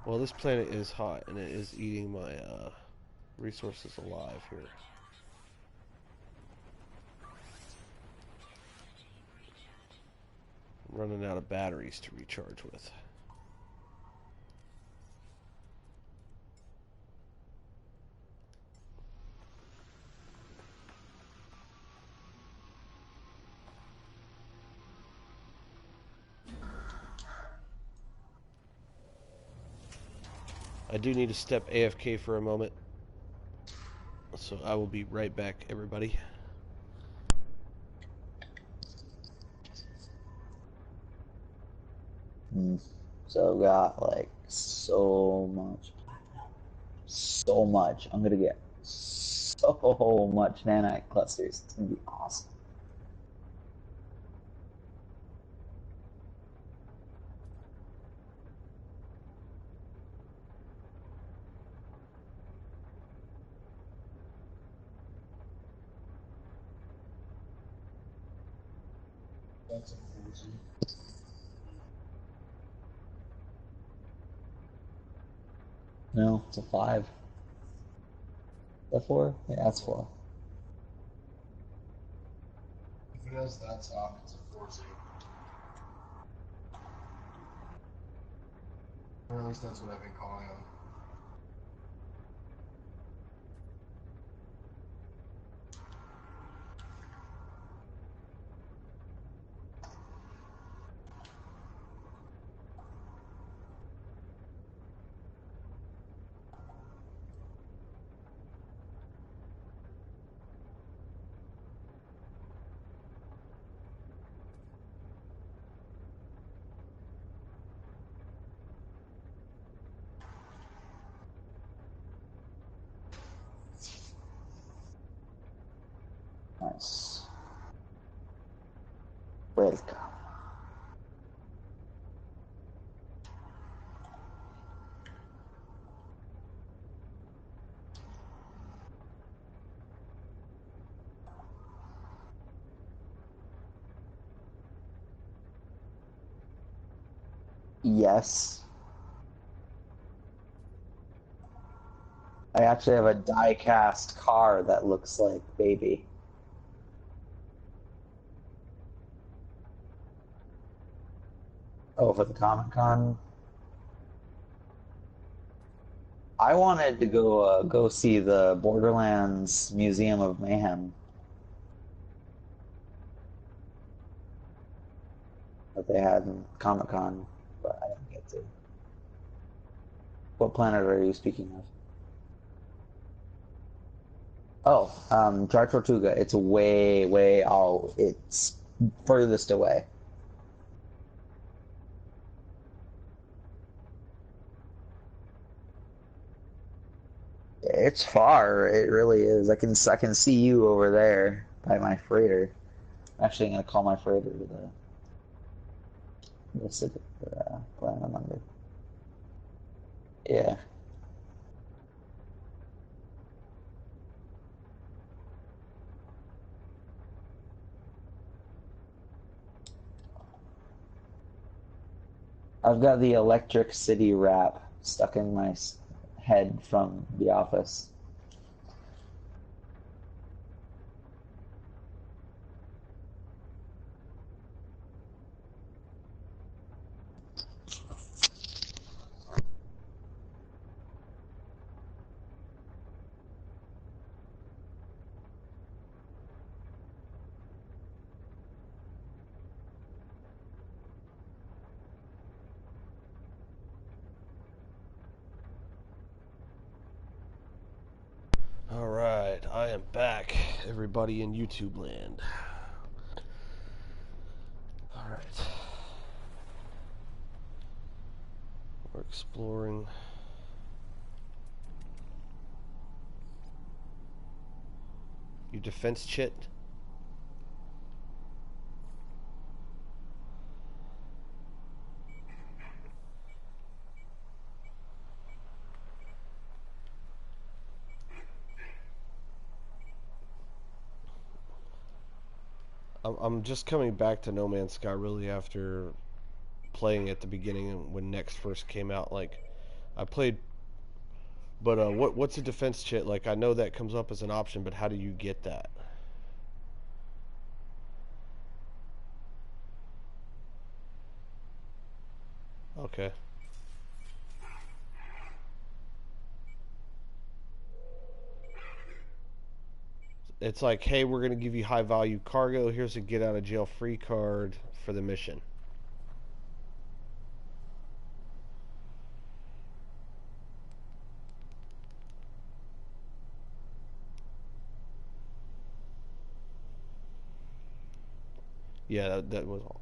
Well, this planet is hot and it is eating my resources alive here. I'm running out of batteries to recharge with. I do need to step AFK for a moment. So I will be right back, everybody. So got like so much. I'm gonna get so much nanite clusters. It's gonna be awesome. That's a 4G. No, it's a 5. Is that 4? Yeah, that's 4. If it has that top, it's a 4Z. Or at least that's what I've been calling them. Nice. Welcome. Yes. I actually have a die-cast car that looks like baby. Oh, for the Comic-Con? I wanted to go see the Borderlands Museum of Mayhem that they had in Comic-Con, but I didn't get to. What planet are you speaking of? Oh, Jar Tortuga. It's way, way out. It's furthest away. It's far. It really is. I can see you over there by my freighter. Actually, I'm gonna call my freighter to the city planet I'm under. Yeah. I've got the Electric City rap stuck in my head from The Office. Alright, I am back, everybody in YouTube land. Alright. We're exploring. Your defense chit. I'm just coming back to No Man's Sky really after playing at the beginning when Next first came out. Like, I played, but what's a defense chit? Like, I know that comes up as an option, but how do you get that? Okay. It's like, hey, we're going to give you high value cargo. Here's a get out of jail free card for the mission. Yeah, that was all.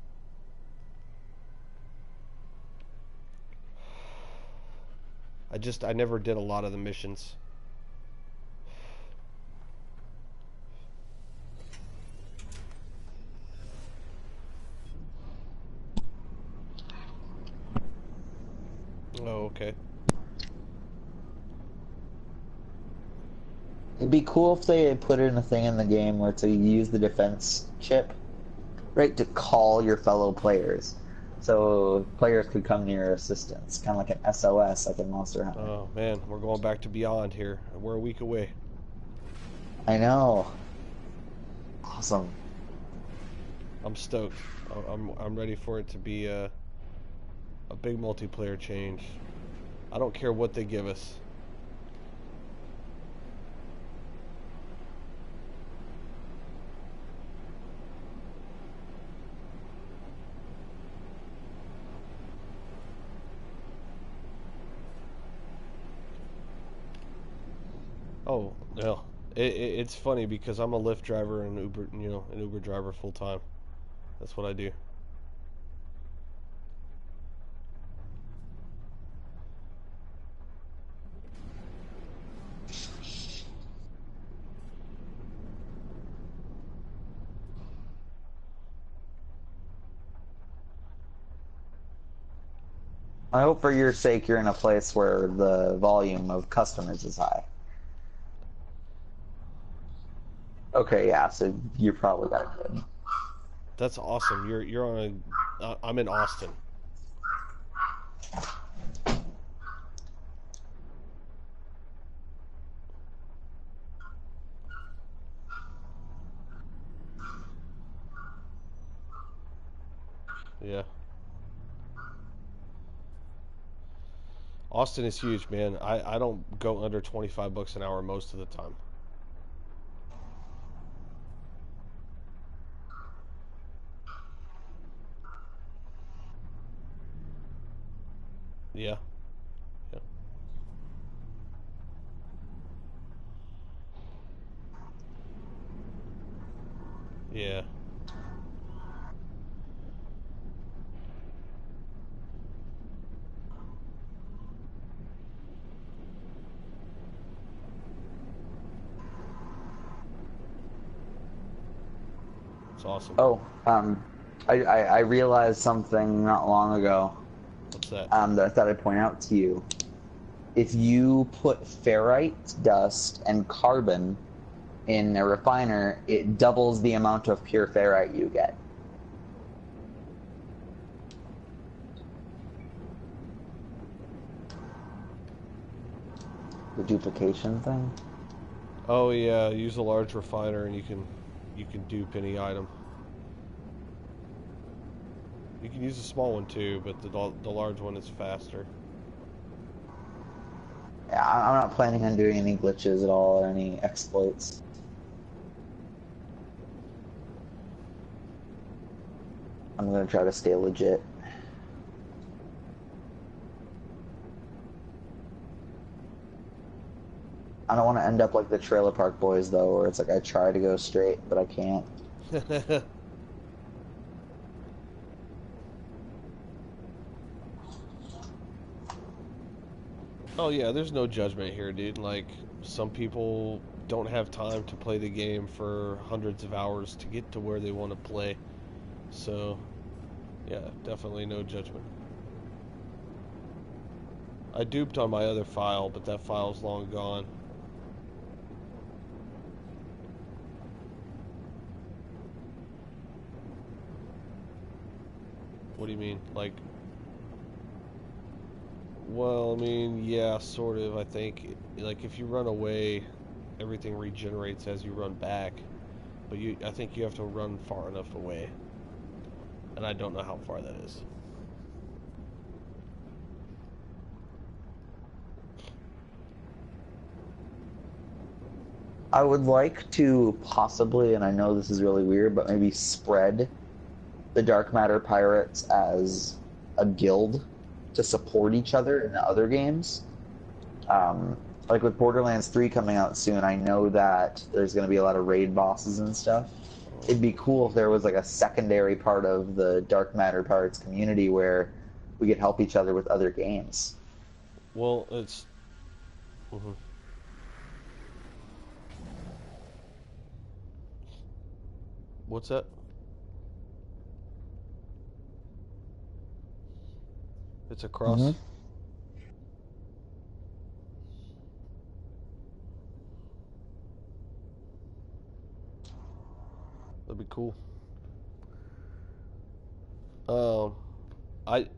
I never did a lot of the missions. Oh, okay. It'd be cool if they put in a thing in the game where to use the defense chip, right, to call your fellow players. So players could come to your assistance, kind of like an SOS, like in Monster Hunter. Oh, man, we're going back to Beyond here. We're a week away. I know. Awesome. I'm stoked. I'm ready for it to be a big multiplayer change. I don't care what they give us. Oh, well, it's funny because I'm a Lyft driver and Uber, an Uber driver full time. That's what I do. I hope for your sake you're in a place where the volume of customers is high. Okay, yeah, so you probably got it good. That's awesome. You're on a. I'm in Austin. Yeah. Austin is huge, man. I don't go under $25 an hour most of the time. Yeah. Yeah. Yeah. It's awesome. Oh, I realized something not long ago. What's that? That I thought I'd point out to you. If you put ferrite dust and carbon in a refiner, it doubles the amount of pure ferrite you get. The duplication thing? Oh yeah, use a large refiner and you can dupe any item. You can use a small one too, but the large one is faster. Yeah, I'm not planning on doing any glitches at all or any exploits. I'm gonna try to stay legit. I don't want to end up like the Trailer Park Boys though, where it's like I try to go straight, but I can't. Oh yeah, there's no judgment here, dude. Like, some people don't have time to play the game for hundreds of hours to get to where they want to play. So, yeah, definitely no judgment. I duped on my other file, but that file's long gone. What do you mean? Like, well, I mean, yeah, sort of. I think, like, if you run away, everything regenerates as you run back. But I think you have to run far enough away. And I don't know how far that is. I would like to possibly, and I know this is really weird, but maybe spread the Dark Matter Pirates as a guild to support each other in the other games. Like with Borderlands 3 coming out soon, I know that there's going to be a lot of raid bosses and stuff. It'd be cool if there was like a secondary part of the Dark Matter Pirates community where we could help each other with other games. Well, it's... What's that? It's a cross? Mm-hmm. That'd be cool.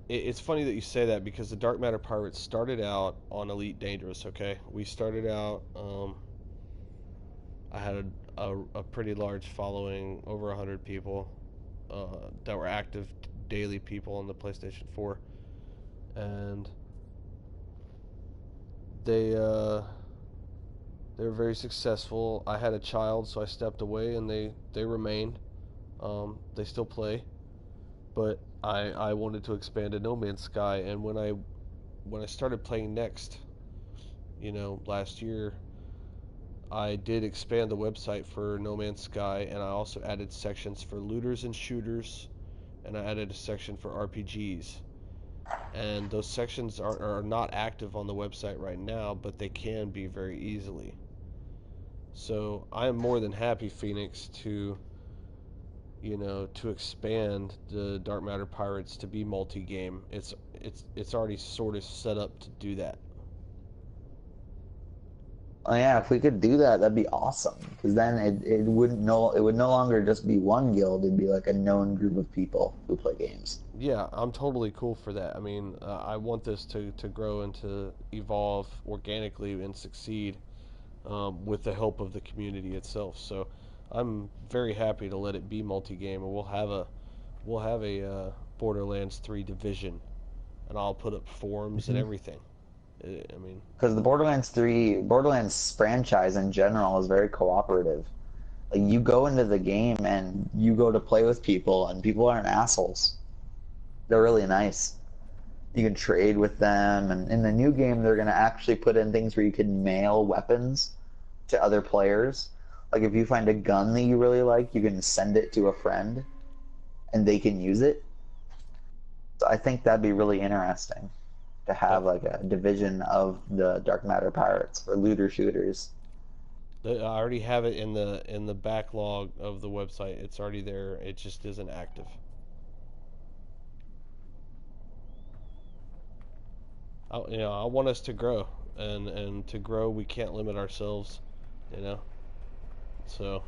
It's funny that you say that because the Dark Matter Pirates started out on Elite Dangerous, okay? We started out, I had a pretty large following, over 100 people, that were active daily people on the PlayStation 4. And they were very successful. I had a child, so I stepped away, and they remained. They still play, but I wanted to expand to No Man's Sky, and when I started playing next, last year, I did expand the website for No Man's Sky, and I also added sections for looters and shooters, and I added a section for RPGs. And those sections are not active on the website right now, but they can be very easily. So I am more than happy, Phoenix, to expand the Dark Matter Pirates to be multi-game. It's already sort of set up to do that. Oh yeah, if we could do that, that'd be awesome. Because then it would no longer just be one guild. It'd be like a known group of people who play games. Yeah, I'm totally cool for that. I mean, I want this to grow and to evolve organically and succeed, with the help of the community itself. So I'm very happy to let it be multi-game, and we'll have a Borderlands 3 division, and I'll put up forums and everything. I mean, because the Borderlands franchise in general is very cooperative. Like you go into the game and you go to play with people, and people aren't assholes. They're really nice. You can trade with them, and in the new game, they're going to actually put in things where you can mail weapons to other players. Like if you find a gun that you really like, you can send it to a friend, and they can use it. So I think that'd be really interesting to have like a division of the Dark Matter Pirates for looter shooters. I already have it in the backlog of the website. It's already there. It just isn't active. I want us to grow, and to grow, we can't limit ourselves, So.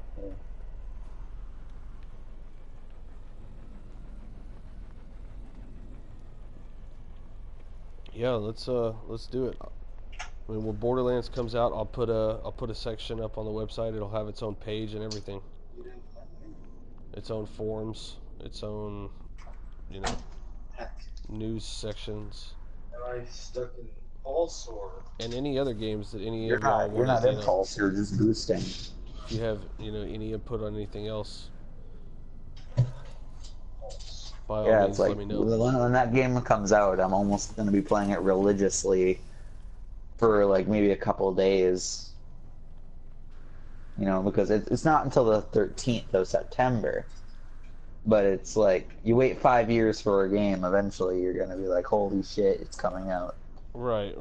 Yeah, let's do it. I mean, when Borderlands comes out, I'll put a section up on the website. It'll have its own page and everything. Its own forums, its own, you know, news sections. Am I stuck in Pulse or? And any other games that any You're of y'all not. You're want not to, in Pulse. You're just boosting. if you have, any input on anything else, by all Yeah, means, it's like let me know. when that game comes out, I'm almost going to be playing it religiously for like maybe a couple of days. You know, because it's not until the 13th of September. But it's like, you wait 5 years for a game, eventually you're going to be like, holy shit, it's coming out. Right.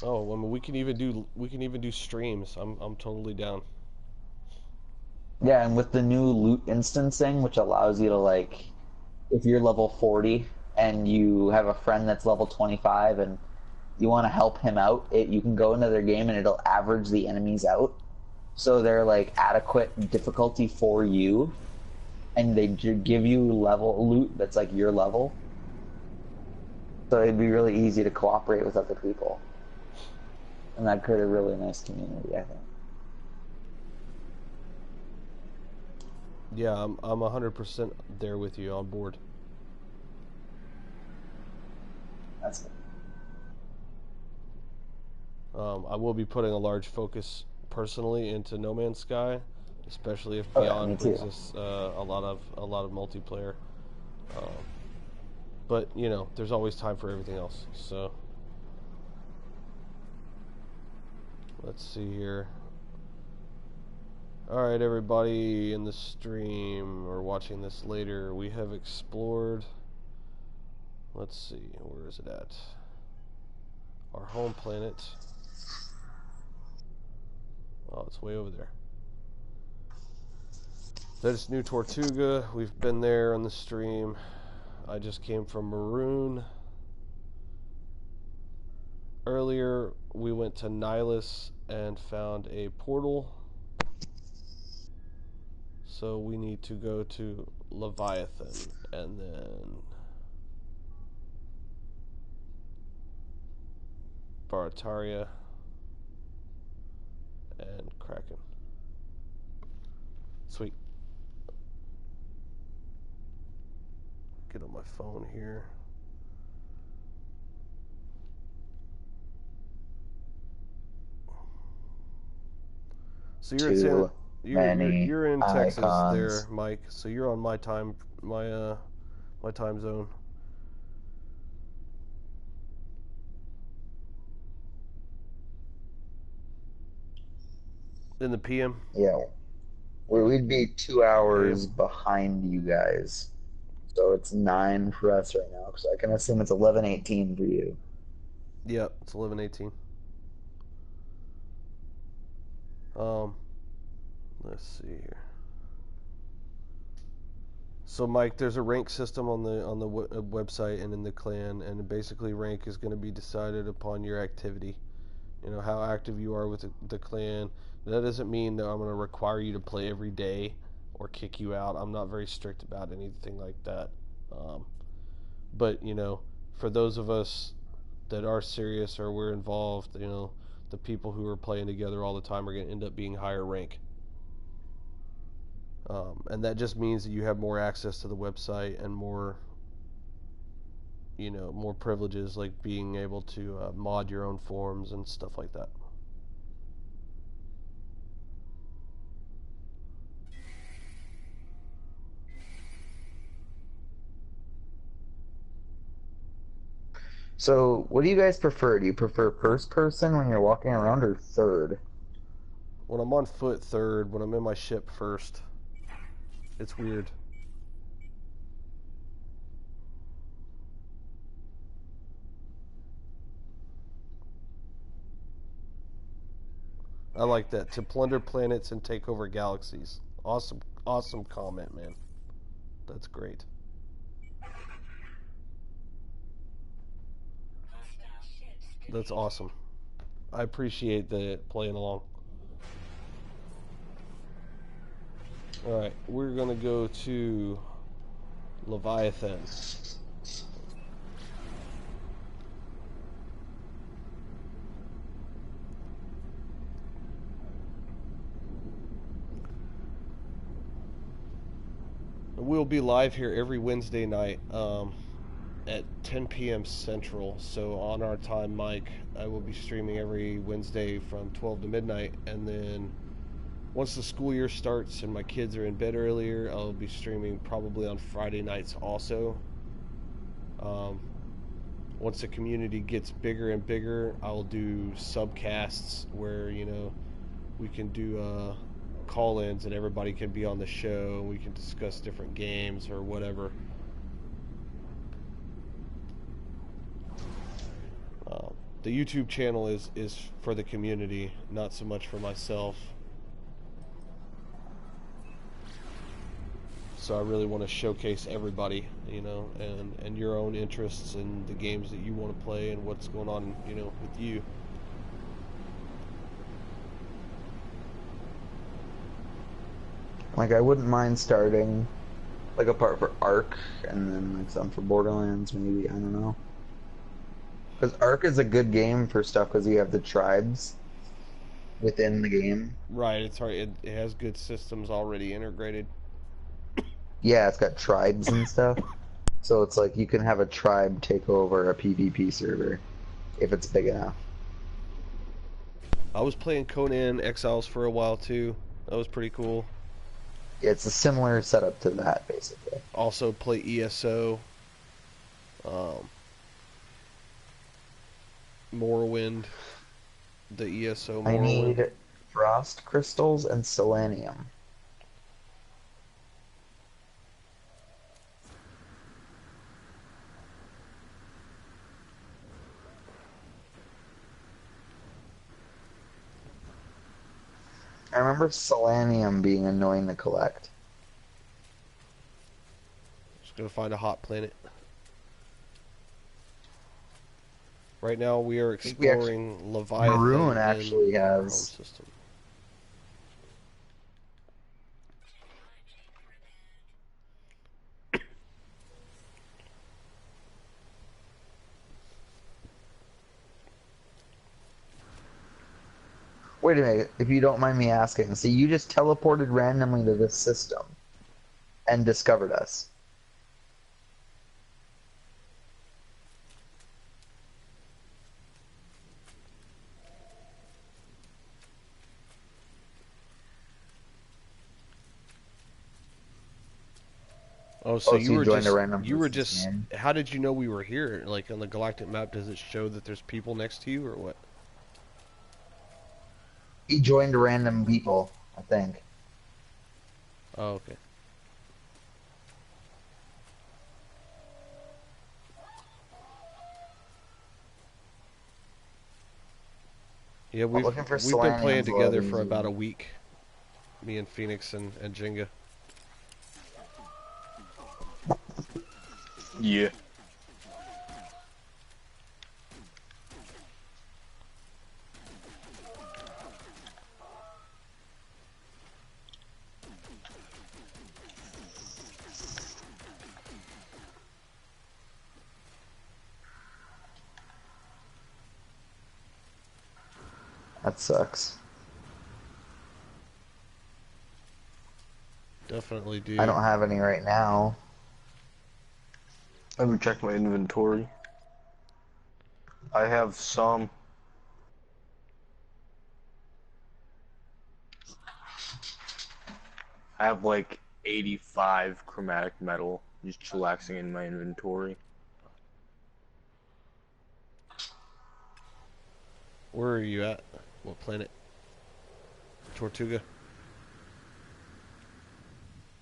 Oh, I mean, we can even do streams. I'm totally down. Yeah, and with the new loot instancing, which allows you to, like, if you're level 40 and you have a friend that's level 25 and you want to help him out, you can go into their game and it'll average the enemies out. So they're, like, adequate difficulty for you. And they give you level loot that's like your level. So it'd be really easy to cooperate with other people. And that'd create a really nice community, I think. Yeah, I'm 100% there with you, on board. That's good. I will be putting a large focus personally into No Man's Sky, especially if Beyond brings us a lot of multiplayer. But there's always time for everything else. So let's see here. All right, everybody in the stream or watching this later, we have explored. Let's see, where is it at? Our home planet. Oh, it's way over there. That is New Tortuga. We've been there on the stream. I just came from Maroon. Earlier, we went to Nihilus and found a portal. So we need to go to Leviathan and then Barataria and Kraken. Sweet. Get on my phone here. So you're in Texas there, Mike. So you're on my time zone. In the PM? Yeah. We'd be 2 hours behind you guys. So it's 9 for us right now. So I can assume it's 11:18 for you. Yep, it's 11:18. Let's see here. So Mike, there's a rank system on the website and in the clan, and basically rank is going to be decided upon your activity. How active you are with the clan. That doesn't mean that I'm going to require you to play every day or kick you out. I'm not very strict about anything like that. But for those of us that are serious or we're involved, the people who are playing together all the time are going to end up being higher rank. And that just means that you have more access to the website and more privileges, like being able to mod your own forums and stuff like that. So, what do you guys prefer? Do you prefer first person when you're walking around, or third? When I'm on foot, third. When I'm in my ship, first. It's weird. I like that. To plunder planets and take over galaxies. Awesome comment, man. That's great. That's awesome. I appreciate the playing along. Alright, we're going to go to Leviathan. we'll be live here every Wednesday night at 10 p.m. Central. So on our time, Mike, I will be streaming every Wednesday from 12 to midnight. And then once the school year starts and my kids are in bed earlier, I'll be streaming probably on Friday nights also. Once the community gets bigger and bigger, I'll do subcasts where, you know, we can do call-ins and everybody can be on the show and we can discuss different games or whatever. The YouTube channel is for the community, not so much for myself. So I really want to showcase everybody, you know, and your own interests and the games that you want to play and what's going on, you know, with you. Like, I wouldn't mind starting, like, a part for Ark, and then, like, some for Borderlands, maybe, I don't know. Because Ark is a good game for stuff, because you have the tribes within the game. Right, it's hard. It has good systems already integrated. Yeah, it's got tribes and stuff. So it's like, you can have a tribe take over a PvP server, if it's big enough. I was playing Conan Exiles for a while, too. That was pretty cool. It's a similar setup to that, basically. Also play ESO, Morrowind, the ESO Morrowind. I need frost crystals and selenium. I remember selenium being annoying to collect. Just gonna find a hot planet. Right now we are exploring Leviathan. Maroon actually has. System. Wait a minute, if you don't mind me asking, so you just teleported randomly to this system and discovered us? Oh, so you were just, a random you were just, game? how did you know we were here? Like on the galactic map, does it show that there's people next to you or what? He joined random people, I think. Oh, okay. Yeah, we've been playing together for about a week. Me and Phoenix and Jenga. Yeah. That sucks. Definitely do. I don't have any right now. I haven't checked my inventory. I have some. I have like 85 chromatic metal just chillaxing in my inventory. Where are you at? What planet? Tortuga?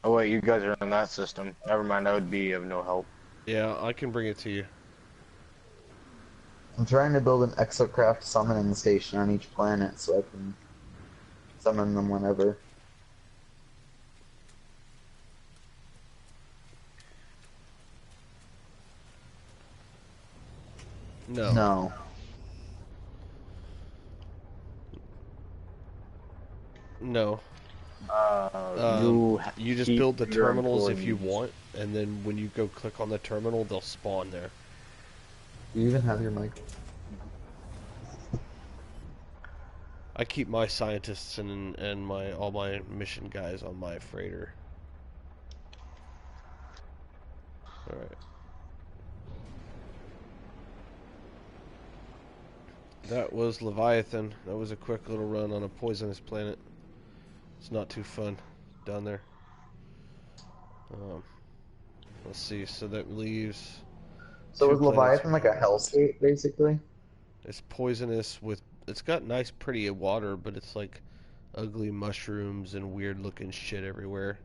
Oh wait, you guys are on that system. Never mind, that would be of no help. Yeah, I can bring it to you. I'm trying to build an exocraft summoning station on each planet so I can summon them whenever. No. No. No. You just keep build the your terminals if you employees. want, and then when you go click on the terminal, they'll spawn there. You even have your mic. I keep my scientists and all my mission guys on my freighter. Alright. That was Leviathan. That was a quick little run on a poisonous planet. It's not too fun down there. Let's see, so that leaves... So is Leviathan like a hellscape, basically? It's poisonous with... It's got nice, pretty water, but it's like ugly mushrooms and weird-looking shit everywhere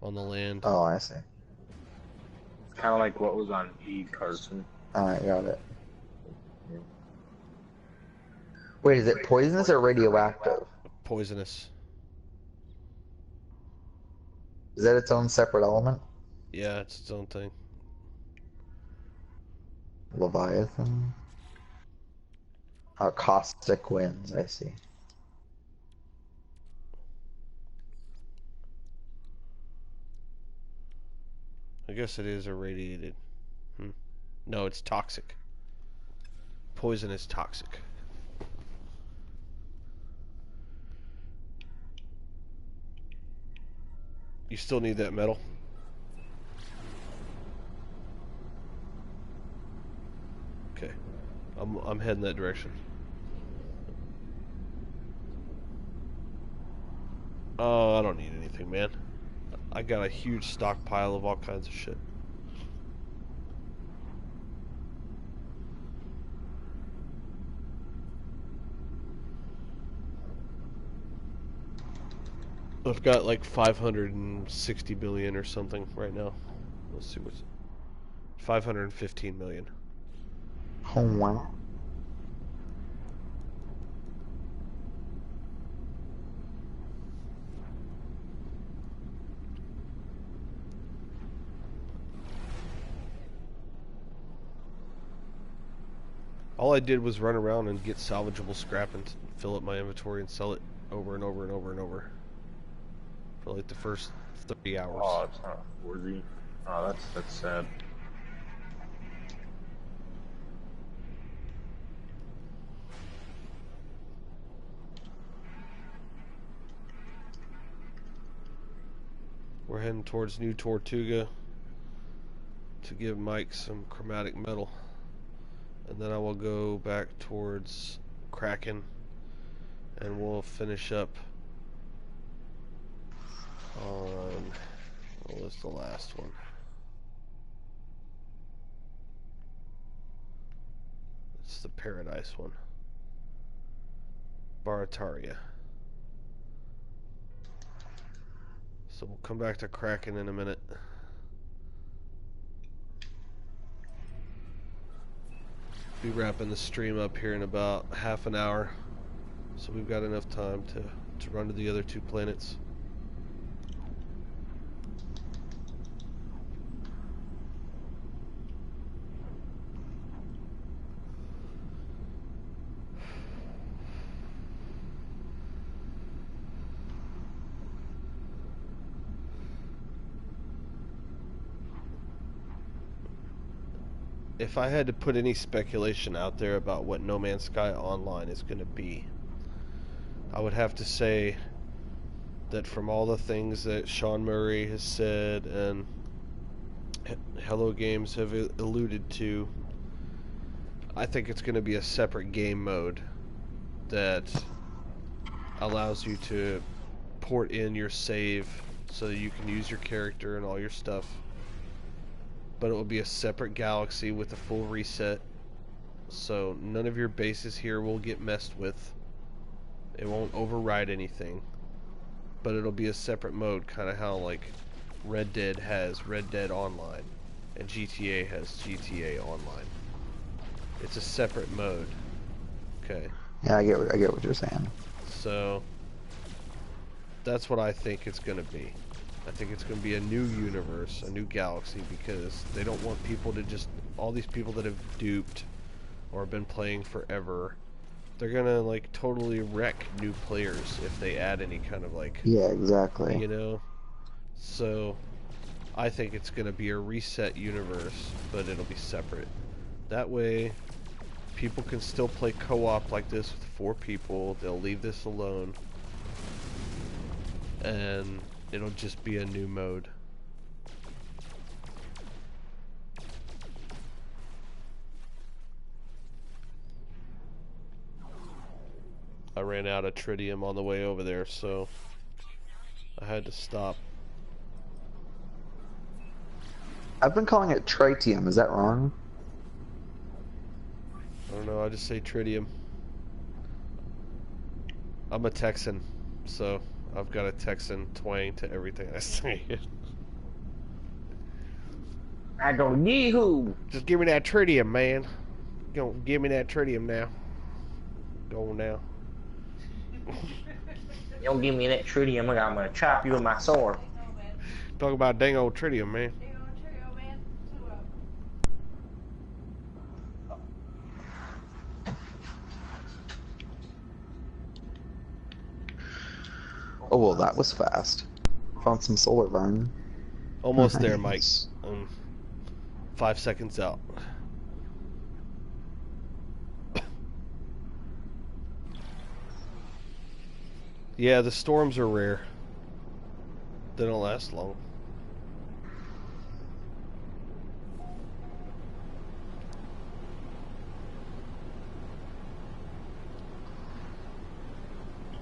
on the land. Oh, I see. It's kind of like what was on E. Carson. Alright, got it. Wait, is it poisonous or radioactive? Poisonous. Is that its own separate element? Yeah, it's its own thing. Leviathan. Oh, caustic winds, I see. I guess it is irradiated. No, it's toxic. Poison is toxic. You still need that metal? Okay. I'm heading that direction. Oh, I don't need anything, man. I got a huge stockpile of all kinds of shit. I've got like 560 million or something right now. Let's see what's 515 million. Oh, wow. All I did was run around and get salvageable scrap and fill up my inventory and sell it over and over and over and over for like the first 30 hours. Oh, it's not worthy. Oh, that's sad. We're heading towards New Tortuga to give Mike some chromatic metal. And then I will go back towards Kraken and we'll finish up on, what was the last one? It's the Paradise one. Barataria. So we'll come back to Kraken in a minute. Be wrapping the stream up here in about half an hour, so we've got enough time to run to the other two planets. If I had to put any speculation out there about what No Man's Sky Online is going to be, I would have to say that from all the things that Sean Murray has said and Hello Games have alluded to, I think it's going to be a separate game mode that allows you to port in your save so that you can use your character and all your stuff. But it will be a separate galaxy with a full reset, so none of your bases here will get messed with. It won't override anything, but it'll be a separate mode, kind of how like Red Dead has Red Dead Online and GTA has GTA Online. It's a separate mode. Okay. Yeah, I get what you're saying. So that's what I think it's going to be. I think it's going to be a new universe, a new galaxy, because they don't want people to just, all these people that have duped or been playing forever, they're going to like totally wreck new players if they add any kind of like, yeah, exactly, you know. So I think it's going to be a reset universe, but it'll be separate. That way people can still play co-op like this with 4 people. They'll leave this alone and it'll just be a new mode. I ran out of tritium on the way over there, so I had to stop. I've been calling it tritium. Is that wrong? I don't know. I just say tritium. I'm a Texan, so I've got a Texan twang to everything I say. I go, yee-hoo! Just give me that tritium, man. Give me that tritium now. Go now. You don't give me that tritium, I'm gonna chop you with my sword. Talk about dang old tritium, man. Oh, well, that was fast. Found some solar burn. Almost there, Mike. 5 seconds out. Yeah, the storms are rare. They don't last long.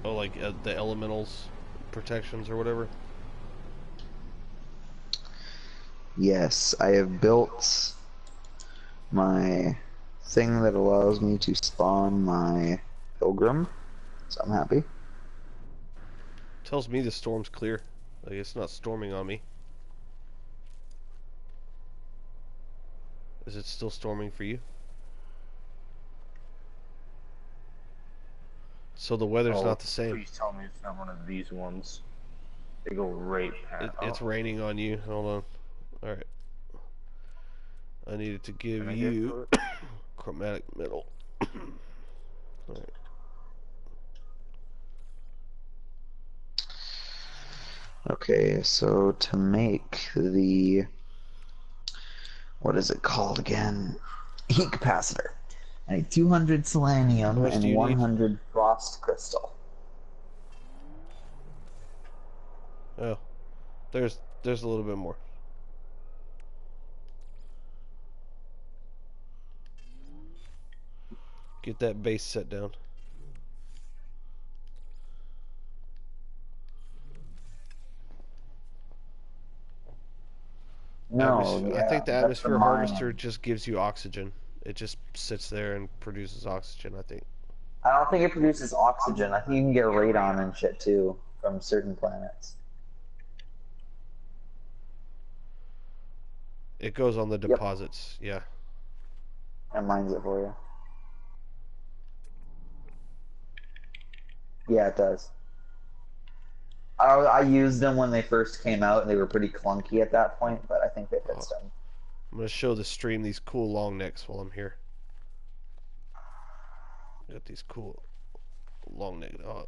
Oh, like the elementals protections or whatever? Yes, I have built my thing that allows me to spawn my pilgrim, so I'm happy. Tells me the storm's clear. Like it's not storming on me. Is it still storming for you? So the weather's not the same. Please tell me it's not one of these ones. They go right past. It's raining on you. Hold on. Alright. I needed to give you chromatic metal. Alright. Okay, so to make the... what is it called again? Heat capacitor. I need 200 selenium and 100 frost crystal. Oh. There's a little bit more. Get that base set down. No, yeah, I think the atmosphere harvester mining. just gives you oxygen. It just sits there and produces oxygen, I think. I don't think it produces oxygen. I think you can get radon and shit too from certain planets. It goes on the deposits, yeah. It mines it for you. Yeah, it does. I used them when they first came out, and they were pretty clunky at that point, but I think they fixed them. I'm going to show the stream these cool long necks while I'm here. Got these cool long necks. Oh,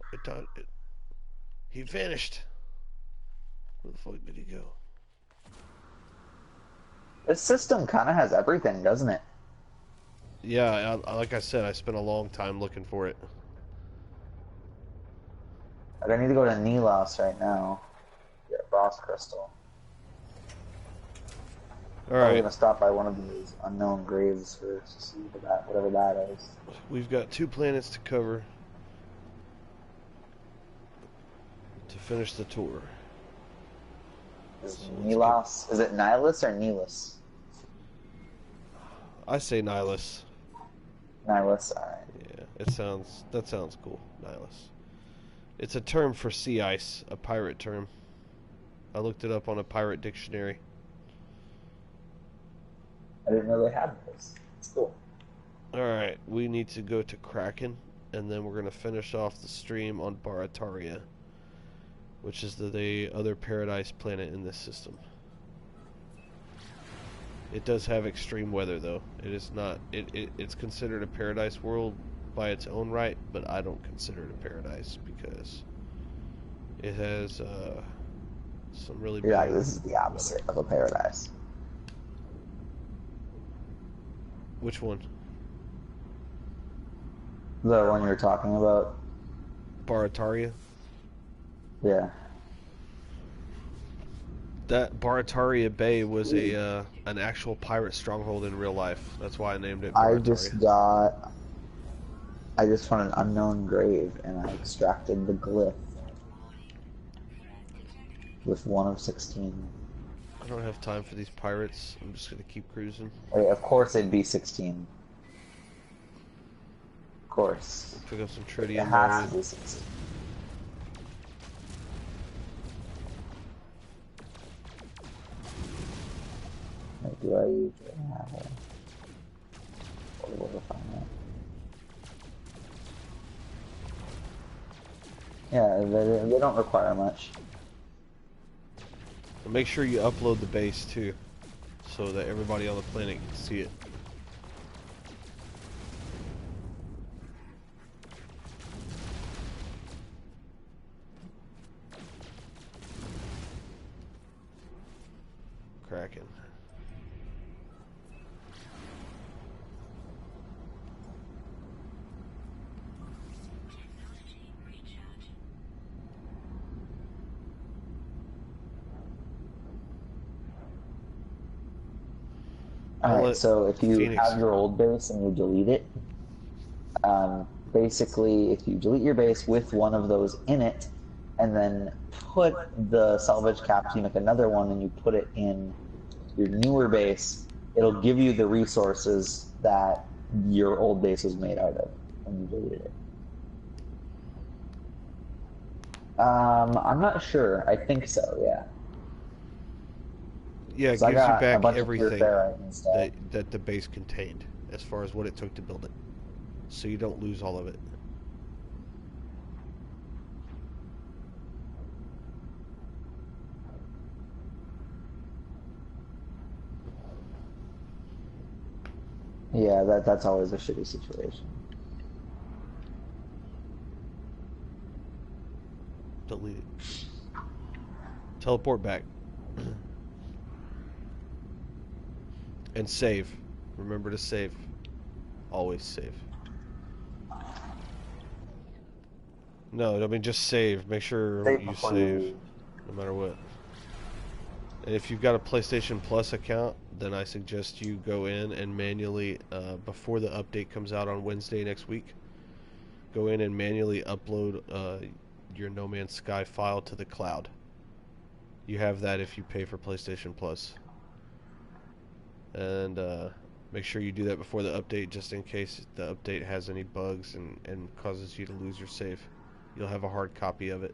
he vanished. Where the fuck did he go? This system kind of has everything, doesn't it? Yeah, like I said, I spent a long time looking for it. Like, I need to go to Nilos right now. Get a frost crystal. Alright. I'm gonna stop by one of these unknown graves first to see whatever that is. We've got 2 planets to cover to finish the tour. Is Nilos? Is it Nihilus or Nihilus? I say Nihilus. Nihilus, alright. Yeah, that sounds cool. Nihilus. It's a term for sea ice, a pirate term. I looked it up on a pirate dictionary. I didn't know they had this. It's cool. Alright, we need to go to Kraken, and then we're going to finish off the stream on Barataria, which is the other paradise planet in this system. It does have extreme weather, though. It is not... It's considered a paradise world by its own right, but I don't consider it a paradise because it has some really... Yeah, this is the opposite of a paradise. Which one? The one you're talking about? Barataria? Yeah. That Barataria Bay was an actual pirate stronghold in real life. That's why I named it Barataria. I just found an unknown grave, and I extracted the glyph with 1 of 16. I don't have time for these pirates. I'm just gonna keep cruising. Wait, of course it'd be 16. Of course. We'll pick up some It tritium. has to be 16. Wait, do I usually have a... What will find that? Yeah, they don't require much. And make sure you upload the base too, so that everybody on the planet can see it. Cracking. Alright, so if you Phoenix have your old base and you delete it, basically if you delete your base with one of those in it, and then put the salvage caps, you make another one and you put it in your newer base, it'll give you the resources that your old base was made out of when you deleted it. I'm not sure. I think so, yeah. Yeah, it gives you back everything that the base contained, as far as what it took to build it. So you don't lose all of it. Yeah, that's always a shitty situation. Delete it. Teleport back. And save. Remember to save. Always save. No, I mean just save. Make sure you save. No matter what. And if you've got a PlayStation Plus account, then I suggest you go in and manually, before the update comes out on Wednesday next week, go in and manually upload your No Man's Sky file to the cloud. You have that if you pay for PlayStation Plus. And make sure you do that before the update, just in case the update has any bugs and causes you to lose your save. You'll have a hard copy of it.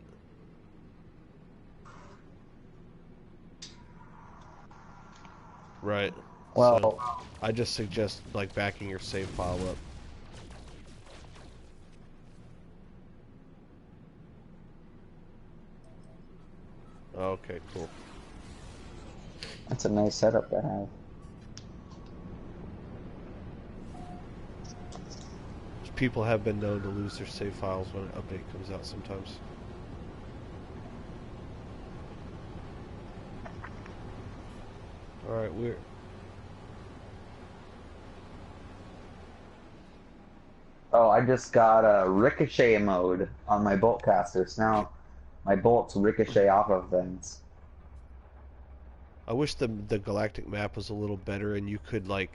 Right. Well, so I just suggest like backing your save file up. Okay, cool. That's a nice setup to have. People have been known to lose their save files when an update comes out sometimes. Alright, we're... Oh, I just got a ricochet mode on my bolt caster, so now my bolts ricochet off of things. I wish the galactic map was a little better and you could, like,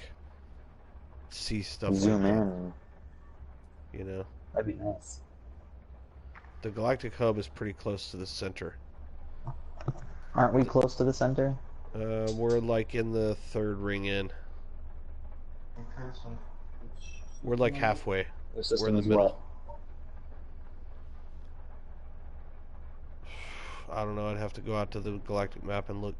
see stuff Zoom like that. in. You know? That'd be nice. The galactic hub is pretty close to the center. Aren't we close to the center? We're like in the third ring in. We're like halfway. We're in the middle. I don't know, I'd have to go out to the galactic map and look.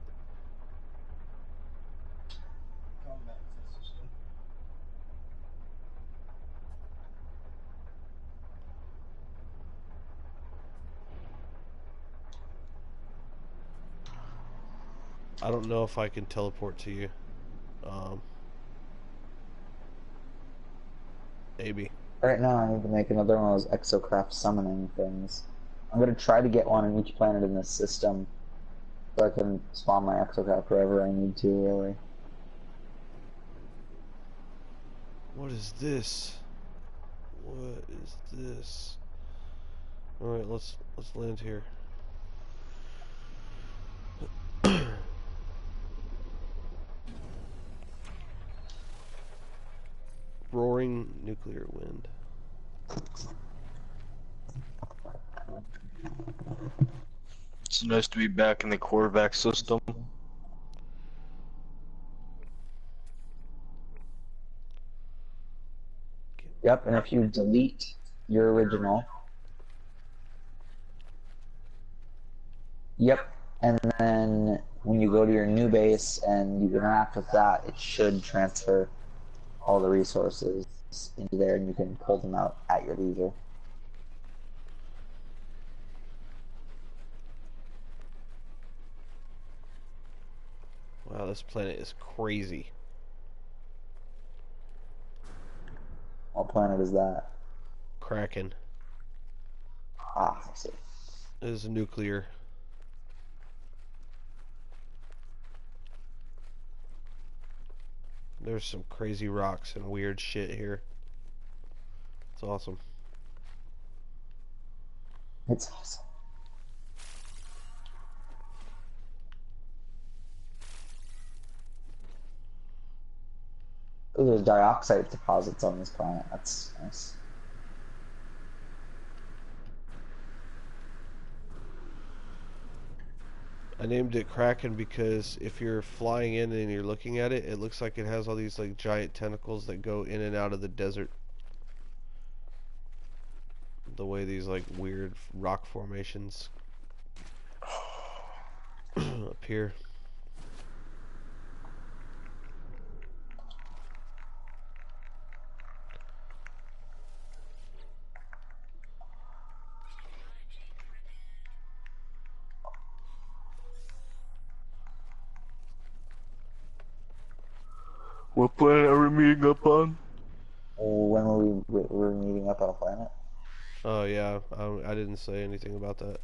I don't know if I can teleport to you. Maybe. Right now I need to make another one of those exocraft summoning things. I'm going to try to get one on each planet in this system so I can spawn my exocraft wherever I need to, really. What is this? What is this? Alright, let's land here. Roaring nuclear wind. It's nice to be back in the Corvax system. Yep, and if you delete your original, yep, and then when you go to your new base and you interact with that, it should transfer all the resources into there, and you can pull them out at your leisure. Wow, this planet is crazy. What planet is that? Kraken. Ah, I see. It is nuclear. There's some crazy rocks and weird shit here. It's awesome. It's awesome. Ooh, there's dioxide deposits on this planet. That's nice. I named it Kraken because if you're flying in and you're looking at it, it looks like it has all these like giant tentacles that go in and out of the desert. The way these like weird rock formations appear. What planet are we meeting up on? When we're meeting up on a planet? Oh yeah, I didn't say anything about that.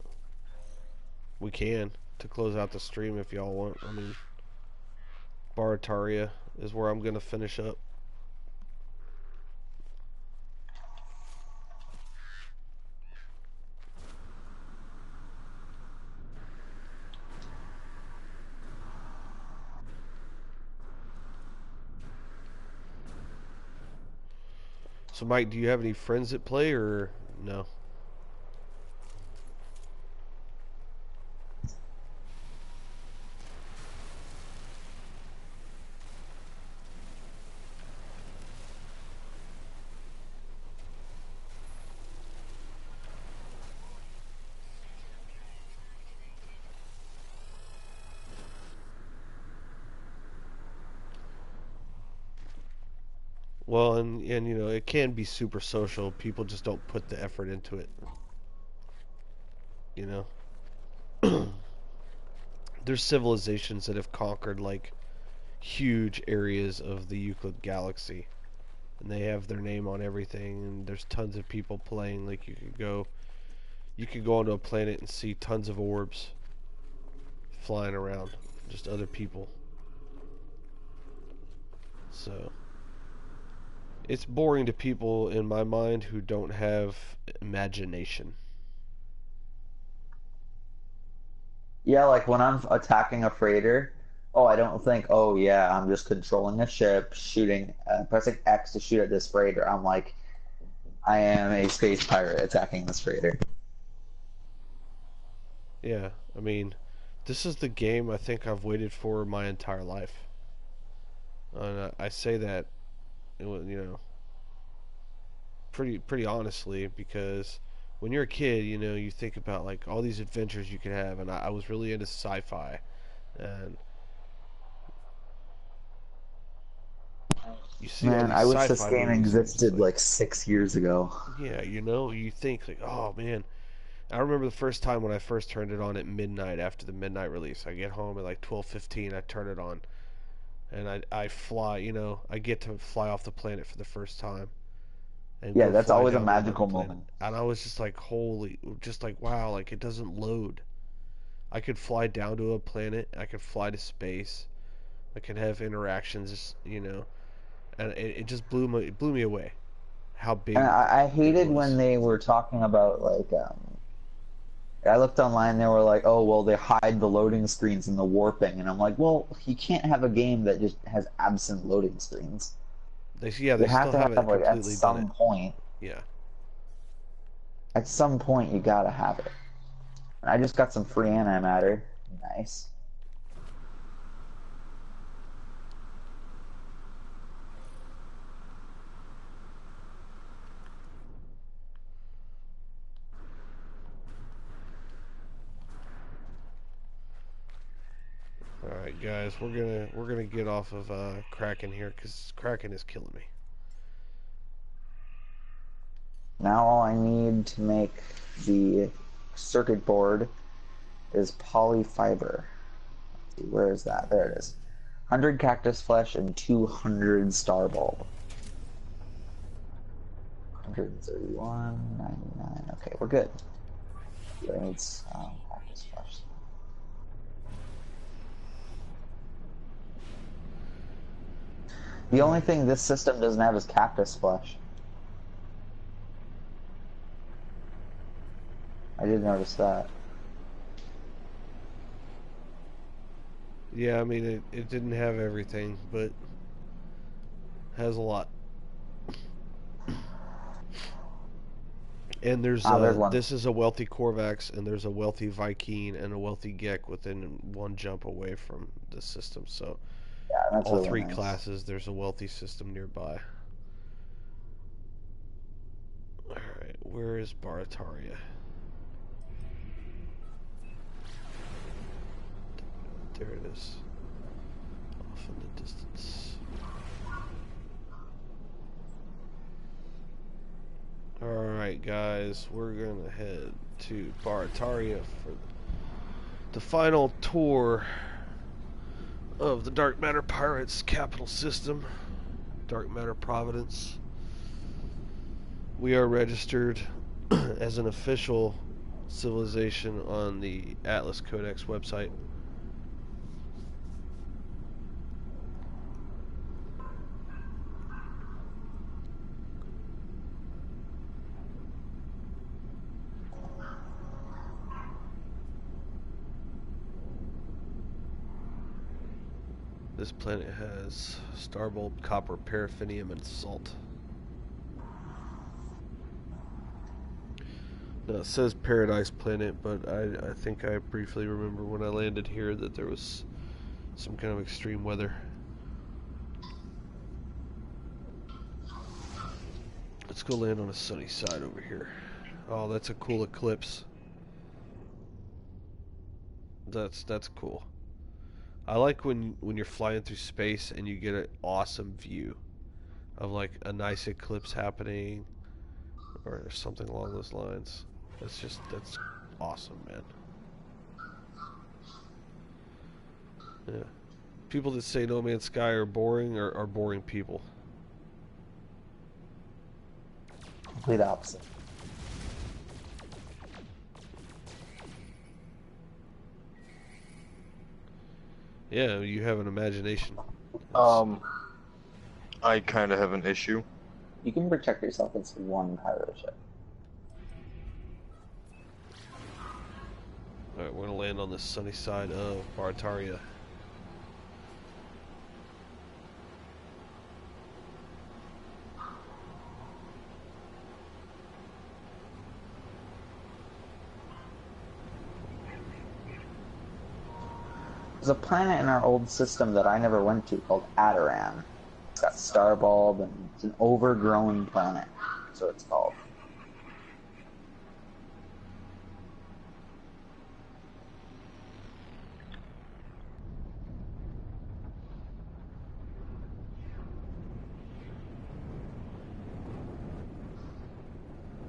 We can to close out the stream if y'all want. I mean, Barataria is where I'm gonna finish up. So Mike, do you have any friends that play or no? Well, and you know, it can be super social. People just don't put the effort into it. You know? There's civilizations that have conquered like huge areas of the Euclid galaxy. And they have their name on everything, and there's tons of people playing. Like you could go onto a planet and see tons of orbs flying around. Just other people. So it's boring to people in my mind who don't have imagination. Yeah, like when I'm attacking a freighter, oh, I don't think, oh yeah, I'm just controlling a ship, shooting, pressing X to shoot at this freighter. I'm like, I am a space pirate attacking this freighter. Yeah, I mean, this is the game I think I've waited for my entire life. And I say that, you know, pretty honestly, because when you're a kid, you know, you think about like all these adventures you could have, and I was really into sci-fi, and you see all Man, these I wish this sci-fi game movies, and it's existed like, like 6 years ago. yeah, you know, you think like, oh man. I remember the first time when I first turned it on at midnight after the midnight release. I get home at like 12:15. I turn it on, and I fly. You know, I get to fly off the planet for the first time and Yeah, go that's fly always a down to another magical planet. moment. And I was just like, holy, just like wow, like it doesn't load. I could fly down to a planet. I could fly to space. I could have interactions. You know, and it just blew me away. How And big I it hated when was. they were talking about like, I looked online, they were like, oh, well, they hide the loading screens and the warping. And I'm like, well, you can't have a game that just has absent loading screens. Yeah, You they have still to haven't have, like, at completely done it. some point. Yeah. At some point, you gotta have it. And I just got some free antimatter. Nice. All right, guys, we're gonna get off of Kraken here because Kraken is killing me. Now all I need to make the circuit board is polyfiber. Let's see, where is that? There it is. 100 cactus flesh and 200 star bulb. 131.99. Okay, we're good. I need some cactus flesh. The only thing this system doesn't have is cactus flesh. I did notice that. Yeah, I mean, it didn't have everything, but has a lot. And there's this is a wealthy Korvax, and there's a wealthy Vy'keen and a wealthy Gek within one jump away from the system. So yeah, that's all really three nice. classes, there's a wealthy system nearby. All right, where is Barataria? There it is, off in the distance. Alright guys, we're gonna head to Barataria for the final tour of the Dark Matter Pirates capital system, Dark Matter Providence. We are registered as an official civilization on the Atlas Codex website. This planet has starbulb, copper, paraffinium, and salt. Now it says Paradise Planet, but I think I briefly remember when I landed here that there was some kind of extreme weather. Let's go land on a sunny side over here. Oh, that's a cool eclipse. That's cool. I like when you're flying through space and you get an awesome view of like a nice eclipse happening or something along those lines. That's awesome, man. Yeah. People that say No Man's Sky are boring are boring people. Complete opposite. Yeah, you have an imagination. I kind of have an issue. You can protect yourself against one pirate ship. Alright, we're gonna land on the sunny side of Barataria. There's a planet in our old system that I never went to called Adaran. It's got starbulb and it's an overgrown planet. That's what it's called.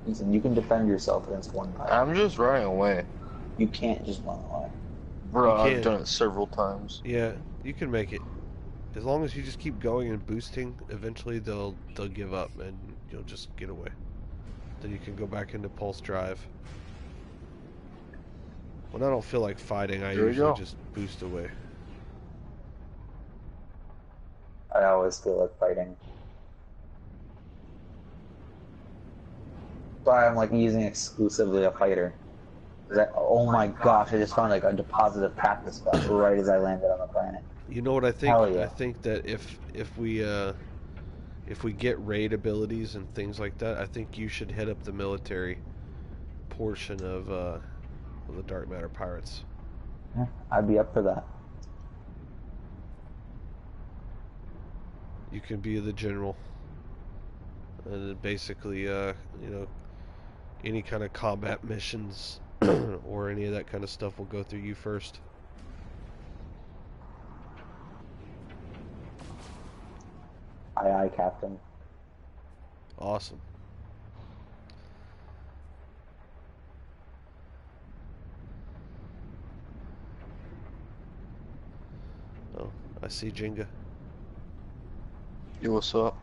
Listen, you can defend yourself against one pirate. I'm just running away. You can't just run away. Bro, I've done it several times. Yeah, you can make it. As long as you just keep going and boosting, eventually they'll give up and you'll just get away. Then you can go back into pulse drive. When I don't feel like fighting, I usually just boost away. I always feel like fighting. But I'm like using exclusively a fighter. Oh my gosh, I just found like a deposit of cactus flesh right as I landed on the planet. You know what I think? Hell yeah. I think that if we get raid abilities and things like that, I think you should head up the military portion of the Dark Matter Pirates. Yeah, I'd be up for that. You can be the general, and basically, you know, any kind of combat missions or any of that kind of stuff will go through you first. Aye, aye, Captain. Awesome. Oh, I see Jenga. Yo, what's up?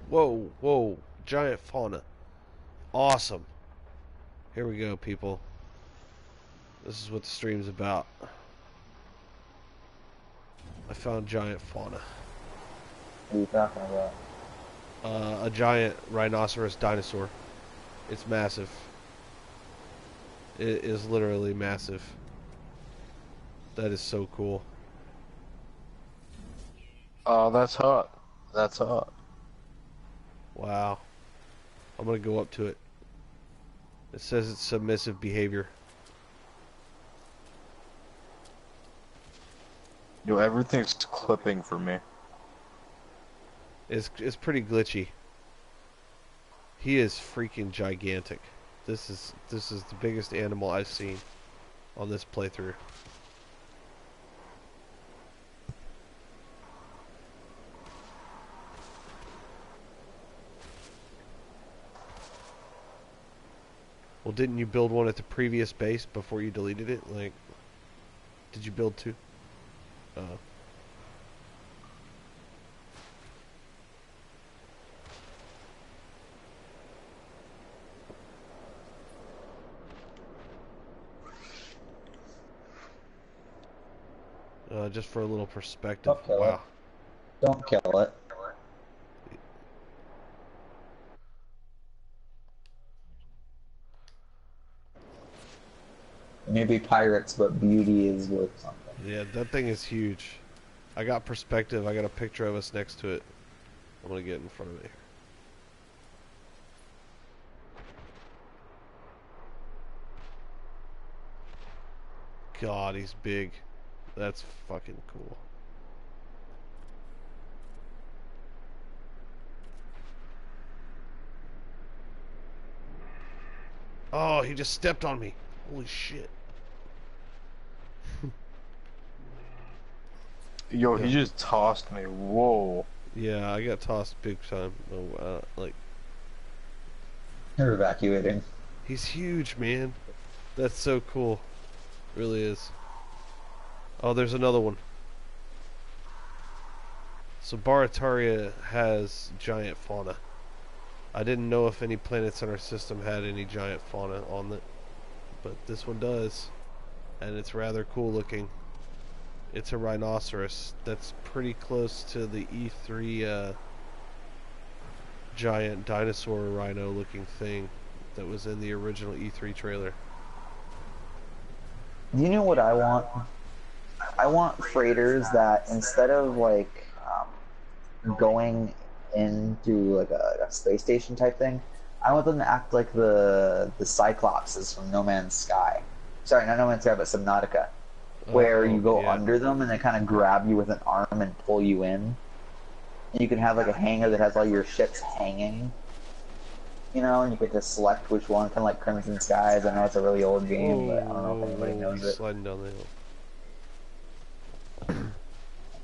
Whoa, whoa, giant fauna. Awesome. Here we go, people. This is what the stream's about. I found giant fauna. What are you talking about? A giant rhinoceros dinosaur. It's massive. It is literally massive. That is so cool. Oh, that's hot. That's hot. Wow. I'm gonna go up to it. It says it's submissive behavior. Yo, everything's clipping for me. It's pretty glitchy. He is freaking gigantic. This is the biggest animal I've seen on this playthrough. Well, didn't you build one at the previous base before you deleted it? Like, did you build two? Just for a little perspective. Don't kill Wow. it. Don't kill it. Maybe pirates, but beauty is worth something. Yeah, that thing is huge. I got perspective. I got a picture of us next to it. I'm gonna get in front of it here. God, he's big. That's fucking cool. Oh, he just stepped on me. Holy shit. Yo, Yeah. he just tossed me. Whoa. Yeah, I got tossed big time. Like, They're evacuating. he's huge, man. That's so cool. Really is. Oh, there's another one. So Barataria has giant fauna. I didn't know if any planets in our system had any giant fauna on it, but this one does, and it's rather cool looking. It's a rhinoceros. That's pretty close to the E3 giant dinosaur rhino looking thing that was in the original E3 trailer. Do you know what I want? I want freighters that instead of like going into like a space station type thing, I want them to act like the Cyclopses from No Man's Sky. Sorry, not No Man's Sky, but Subnautica, where you go under them and they kind of grab you with an arm and pull you in. And you can have like a hangar that has all your ships hanging, you know, and you get to select which one, kind of like Crimson Skies. I know it's a really old game, but I don't know if anybody knows it. Sliding down the hill.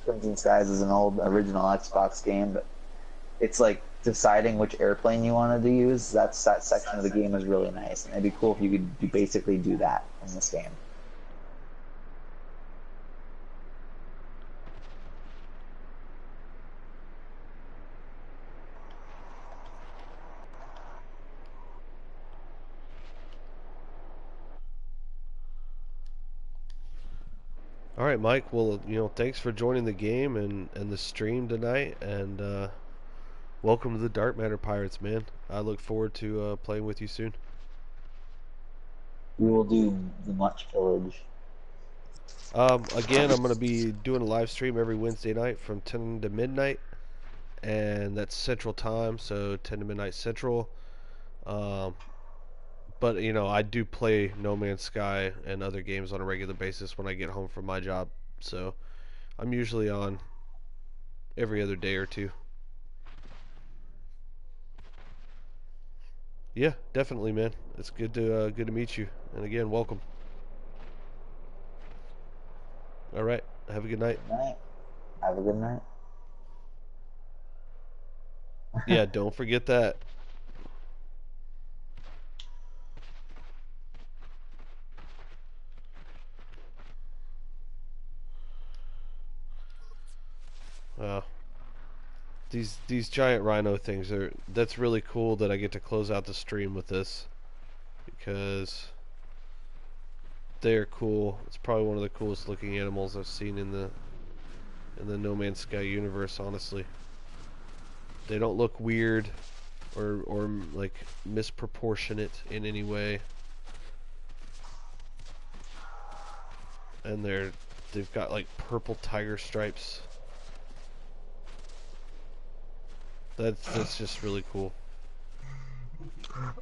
Crimson Skies is an old original Xbox game, but it's like deciding which airplane you wanted to use. That section of the game is really nice, and it'd be cool if you could basically do that in this game. All right, Mike. Well, you know, thanks for joining the game and the stream tonight, and welcome to the Dark Matter Pirates, man. I look forward to playing with you soon. We will do the Much Pillage. Again, I'm going to be doing a live stream every Wednesday night from 10 to midnight, and that's Central Time, so 10 to midnight Central. But, you know, I do play No Man's Sky and other games on a regular basis when I get home from my job, so I'm usually on every other day or two. Yeah, definitely, man. It's good to meet you, and again, welcome. All right, have a good night. Good night. Have a good night. Yeah, don't forget that. These giant rhino things that's really cool that I get to close out the stream with this, because they're cool. It's probably one of the coolest looking animals I've seen in the No Man's Sky universe, honestly. They don't look weird or like misproportionate in any way. And they've got like purple tiger stripes. That's just really cool.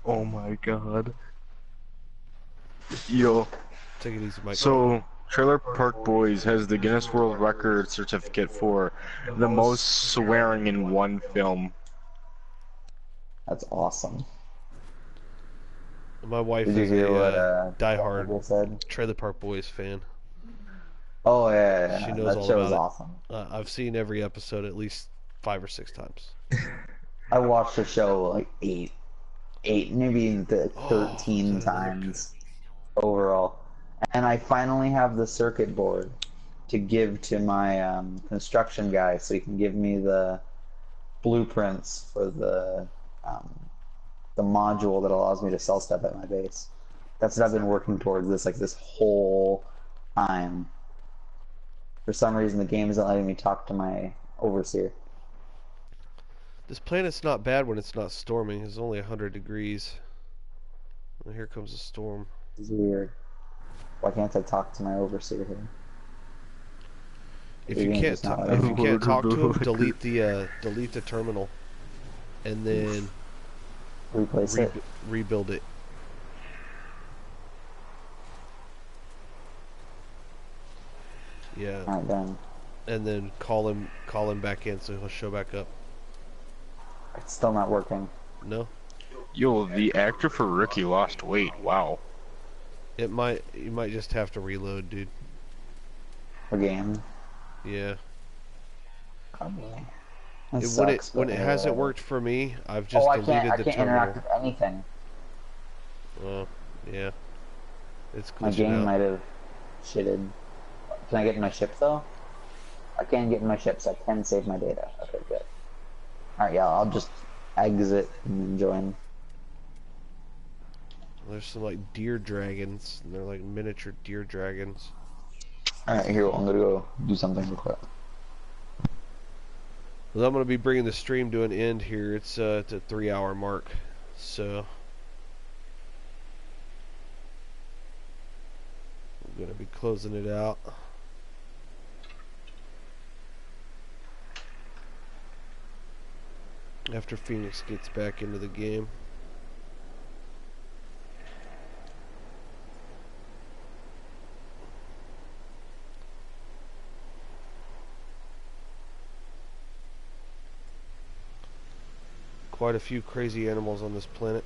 Oh my god. Yo. Take it easy, Mike. So, Trailer Park Boys has the Guinness World Record certificate for the most swearing in one film. That's awesome. My wife Did you is hear a what diehard said? Trailer Park Boys fan. Oh yeah, She knows that all show about is it. awesome. I've seen every episode at least 5 or 6 times. I watched the show like eight, maybe even 13 times overall. And I finally have the circuit board to give to my construction guy, so he can give me the blueprints for the module that allows me to sell stuff at my base. That's what I've been working towards this whole time. For some reason, the game isn't letting me talk to my overseer. This planet's not bad when it's not storming. It's only 100 degrees. And here comes a storm. It's weird. Why can't I talk to my overseer here? If you can't talk to him, delete the terminal, and then replace it. Rebuild it. Yeah. Alright, done. And then call him back in so he'll show back up. It's still not working. No? Yo, the actor for Ricky lost weight. Wow. You might just have to reload, dude. Again? Yeah. Probably. When it hasn't worked for me, I've just deleted the terminal. I can't interact with anything. Well, yeah. It's glitching My game out. might have shitted. Can I get in my ship though? I can get in my ship, so I can save my data. Okay, good. Alright, yeah, I'll just exit and then join. There's some like deer dragons, and they're like miniature deer dragons. Alright, here, I'm gonna go do something real quick. Well, I'm gonna be bringing the stream to an end here. It's at a 3-hour mark, so I'm gonna be closing it out. After Phoenix gets back into the game. Quite a few crazy animals on this planet.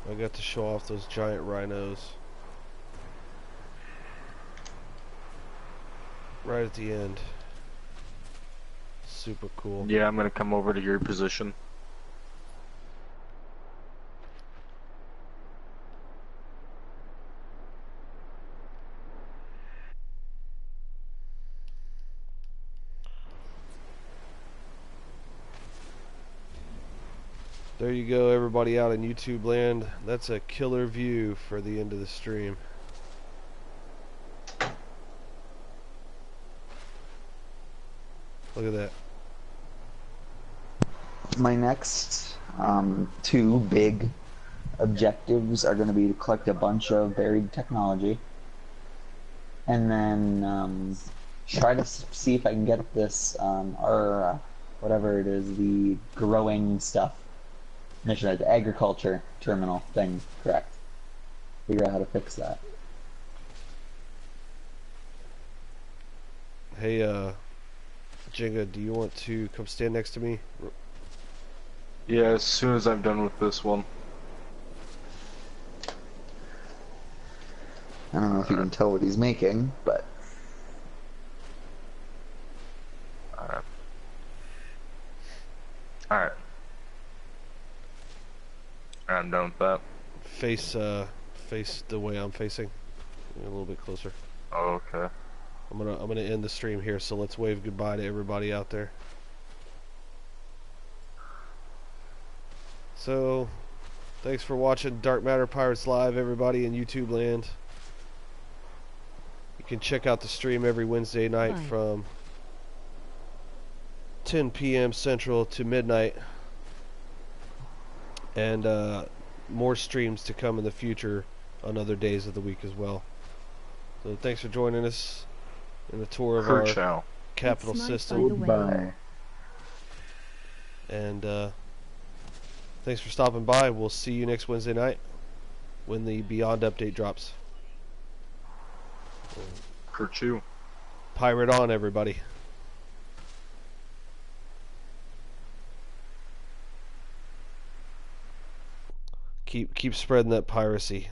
I got to show off those giant rhinos right at the end. Super cool. Yeah, I'm gonna come over to your position. There you go, everybody out in YouTube land. That's a killer view for the end of the stream. Look at that. My next two big objectives are going to be to collect a bunch of buried technology, and then try to see if I can get this or whatever it is, the growing stuff mission, the agriculture terminal thing, correct. Figure out how to fix that. Hey, Jenga, do you want to come stand next to me? Yeah, as soon as I'm done with this one. I don't know if you can tell what he's making, but... Alright. Alright. I'm done with that. Face the way I'm facing. A little bit closer. Oh, okay. I'm gonna end the stream here, so let's wave goodbye to everybody out there. So, thanks for watching Dark Matter Pirates Live, everybody in YouTube land. You can check out the stream every Wednesday night from 10 p.m. Central to midnight. And more streams to come in the future on other days of the week as well. So thanks for joining us in the tour of our capital system. Goodbye. And thanks for stopping by. We'll see you next Wednesday night when the Beyond update drops. Kerchoo. Pirate on, everybody. Keep spreading that piracy.